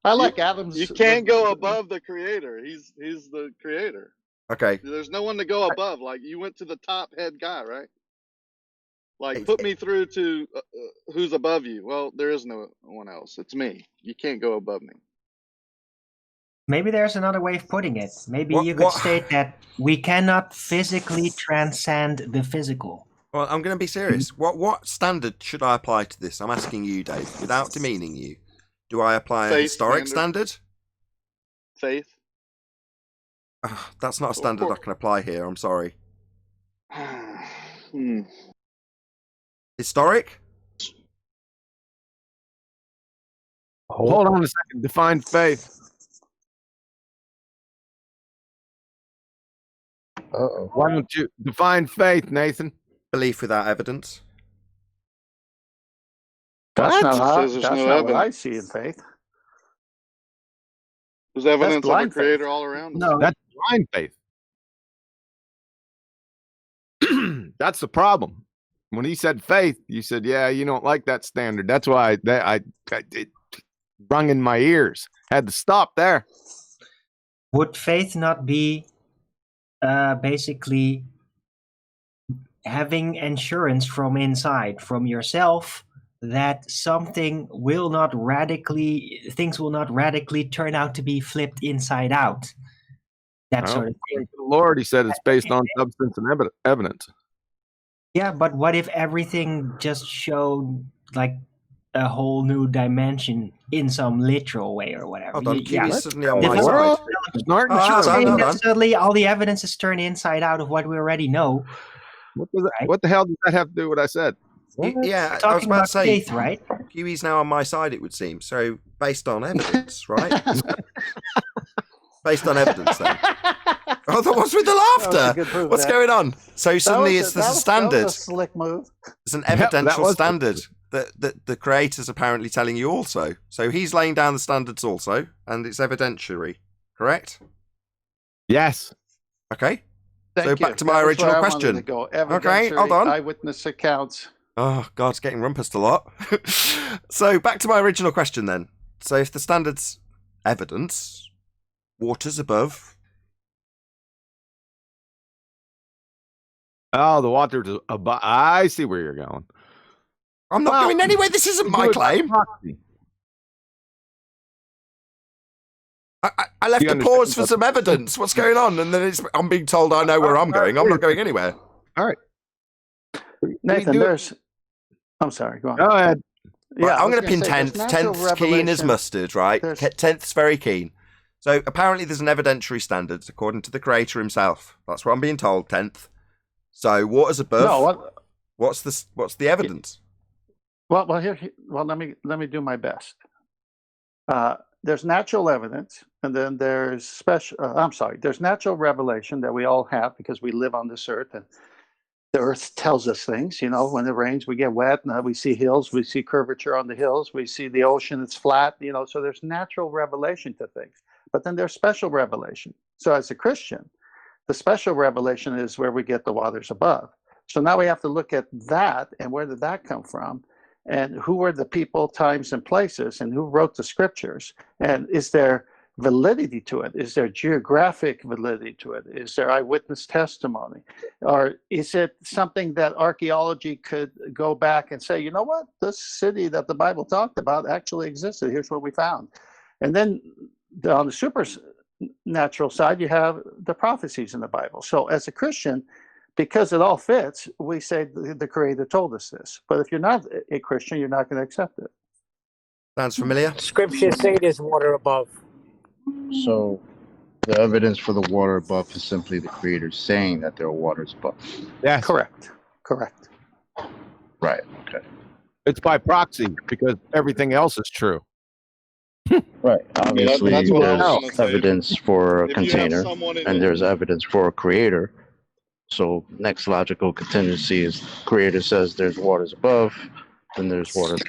I like Adams. You can't go above the creator. He's the creator. Okay, There's no one to go above. Like you went to the top head guy, right? Like put me through to who's above you. Well, there is no one else. It's me. You can't go above me. Maybe there's another way of putting it. Maybe What- you could what- state that we cannot physically transcend the physical. well, I'm going to be serious. What standard should I apply to this? I'm asking you, Dave, without demeaning you. Do I apply a Faith historic standard. standard? Faith. That's not a standard I can apply here. I'm sorry. Historic? Hold on a second. Define faith. Uh-oh. Why don't you define faith, Nathan? Belief without evidence. That's not, how, Says there's that's no not what I evidence. see in faith. There's evidence of a blind faith. creator all around us. No, That's blind faith. That's the problem. When he said faith, you said, "Yeah, you don't like that standard." That's why it rung in my ears. Had to stop there. Would faith not be basically having insurance from inside, from yourself, that things will not radically turn out to be flipped inside out? That sort of thing. The Lord, he said it's based on substance and evidence. Yeah, but what if everything just showed like a whole new dimension in some literal way or whatever? Hold on, Yeah, Kiwi's suddenly on my side. hold on. Suddenly all the evidence is turned inside out of what we already know. What the hell does that have to do with what I said? Yeah, Talking I was about to say, faith, right? Kiwi's now on my side, it would seem. So, based on evidence, right? Based on evidence, then. Oh, what's with the laughter? What's going on? So suddenly there's a standard. That was a slick move. It's an evidential standard that the creator's apparently telling you also. So he's laying down the standards also, and it's evidentiary, correct? Yes. Okay. Thank so you. back to my original question. Okay, hold on. Eyewitness accounts. Oh, God, it's getting rumpused a lot. So back to my original question then. So if the standard's evidence, water's above. Oh, the water's above. I see where you're going. I'm not going anywhere. This isn't my claim. I left a pause for some evidence. What's going on? And then I'm being told I know where I'm going. I'm not going anywhere. All right. Nathan, I'm sorry. Go on. Go ahead. Right, Yeah, I'm going to pin 10th. 10th's keen as mustard, right? 10th's very keen. So apparently there's an evidentiary standard, according to the creator himself. That's what I'm being told, 10th. So water's above. No, what's the evidence? Well, let me do my best. There's natural evidence, and then there's there's natural revelation that we all have because we live on this earth, and the earth tells us things. You know, when it rains, we get wet, and we see hills, we see curvature on the hills, we see the ocean, it's flat. You know, so there's natural revelation to things. But then there's special revelation. So as a Christian, the special revelation is where we get the waters above. So now we have to look at that, and where did that come from? And who were the people, times, and places, and who wrote the scriptures? And is there validity to it? Is there geographic validity to it? Is there eyewitness testimony? Or is it something that archaeology could go back and say, you know what, this city that the Bible talked about actually existed. Here's what we found. And then on the supernatural side, you have the prophecies in the Bible. So as a Christian, because it all fits, we say the Creator told us this. But if you're not a Christian, you're not going to accept it. Sounds familiar? Scriptures say there's water above. So the evidence for the water above is simply the Creator saying that there are waters above. Yeah, correct. Right. Okay. It's by proxy because everything else is true. Right. Obviously, that's what I was gonna there's say. evidence for a If you have container, someone in and the- there's evidence for a creator. So next logical contingency is creator says there's waters above, then there's waters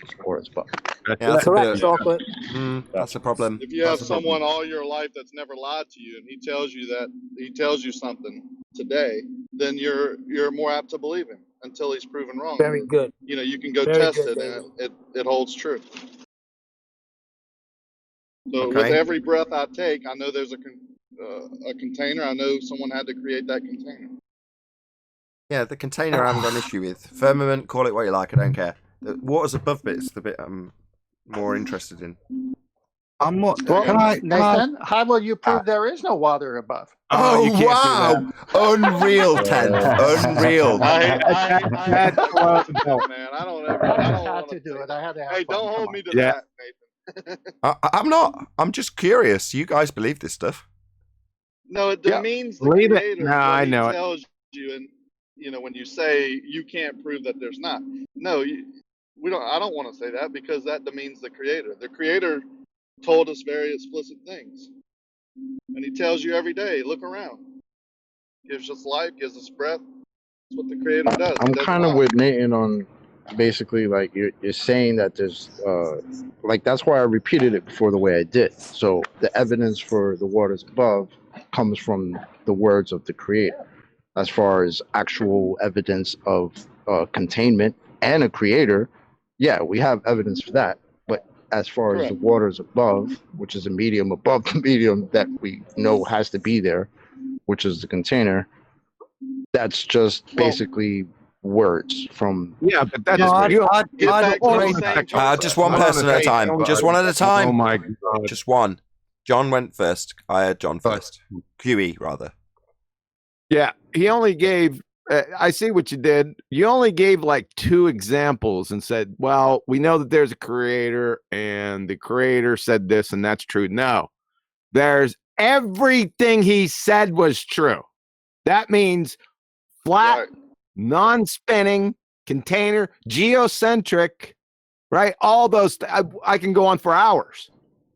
above. Yeah, that's Correct, chocolate. That's a problem. If you have someone all your life that's never lied to you, and he tells you something today, then you're more apt to believe him until he's proven wrong. Very good. You know, you can go Very test good, it, and it holds true. So Okay. with every breath I take, I know there's a container. I know someone had to create that container. Yeah, the container I haven't got an issue with. Firmament, call it what you like, I don't care. The water's above bit's the bit I'm more interested in. I'm not. Well, Can Nathan, how will you prove there is no water above? Oh, you can't wow! Unreal, 10th. Unreal. Man, I don't had want to do it. I had to have Hey, fun. don't Come hold on. me to Yeah. that, Nathan. I'm not. I'm just curious. You guys believe this stuff? No, it Yeah. demeans the Believe it. creator. No, when I he know it. tells you, and you know, when you say you can't prove that there's not. No, we don't. I don't want to say that because that demeans the creator. The creator told us very explicit things, and he tells you every day. Look around. Gives us life. Gives us breath. That's what the creator does. I'm kind of with Nathan on basically like you're saying that there's like that's why I repeated it before the way I did. So the evidence for the waters above comes from the words of the Creator. As far as actual evidence of containment and a creator, yeah, we have evidence for that. But as far as the waters above, which is a medium above the medium that we know has to be there, which is the container, that's just basically words from. Yeah, but that's just one person at a time. Just one at a time. Oh my God. Just one. John went first. I had John first. QE, rather. Yeah, he only gave. I see what you did. You only gave like 2 examples and said, well, we know that there's a creator and the creator said this and that's true. No, there's everything he said was true. That means flat, non-spinning, container, geocentric, right? All those, I can go on for hours,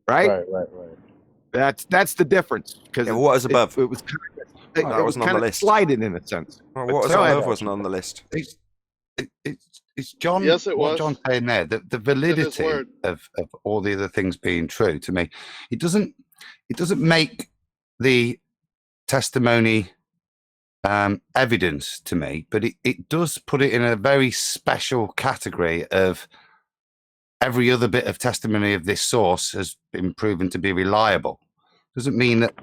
right? Right. That's the difference. Because what is above? It was that wasn't on the list. Slided in a sense. What was above wasn't on the list. It's John. Yes, it what was. John's saying there, the validity of all the other things being true to me, it doesn't make the testimony evidence to me, but it does put it in a very special category of every other bit of testimony of this source has been proven to be reliable. Doesn't mean that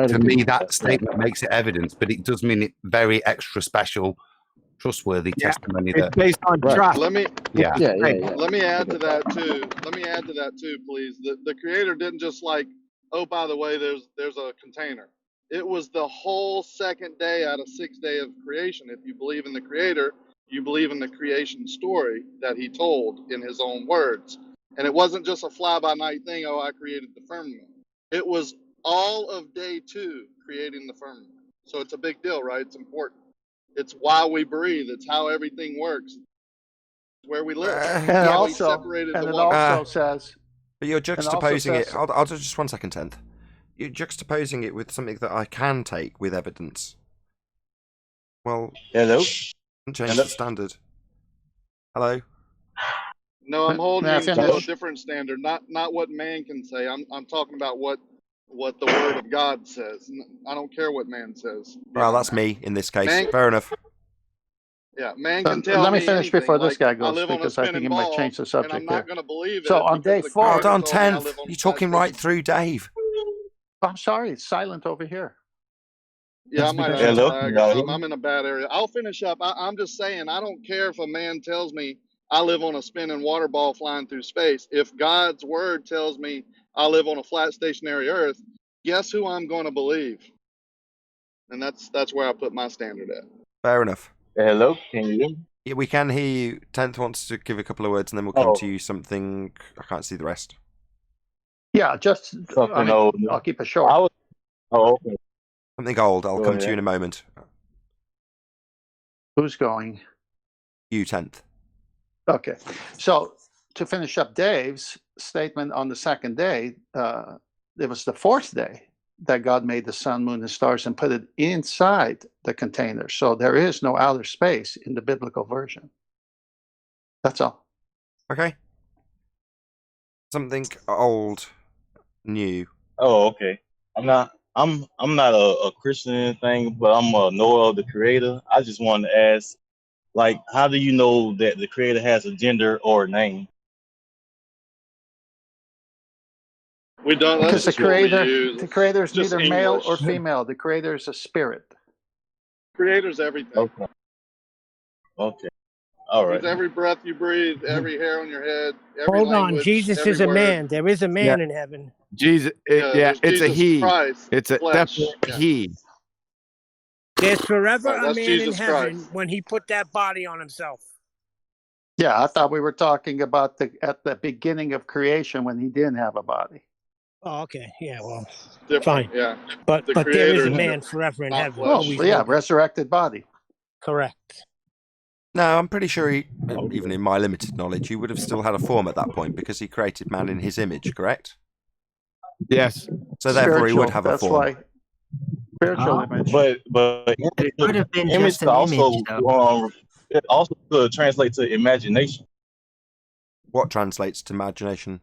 to me that statement makes it evidence, but it does mean it very extra special, trustworthy testimony. It's based on trust. Let me Yeah. let me add to that too. Please. The creator didn't just like, oh, by the way, there's a container. It was the whole second day out of 6 days of creation. If you believe in the creator, you believe in the creation story that he told in his own words. And it wasn't just a fly-by-night thing, oh, I created the firmament. It was all of day 2 creating the firmament. So it's a big deal, right? It's important. It's why we breathe. It's how everything works. It's where we live. And it also says. But you're juxtaposing it. I'll just 1 second, 10th. You're juxtaposing it with something that I can take with evidence. Well, hello. Change the standard. Hello. No, I'm holding to a different standard. Not what man can say. I'm talking about what the word of God says. I don't care what man says. Well, that's me in this case. Fair enough. Yeah, man can tell Let me me finish anything. before this guy I goes, live on a because I think spinning he might ball, change the subject and I'm here. not going to believe it. So on day 4, Hold on, 10th. You're talking right through Dave. I'm sorry, it's silent over here. Yeah, I might have Hello? flag. I'm in a bad area. I'll finish up. I'm just saying, I don't care if a man tells me I live on a spinning water ball flying through space. If God's word tells me I live on a flat stationary earth, guess who I'm going to believe? And that's where I put my standard at. Fair enough. Hello, can you hear me? Yeah, we can hear you. 10th wants to give a couple of words and then we'll come to you something. I can't see the rest. Yeah, just I'll keep it short. Okay. Something old. I'll Go come ahead. to you in a moment. Who's going? You, 10th. Okay. So to finish up Dave's statement on the second day, it was the 4th day that God made the sun, moon, and stars and put it inside the container. So there is no outer space in the biblical version. That's all. Okay. Something old, new. Oh, okay. I'm not a Christian or anything, but I'm a knower of the creator. I just wanted to ask, like, how do you know that the creator has a gender or a name? We don't. Because the creator is Just neither male or English. female. The creator is a spirit. Creator's everything. Okay. All right. It's every breath you breathe, every hair on your head, every Hold on, language, Jesus every is a word. man. There is a man in heaven. Jesus, there's it's a Jesus he. Christ, It's a flesh. definitely Yeah. he. There's forever Right, a that's man Jesus in heaven Christ. when he put that body on himself. Yeah, I thought we were talking about at the beginning of creation when he didn't have a body. Oh, okay. Yeah, well, Different, fine. yeah. But The there is creator a is man different, forever in not heaven. flesh. Always Well, yeah, will be. resurrected body. Correct. No, I'm pretty sure he, even in my limited knowledge, he would have still had a form at that point because he created man in his image, correct? Yes. So therefore he would Spiritual, have a that's form. why. Spiritual image. But It could have been image just an also image, though. it also could translate to imagination. What translates to imagination?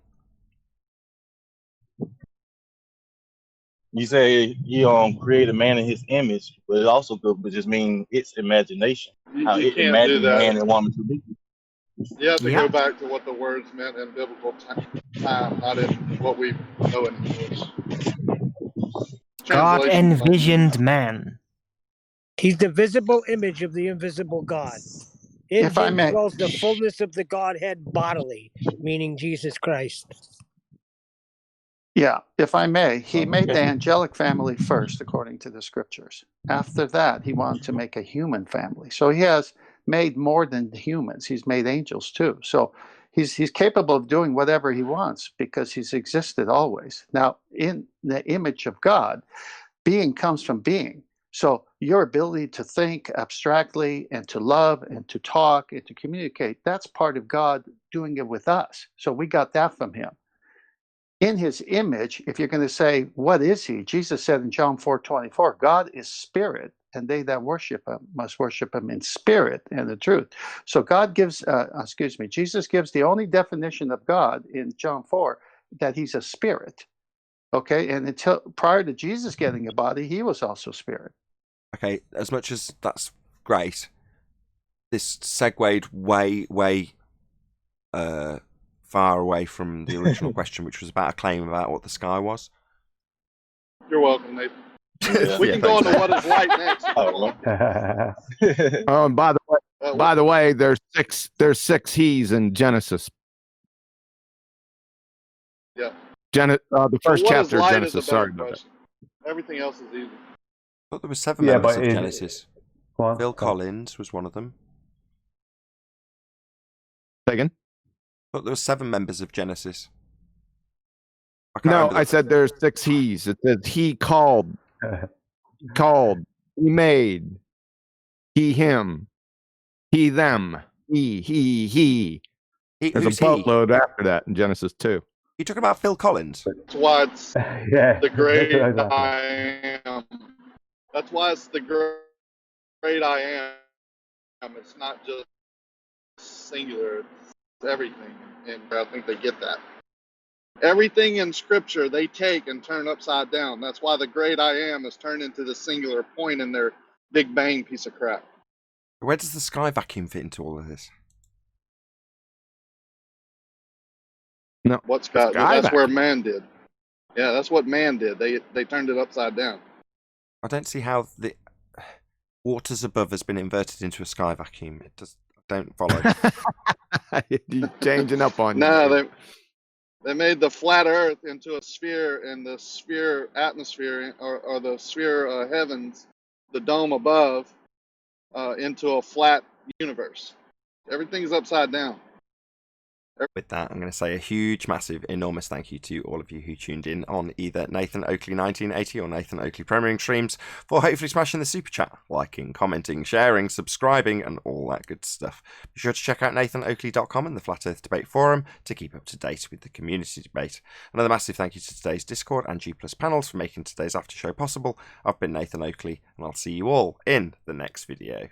You say he created man in his image, but it also could just mean its imagination. How You it can't do imagined that. man and woman to be. You have to Yeah. go back to what the words meant in biblical time, not in what we know in English. God Translation. envisioned man. He's the visible image of the invisible God. In If I him may. dwells the fullness of the Godhead bodily, meaning Jesus Christ. Yeah, if I may, he made the angelic family first, according to the scriptures. After that, he wanted to make a human family. So he has made more than humans. He's made angels too. So he's capable of doing whatever he wants because he's existed always. Now, in the image of God, being comes from being. So your ability to think abstractly and to love and to talk and to communicate, that's part of God doing it with us. So we got that from him. In his image, if you're going to say, what is he? Jesus said in John 4:24, God is spirit, and they that worship him must worship him in spirit and the truth. So God gives, Jesus gives the only definition of God in John 4, that he's a spirit. Okay, and until prior to Jesus getting a body, he was also spirit. Okay, as much as that's great, this segued way far away from the original question, which was about a claim about what the sky was. You're welcome, Nathan. Yeah. We can go on to what is light next. Oh, and by the way, there's six he's in Genesis. Yeah. The first What is chapter of light Genesis. is a Sorry better about that. question. Everything else is easy. I thought there were 7 Yeah, members but of it- Genesis. Go on. Phil Collins was one of them. Say again? I thought there were 7 members of Genesis. I can't No, remember I said there's 6 he's. It says he called, he made, he him, he them, he. There's Who's a boatload after that in Genesis 2. You talking about Phil Collins? That's why it's Yeah, the great that's what I I am. That's why it's the great I am. It's not just singular. It's everything. And I think they get that. Everything in Scripture they take and turn upside down. That's why the great I am is turned into the singular point in their Big Bang piece of crap. Where does the sky vacuum fit into all of this? No, What's got? sky That's where vacuum. man did. Yeah, that's what man did. They turned it upside down. I don't see how the waters above has been inverted into a sky vacuum. It does. I don't follow. He's changing up on you. No, they made the flat Earth into a sphere, and the sphere atmosphere or the sphere heavens, the dome above, into a flat universe. Everything's upside down. With that, I'm going to say a huge, massive, enormous thank you to all of you who tuned in on either Nathan Oakley 1980 or Nathan Oakley Premiering streams for hopefully smashing the super chat, liking, commenting, sharing, subscribing, and all that good stuff. Be sure to check out nathanoakley.com and the Flat Earth Debate Forum to keep up to date with the community debate. Another massive thank you to today's Discord and G+ panels for making today's after show possible. I've been Nathan Oakley, and I'll see you all in the next video.